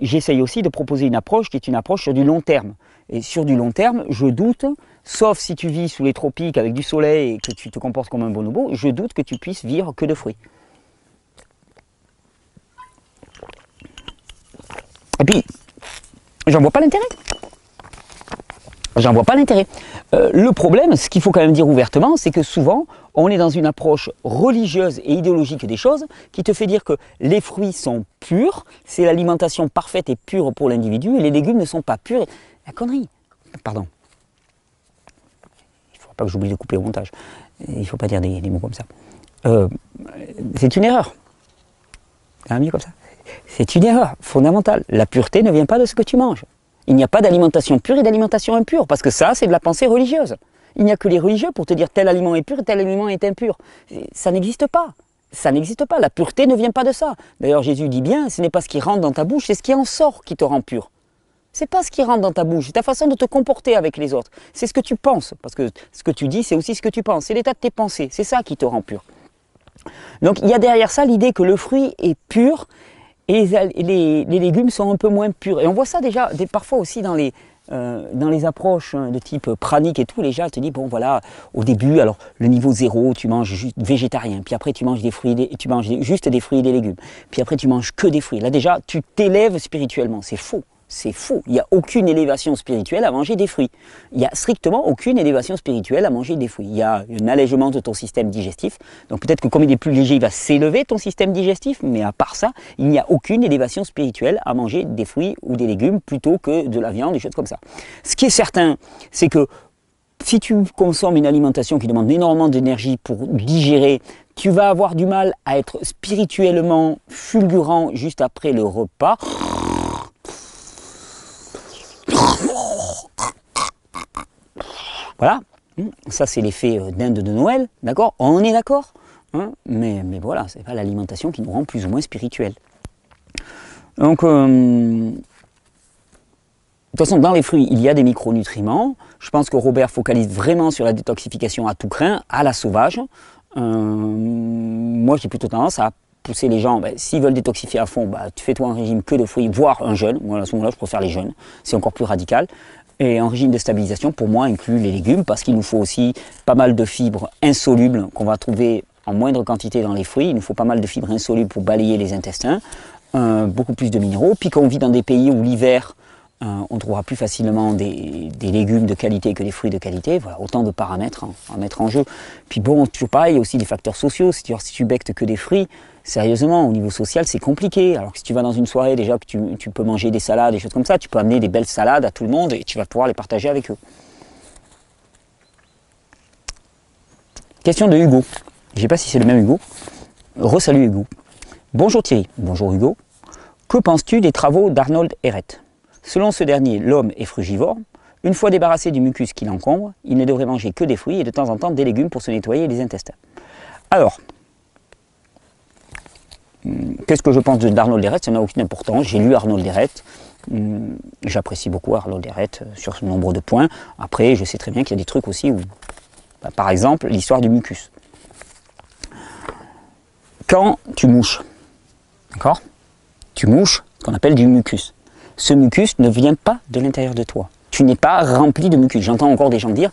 j'essaye aussi de proposer une approche qui est une approche sur du long terme. Et sur du long terme, je doute, sauf si tu vis sous les tropiques avec du soleil et que tu te comportes comme un bonobo, je doute que tu puisses vivre que de fruits. Et puis, j'en vois pas l'intérêt. Le problème, ce qu'il faut quand même dire ouvertement, c'est que souvent, on est dans une approche religieuse et idéologique des choses qui te fait dire que les fruits sont purs, c'est l'alimentation parfaite et pure pour l'individu, et les légumes ne sont pas purs. La connerie. Pardon. Il ne faut pas que j'oublie de couper au montage. Il ne faut pas dire des mots comme ça. C'est une erreur. Un mieux comme ça. C'est une erreur fondamentale. La pureté ne vient pas de ce que tu manges. Il n'y a pas d'alimentation pure et d'alimentation impure, parce que ça, c'est de la pensée religieuse. Il n'y a que les religieux pour te dire tel aliment est pur et tel aliment est impur. Ça n'existe pas. Ça n'existe pas. La pureté ne vient pas de ça. D'ailleurs, Jésus dit bien, ce n'est pas ce qui rentre dans ta bouche, c'est ce qui en sort qui te rend pur. C'est pas ce qui rentre dans ta bouche, c'est ta façon de te comporter avec les autres. C'est ce que tu penses, parce que ce que tu dis, c'est aussi ce que tu penses. C'est l'état de tes pensées, c'est ça qui te rend pur. Donc il y a derrière ça l'idée que le fruit est pur et les légumes sont un peu moins purs. Et on voit ça déjà parfois aussi dans les approches de type pranique et tout. Les gens te disent, bon voilà, au début, alors le niveau 0, tu manges juste végétarien, puis après tu manges des fruits, tu manges juste des fruits et des légumes, puis après tu manges que des fruits. Là déjà, tu t'élèves spirituellement, c'est faux. C'est faux. Il n'y a aucune élévation spirituelle à manger des fruits. Il n'y a strictement aucune élévation spirituelle à manger des fruits. Il y a un allègement de ton système digestif. Donc peut-être que comme il est plus léger, il va s'élever ton système digestif. Mais à part ça, il n'y a aucune élévation spirituelle à manger des fruits ou des légumes plutôt que de la viande, des choses comme ça. Ce qui est certain, c'est que si tu consommes une alimentation qui demande énormément d'énergie pour digérer, tu vas avoir du mal à être spirituellement fulgurant juste après le repas. Voilà, ça c'est l'effet dinde de Noël, d'accord? On est d'accord, hein, mais voilà, c'est pas l'alimentation qui nous rend plus ou moins spirituels. Donc, de toute façon, dans les fruits, il y a des micronutriments. Je pense que Robert focalise vraiment sur la détoxification à tout crin, à la sauvage. Moi, j'ai plutôt tendance à pousser les gens, s'ils veulent détoxifier à fond, tu fais-toi un régime que de fruits, voire un jeûne. Moi, à ce moment-là, je préfère les jeûnes, c'est encore plus radical. Et un régime de stabilisation, pour moi, inclut les légumes, parce qu'il nous faut aussi pas mal de fibres insolubles qu'on va trouver en moindre quantité dans les fruits. Il nous faut pas mal de fibres insolubles pour balayer les intestins, beaucoup plus de minéraux. Puis quand on vit dans des pays où l'hiver, on trouvera plus facilement des légumes de qualité que des fruits de qualité. Voilà, autant de paramètres à mettre en jeu. Puis bon, toujours pareil, il y a aussi des facteurs sociaux. Si tu bectes que des fruits, sérieusement, au niveau social, c'est compliqué. Alors que si tu vas dans une soirée, déjà que tu peux manger des salades, des choses comme ça, tu peux amener des belles salades à tout le monde et tu vas pouvoir les partager avec eux. Question de Hugo. Je ne sais pas si c'est le même Hugo. Re-salut Hugo. Bonjour Thierry. Bonjour Hugo. Que penses-tu des travaux d'Arnold Ehret? Selon ce dernier, l'homme est frugivore. Une fois débarrassé du mucus qui l'encombre, il ne devrait manger que des fruits et de temps en temps des légumes pour se nettoyer les intestins. Alors, qu'est-ce que je pense d'Arnold Ehret? Ça n'a aucune importance. J'ai lu Arnold Ehret. J'apprécie beaucoup Arnold Ehret sur nombre de points. Après, je sais très bien qu'il y a des trucs aussi où, par exemple, l'histoire du mucus. Quand tu mouches, d'accord? Tu mouches ce qu'on appelle du mucus. Ce mucus ne vient pas de l'intérieur de toi. Tu n'es pas rempli de mucus. J'entends encore des gens dire,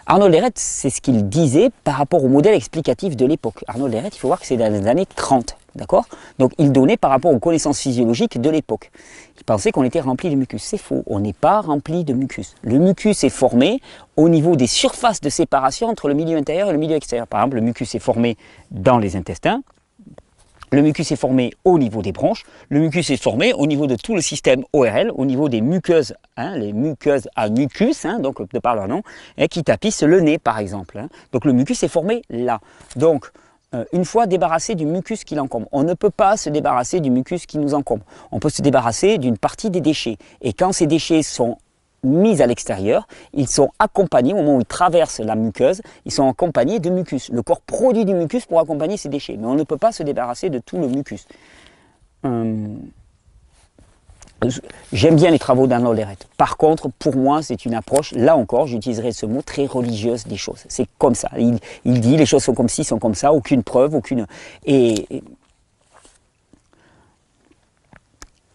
Arnold Ehret, c'est ce qu'il disait par rapport au modèle explicatif de l'époque. Arnold Ehret, il faut voir que c'est dans les années 30, d'accord? Donc il donnait par rapport aux connaissances physiologiques de l'époque. Il pensait qu'on était rempli de mucus. C'est faux, on n'est pas rempli de mucus. Le mucus est formé au niveau des surfaces de séparation entre le milieu intérieur et le milieu extérieur. Par exemple, le mucus est formé dans les intestins. Le mucus est formé au niveau des bronches, le mucus est formé au niveau de tout le système ORL, au niveau des muqueuses, les muqueuses à mucus, donc de par leur nom, qui tapissent le nez par exemple. Donc le mucus est formé là. Donc une fois débarrassé du mucus qui l'encombre, on ne peut pas se débarrasser du mucus qui nous encombre. On peut se débarrasser d'une partie des déchets. Et quand ces déchets sont mis à l'extérieur, ils sont accompagnés, au moment où ils traversent la muqueuse, ils sont accompagnés de mucus. Le corps produit du mucus pour accompagner ces déchets, mais on ne peut pas se débarrasser de tout le mucus. J'aime bien les travaux d'Arnold Ehret. Par contre, pour moi, c'est une approche, là encore, j'utiliserai ce mot, très religieuse des choses. C'est comme ça. Il dit, les choses sont comme ci, sont comme ça, aucune preuve, aucune...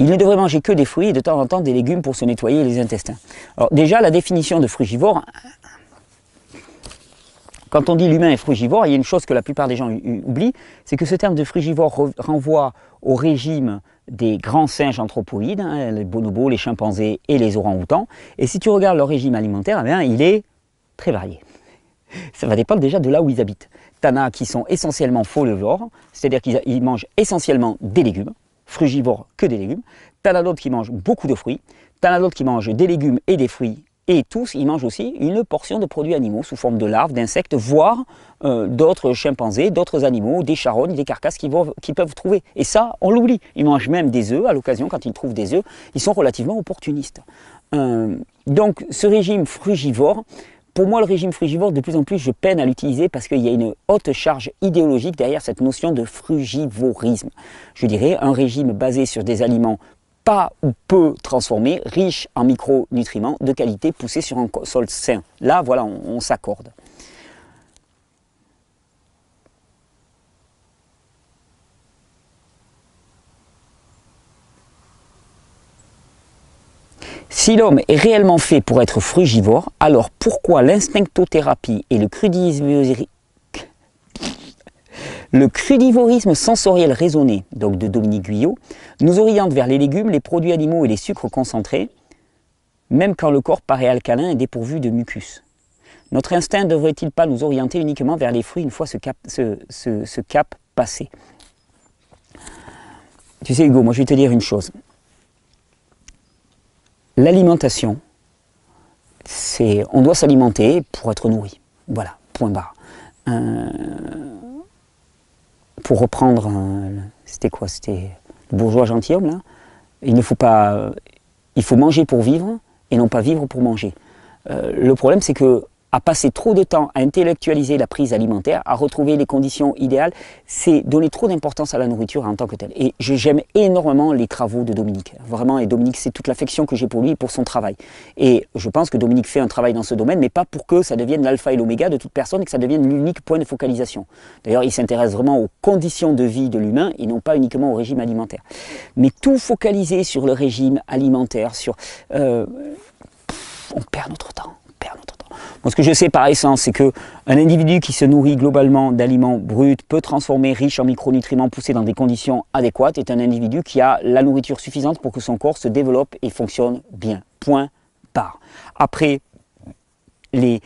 Il ne devrait manger que des fruits et de temps en temps des légumes pour se nettoyer les intestins. Alors déjà, la définition de frugivore, quand on dit l'humain est frugivore, il y a une chose que la plupart des gens oublient, c'est que ce terme de frugivore renvoie au régime des grands singes anthropoïdes, les bonobos, les chimpanzés et les orang-outans. Et si tu regardes leur régime alimentaire, il est très varié. Ça va dépendre déjà de là où ils habitent. T'en as qui sont essentiellement folivores, c'est-à-dire qu'ils mangent essentiellement des légumes, frugivores que des légumes. T'en as d'autres qui mangent beaucoup de fruits. T'en as d'autres qui mangent des légumes et des fruits. Et tous, ils mangent aussi une portion de produits animaux sous forme de larves, d'insectes, voire d'autres chimpanzés, d'autres animaux, des charognes, des carcasses qu'ils peuvent trouver. Et ça, on l'oublie. Ils mangent même des œufs. À l'occasion, quand ils trouvent des œufs, ils sont relativement opportunistes. Donc, ce régime frugivore, pour moi, le régime frugivore, de plus en plus, je peine à l'utiliser parce qu'il y a une haute charge idéologique derrière cette notion de frugivorisme. Je dirais un régime basé sur des aliments pas ou peu transformés, riches en micronutriments de qualité, poussés sur un sol sain. Là, voilà, on s'accorde. Si l'homme est réellement fait pour être frugivore, alors pourquoi l'instinctothérapie et le crudivorisme sensoriel raisonné, donc de Dominique Guyot, nous orientent vers les légumes, les produits animaux et les sucres concentrés, même quand le corps paraît alcalin et dépourvu de mucus? Notre instinct ne devrait-il pas nous orienter uniquement vers les fruits une fois ce cap passé? Tu sais Hugo, moi je vais te dire une chose. L'alimentation, on doit s'alimenter pour être nourri. Voilà, point barre. Pour reprendre, c'était quoi? C'était le bourgeois gentilhomme là. Il faut manger pour vivre et non pas vivre pour manger. Le problème c'est que à passer trop de temps à intellectualiser la prise alimentaire, à retrouver les conditions idéales, c'est donner trop d'importance à la nourriture en tant que telle. Et j'aime énormément les travaux de Dominique. Vraiment, et Dominique, c'est toute l'affection que j'ai pour lui et pour son travail. Et je pense que Dominique fait un travail dans ce domaine, mais pas pour que ça devienne l'alpha et l'oméga de toute personne et que ça devienne l'unique point de focalisation. D'ailleurs, il s'intéresse vraiment aux conditions de vie de l'humain et non pas uniquement au régime alimentaire. Mais tout focaliser sur le régime alimentaire, on perd notre temps. Moi, ce que je sais par essence, c'est qu'un individu qui se nourrit globalement d'aliments bruts, peu transformés, riches en micronutriments, poussés dans des conditions adéquates, est un individu qui a la nourriture suffisante pour que son corps se développe et fonctionne bien. Point barre. Après, les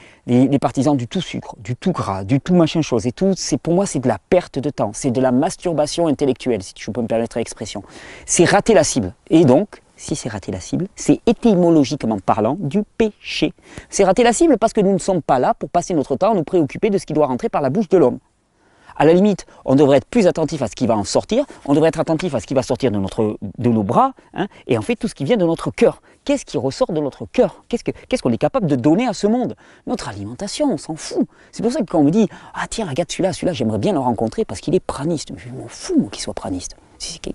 partisans du tout sucre, du tout gras, du tout machin chose, et tout, pour moi, c'est de la perte de temps, c'est de la masturbation intellectuelle, si je peux me permettre l'expression. C'est rater la cible. Et donc, si c'est rater la cible, c'est étymologiquement parlant du péché. C'est rater la cible parce que nous ne sommes pas là pour passer notre temps à nous préoccuper de ce qui doit rentrer par la bouche de l'homme. À la limite, on devrait être plus attentif à ce qui va en sortir, on devrait être attentif à ce qui va sortir de nos bras, hein, et en fait tout ce qui vient de notre cœur. Qu'est-ce qui ressort de notre cœur? Qu'est-ce qu'on est capable de donner à ce monde? Notre alimentation, on s'en fout. C'est pour ça que quand on me dit « Ah tiens, regarde celui-là, j'aimerais bien le rencontrer parce qu'il est praniste », je m'en fous moi qu'il soit praniste.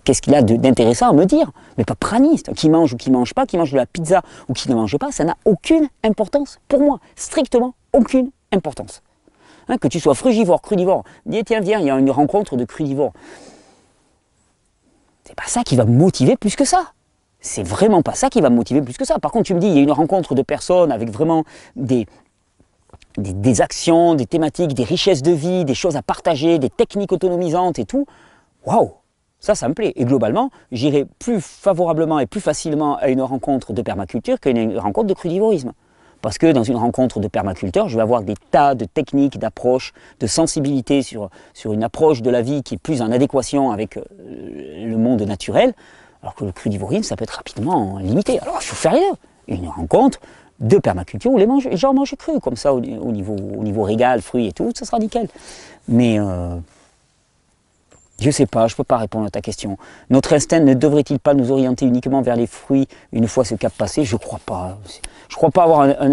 Qu'est-ce qu'il a d'intéressant à me dire? Mais pas praniste. Qui mange ou qui mange pas, qui mange de la pizza ou qui ne mange pas, ça n'a aucune importance pour moi. Strictement aucune importance. Hein, que tu sois frugivore, crudivore, dis tiens, viens, il y a une rencontre de crudivores. C'est pas ça qui va me motiver plus que ça. C'est vraiment pas ça qui va me motiver plus que ça. Par contre, tu me dis, il y a une rencontre de personnes avec vraiment des actions, des thématiques, des richesses de vie, des choses à partager, des techniques autonomisantes et tout. Waouh! Ça me plaît. Et globalement, j'irai plus favorablement et plus facilement à une rencontre de permaculture qu'à une rencontre de crudivorisme. Parce que dans une rencontre de permaculteur, je vais avoir des tas de techniques, d'approches, de sensibilité sur une approche de la vie qui est plus en adéquation avec le monde naturel, alors que le crudivorisme, ça peut être rapidement limité. Alors, il faut faire les deux. Une rencontre de permaculture où les gens mangent cru, comme ça, au niveau régal, fruits et tout, ça sera nickel. Mais je ne sais pas, je ne peux pas répondre à ta question. Notre instinct ne devrait-il pas nous orienter uniquement vers les fruits une fois ce cap passé? Je ne crois pas. Je ne crois pas avoir un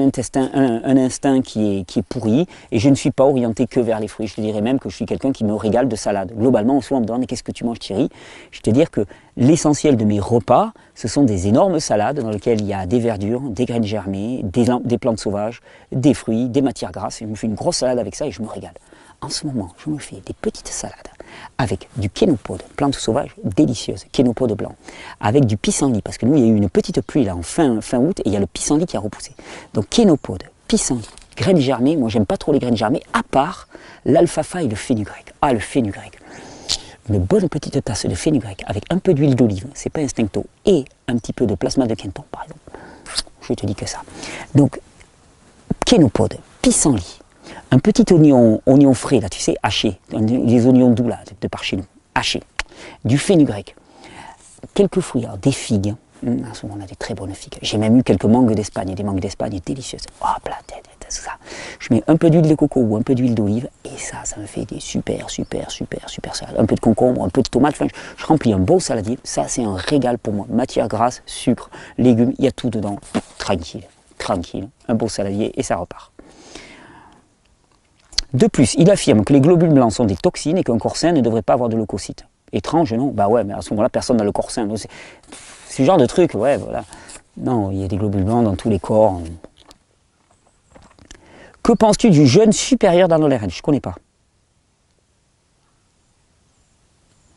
instinct qui est pourri, et je ne suis pas orienté que vers les fruits. Je te dirais même que je suis quelqu'un qui me régale de salade. Globalement, souvent on me demande « qu'est-ce que tu manges Thierry ?» Je vais te dire que l'essentiel de mes repas, ce sont des énormes salades dans lesquelles il y a des verdures, des graines germées, des plantes sauvages, des fruits, des matières grasses. Et je me fais une grosse salade avec ça et je me régale. En ce moment, je me fais des petites salades avec du kénopode, plante sauvage délicieuse, kénopode blanc, avec du pissenlit, parce que nous, il y a eu une petite pluie là en fin août, et il y a le pissenlit qui a repoussé. Donc kénopode, pissenlit, graines germées, moi j'aime pas trop les graines germées, à part l'alfalfa et le fenugrec. Ah, le fenugrec. Une bonne petite tasse de fenugrec avec un peu d'huile d'olive, c'est pas instincto, et un petit peu de plasma de Kenton, par exemple. Je te dis que ça. Donc, kénopode, pissenlit, un petit oignon frais, là, tu sais, haché, les oignons doux, là, de par chez nous, haché, du fenugrec, quelques fruits, alors des figues, en ce moment on a des très bonnes figues, j'ai même eu quelques mangues d'Espagne, des mangues d'Espagne délicieuses, hop là, ça. Je mets un peu d'huile de coco ou un peu d'huile d'olive, et ça me fait des super salades, un peu de concombre, un peu de tomate, enfin, je remplis un beau saladier, ça c'est un régal pour moi, matière grasse, sucre, légumes, il y a tout dedans, tranquille, un beau saladier, et ça repart. De plus, il affirme que les globules blancs sont des toxines et qu'un corps sain ne devrait pas avoir de leucocytes. Étrange, non? Bah ouais, mais à ce moment-là, personne n'a le corps sain. C'est ce genre de truc, ouais, voilà. Non, il y a des globules blancs dans tous les corps. Que penses-tu du jeûne supérieur d'Arnold? Je ne connais pas.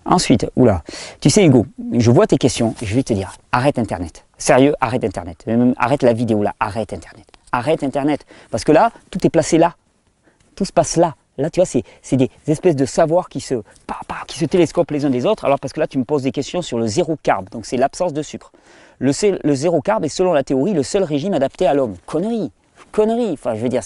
Ensuite, oula, tu sais Hugo, je vois tes questions, je vais te dire, arrête Internet. Sérieux, arrête Internet. Même arrête la vidéo là, arrête Internet. Arrête Internet. Parce que là, tout est placé là. Tout se passe là. Là, tu vois, c'est des espèces de savoirs qui se télescopent les uns des autres. Alors, parce que là, tu me poses des questions sur le zéro carb. Donc, c'est l'absence de sucre. Le zéro carb est, selon la théorie, le seul régime adapté à l'homme. Connerie. Connerie. Enfin, je veux dire,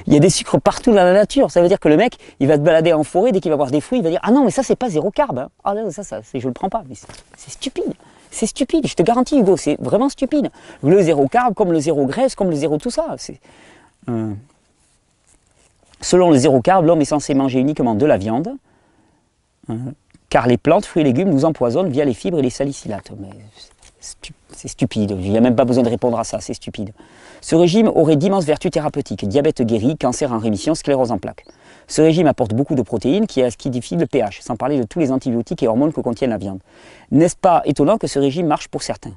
il y a des sucres partout dans la nature. Ça veut dire que le mec, il va te balader en forêt, dès qu'il va voir des fruits, il va dire « Ah non, mais ça, c'est pas zéro carb. Hein. Ah non, ça, je le prends pas. » Mais c'est stupide. C'est stupide. Je te garantis, Hugo, c'est vraiment stupide. Le zéro carb, comme le zéro graisse, comme le zéro tout ça. Selon le zéro carb, l'homme est censé manger uniquement de la viande, car les plantes, fruits et légumes nous empoisonnent via les fibres et les salicilates. Mais c'est stupide, il n'y a même pas besoin de répondre à ça, c'est stupide. Ce régime aurait d'immenses vertus thérapeutiques, diabète guéri, cancer en rémission, sclérose en plaques. Ce régime apporte beaucoup de protéines qui acidifient le pH, sans parler de tous les antibiotiques et hormones que contient la viande. N'est-ce pas étonnant que ce régime marche pour certains?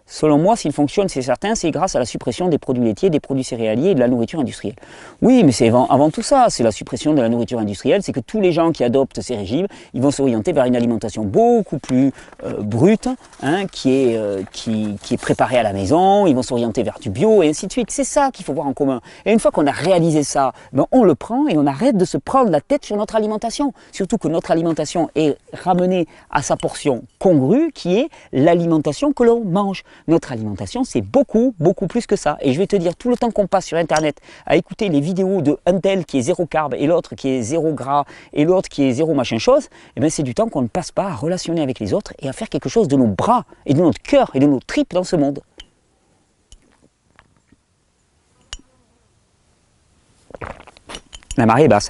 Selon moi, s'il fonctionne, c'est certain, c'est grâce à la suppression des produits laitiers, des produits céréaliers et de la nourriture industrielle. Oui, mais c'est avant tout ça, c'est la suppression de la nourriture industrielle, c'est que tous les gens qui adoptent ces régimes, ils vont s'orienter vers une alimentation beaucoup plus brute, hein, qui est préparée à la maison, ils vont s'orienter vers du bio et ainsi de suite. C'est ça qu'il faut voir en commun. Et une fois qu'on a réalisé ça, ben on le prend et on arrête de se prendre la tête sur notre alimentation. Surtout que notre alimentation est ramenée à sa portion congrue, qui est l'alimentation que l'on mange. Notre alimentation, c'est beaucoup, beaucoup plus que ça. Et je vais te dire, tout le temps qu'on passe sur Internet à écouter les vidéos de un tel qui est zéro carb et l'autre qui est zéro gras et l'autre qui est zéro machin chose, eh bien c'est du temps qu'on ne passe pas à relationner avec les autres et à faire quelque chose de nos bras et de notre cœur et de nos tripes dans ce monde. La marée est basse.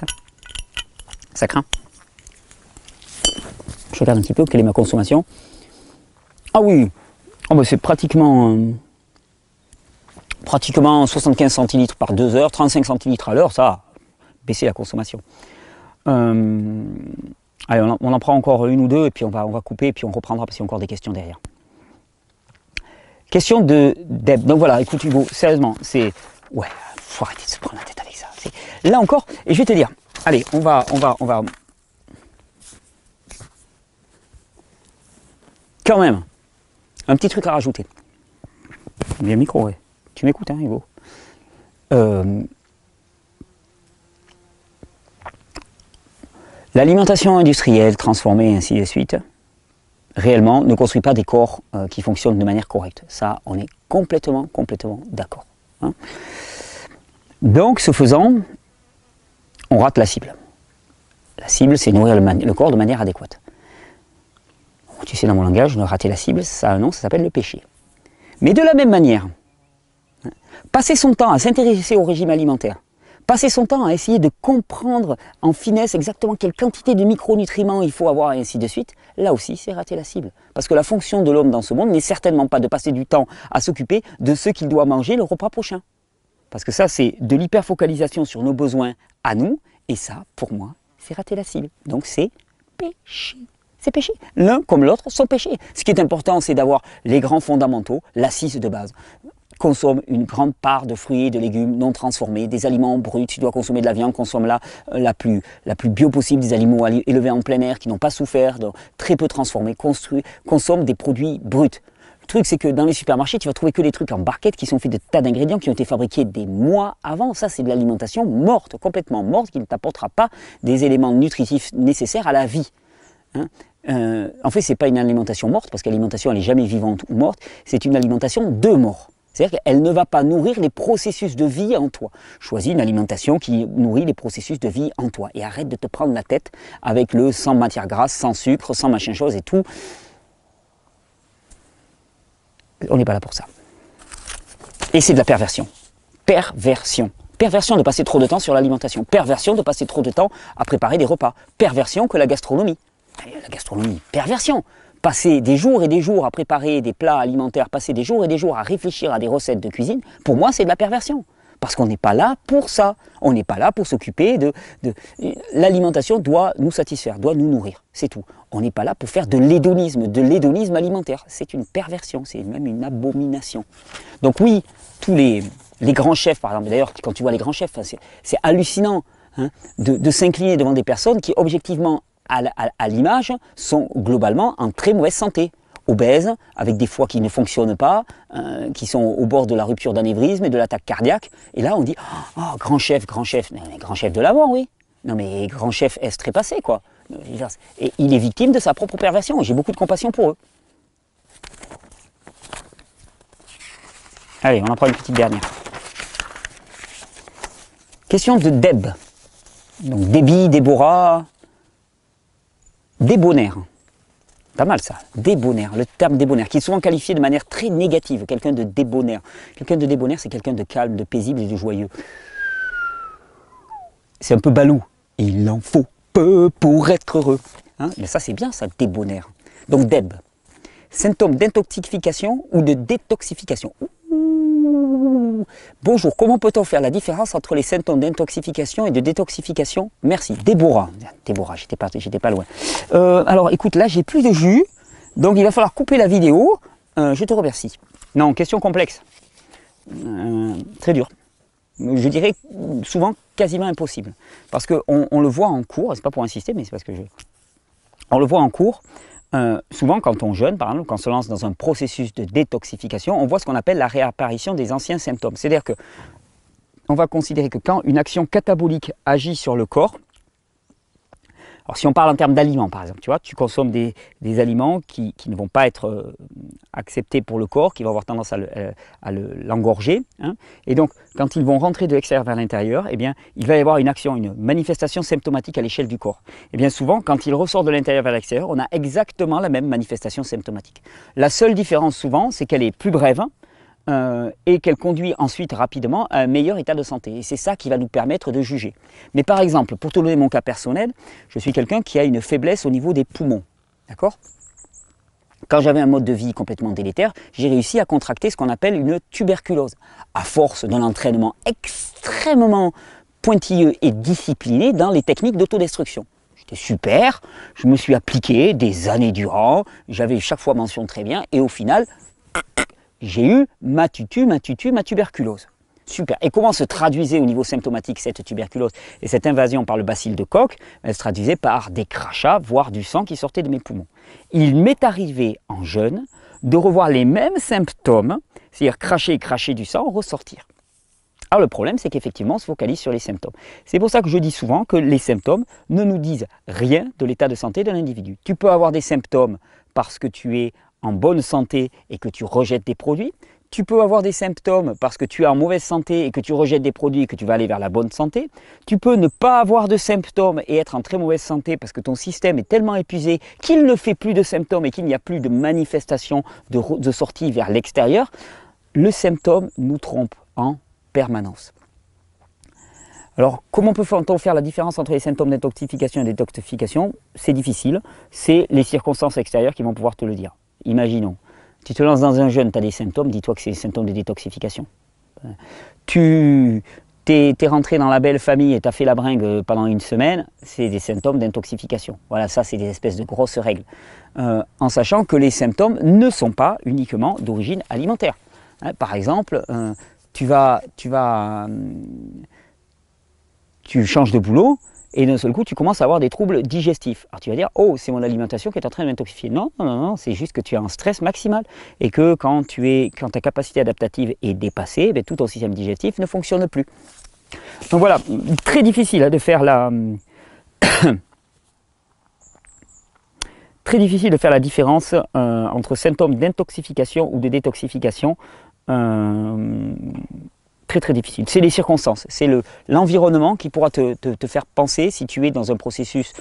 Ça craint. Je regarde un petit peu quelle est ma consommation. Ah oui, oh ben c'est pratiquement 75 centilitres par 2 heures, 35 centilitres à l'heure, ça a baissé la consommation. Allez, on en prend encore une ou deux et puis on va couper et puis on reprendra parce qu'il y a encore des questions derrière. Question de Deb. Donc voilà, écoute Hugo, sérieusement, c'est... Ouais, faut arrêter de se prendre la tête avec ça. Là encore, et je vais te dire, allez, on va... Quand même, un petit truc à rajouter. Il y a un micro, ouais. Tu m'écoutes, hein, Hugo. L'alimentation industrielle, transformée, ainsi de suite, réellement, ne construit pas des corps qui fonctionnent de manière correcte. Ça, on est complètement d'accord. Hein. Donc, ce faisant, on rate la cible. La cible, c'est nourrir le corps de manière adéquate. Tu sais, dans mon langage, rater la cible, ça a un nom, ça s'appelle le péché. Mais de la même manière, passer son temps à s'intéresser au régime alimentaire, passer son temps à essayer de comprendre en finesse exactement quelle quantité de micronutriments il faut avoir et ainsi de suite, là aussi, c'est rater la cible. Parce que la fonction de l'homme dans ce monde n'est certainement pas de passer du temps à s'occuper de ce qu'il doit manger le repas prochain. Parce que ça, c'est de l'hyperfocalisation sur nos besoins à nous, et ça, pour moi, c'est rater la cible. Donc c'est péché. C'est péché. L'un comme l'autre sont péchés. Ce qui est important, c'est d'avoir les grands fondamentaux, l'assise de base. Consomme une grande part de fruits et de légumes non transformés, des aliments bruts. Tu dois consommer de la viande, consomme la plus bio possible, des aliments élevés en plein air qui n'ont pas souffert, très peu transformés, consomme des produits bruts. Le truc, c'est que dans les supermarchés, tu vas trouver que des trucs en barquette qui sont faits de tas d'ingrédients qui ont été fabriqués des mois avant. Ça, c'est de l'alimentation morte, complètement morte, qui ne t'apportera pas des éléments nutritifs nécessaires à la vie. Hein. En fait, ce n'est pas une alimentation morte, parce que l'alimentation, elle n'est jamais vivante ou morte, c'est une alimentation de mort. C'est-à-dire qu'elle ne va pas nourrir les processus de vie en toi. Choisis une alimentation qui nourrit les processus de vie en toi. Et arrête de te prendre la tête avec le sans matière grasse, sans sucre, sans machin chose et tout. On n'est pas là pour ça. Et c'est de la perversion. Perversion. Perversion de passer trop de temps sur l'alimentation. Perversion de passer trop de temps à préparer des repas. Perversion que la gastronomie. La gastronomie, perversion. Passer des jours et des jours à préparer des plats alimentaires, passer des jours et des jours à réfléchir à des recettes de cuisine, pour moi c'est de la perversion. Parce qu'on n'est pas là pour ça. On n'est pas là pour s'occuper de... L'alimentation doit nous satisfaire, doit nous nourrir, c'est tout. On n'est pas là pour faire de l'hédonisme alimentaire. C'est une perversion, c'est même une abomination. Donc oui, tous les grands chefs, par exemple, d'ailleurs quand tu vois les grands chefs, c'est hallucinant hein, de s'incliner devant des personnes qui objectivement, à l'image, sont globalement en très mauvaise santé. obèses, avec des foies qui ne fonctionnent pas, qui sont au bord de la rupture d'anévrisme et de l'attaque cardiaque. Et là, on dit « Oh, grand chef, mais grand chef de l'avant, oui. Non, mais grand chef est trépassé, quoi. » Et il est victime de sa propre perversion. J'ai beaucoup de compassion pour eux. Allez, on en prend une petite dernière. Question de Deb. Donc Déby, Déborah, débonnaire. Pas mal ça, débonnaire, le terme débonnaire, qui est souvent qualifié de manière très négative, quelqu'un de débonnaire. Quelqu'un de débonnaire, c'est quelqu'un de calme, de paisible et de joyeux. C'est un peu balou. Il en faut peu pour être heureux. Hein, mais ça c'est bien ça, débonnaire. Donc Deb, symptômes d'intoxication ou de détoxification. Bonjour, comment peut-on faire la différence entre les symptômes d'intoxication et de détoxification? Merci. Déborah, j'étais pas loin. Alors écoute, là j'ai plus de jus, donc il va falloir couper la vidéo. Je te remercie. Non, question complexe. Très dur. Je dirais souvent quasiment impossible. Parce qu'on le voit en cours, c'est pas pour insister, mais c'est parce que on le voit en cours. Souvent quand on jeûne, par exemple, quand on se lance dans un processus de détoxification, on voit ce qu'on appelle la réapparition des anciens symptômes. C'est-à-dire que on va considérer que quand une action catabolique agit sur le corps, alors si on parle en termes d'aliments par exemple, tu vois, tu consommes des aliments qui ne vont pas être acceptés pour le corps, qui vont avoir tendance à l'engorger, hein, et donc quand ils vont rentrer de l'extérieur vers l'intérieur, eh bien il va y avoir une action, une manifestation symptomatique à l'échelle du corps. Et bien souvent, quand il ressort de l'intérieur vers l'extérieur, on a exactement la même manifestation symptomatique. La seule différence souvent, c'est qu'elle est plus brève, et qu'elle conduit ensuite rapidement à un meilleur état de santé. Et c'est ça qui va nous permettre de juger. Mais par exemple, pour te donner mon cas personnel, je suis quelqu'un qui a une faiblesse au niveau des poumons. D'accord ? Quand j'avais un mode de vie complètement délétère, j'ai réussi à contracter ce qu'on appelle une tuberculose. À force d'un entraînement extrêmement pointilleux et discipliné dans les techniques d'autodestruction. J'étais super, je me suis appliqué des années durant, j'avais chaque fois mention très bien, et au final, j'ai eu ma tuberculose. Super. Et comment se traduisait au niveau symptomatique cette tuberculose et cette invasion par le bacille de Koch? Elle se traduisait par des crachats, voire du sang qui sortait de mes poumons. Il m'est arrivé en jeûne de revoir les mêmes symptômes, c'est-à-dire cracher du sang, ressortir. Alors le problème, c'est qu'effectivement, on se focalise sur les symptômes. C'est pour ça que je dis souvent que les symptômes ne nous disent rien de l'état de santé de l'individu. Tu peux avoir des symptômes parce que tu es en bonne santé et que tu rejettes des produits. Tu peux avoir des symptômes parce que tu es en mauvaise santé et que tu rejettes des produits et que tu vas aller vers la bonne santé. Tu peux ne pas avoir de symptômes et être en très mauvaise santé parce que ton système est tellement épuisé qu'il ne fait plus de symptômes et qu'il n'y a plus de manifestation de sortie vers l'extérieur. Le symptôme nous trompe en permanence. Alors, comment peut-on faire la différence entre les symptômes d'intoxication et de détoxification? C'est difficile, c'est les circonstances extérieures qui vont pouvoir te le dire. Imaginons, tu te lances dans un jeûne, tu as des symptômes, dis-toi que c'est des symptômes de détoxification. Tu es rentré dans la belle famille et tu as fait la bringue pendant une semaine, c'est des symptômes d'intoxification. Voilà, ça c'est des espèces de grosses règles. En sachant que les symptômes ne sont pas uniquement d'origine alimentaire. Par exemple, tu changes de boulot, et d'un seul coup, tu commences à avoir des troubles digestifs. Alors tu vas dire, oh, c'est mon alimentation qui est en train de m'intoxifier. Non, c'est juste que tu as un stress maximal. Et que quand ta capacité adaptative est dépassée, tout ton système digestif ne fonctionne plus. Donc voilà, très difficile de faire la... très difficile de faire la différence entre symptômes d'intoxication ou de détoxification. Très difficile. C'est les circonstances, c'est l'environnement qui pourra te faire penser si tu es dans un processus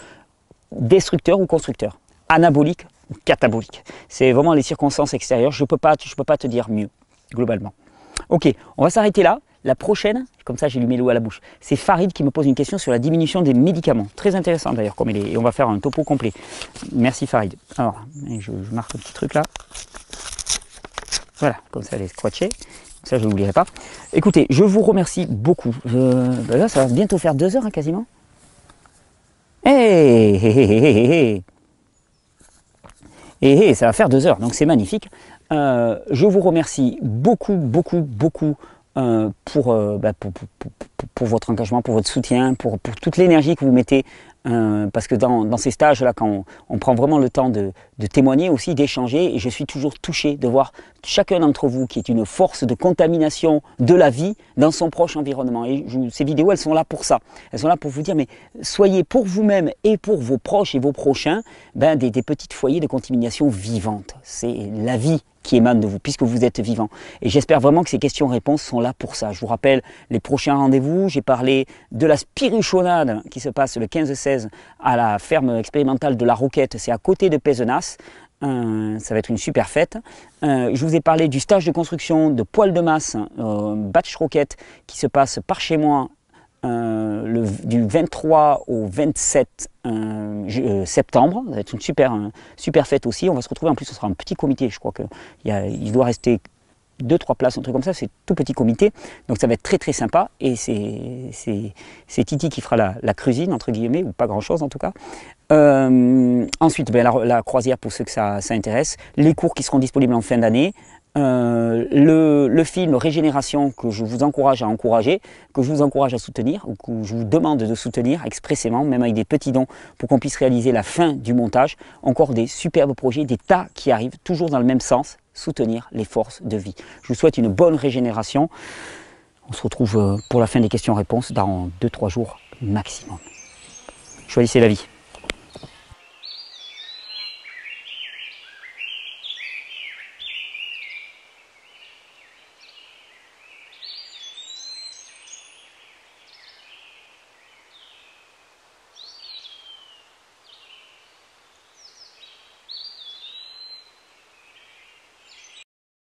destructeur ou constructeur, anabolique ou catabolique. C'est vraiment les circonstances extérieures, je peux pas te dire mieux, globalement. Ok, on va s'arrêter là. La prochaine, comme ça j'ai lu mes l'eau à la bouche, c'est Farid qui me pose une question sur la diminution des médicaments. Très intéressant d'ailleurs, comme il est, et on va faire un topo complet. Merci Farid. Alors, je marque un petit truc là. Voilà, comme ça elle est scratchée. Ça, je ne l'oublierai pas. Écoutez, je vous remercie beaucoup. Là, ça va bientôt faire 2 heures, hein, quasiment. Hey, ça va faire 2 heures, donc c'est magnifique. Je vous remercie beaucoup pour votre engagement, pour votre soutien, pour toute l'énergie que vous mettez. Parce que dans ces stages-là, quand on prend vraiment le temps de témoigner aussi, d'échanger, et je suis toujours touché de voir chacun d'entre vous qui est une force de contamination de la vie dans son proche environnement. Et ces vidéos, elles sont là pour ça. Elles sont là pour vous dire, mais soyez pour vous-même et pour vos proches et vos prochains des petits foyers de contamination vivante. C'est la vie qui émane de vous, puisque vous êtes vivant. Et j'espère vraiment que ces questions-réponses sont là pour ça. Je vous rappelle les prochains rendez-vous. J'ai parlé de la spiruchonade qui se passe le 15-16 à la ferme expérimentale de la Roquette. C'est à côté de Pézenas. Ça va être une super fête. Je vous ai parlé du stage de construction de poêle de masse Batch Roquette qui se passe par chez moi du 23 au 27 septembre. Ça va être une super fête aussi. On va se retrouver, en plus ce sera un petit comité, je crois qu'il doit rester 2-3 places, un truc comme ça, c'est tout petit comité, donc ça va être très sympa, et c'est Titi qui fera la cuisine, entre guillemets, ou pas grand chose en tout cas. Ensuite, la croisière pour ceux que ça intéresse, les cours qui seront disponibles en fin d'année, le film Régénération que je vous encourage à encourager, que je vous encourage à soutenir, ou que je vous demande de soutenir expressément, même avec des petits dons, pour qu'on puisse réaliser la fin du montage. Encore des superbes projets, des tas qui arrivent, toujours dans le même sens, soutenir les forces de vie. Je vous souhaite une bonne régénération. On se retrouve pour la fin des questions-réponses dans 2-3 jours maximum. Choisissez la vie.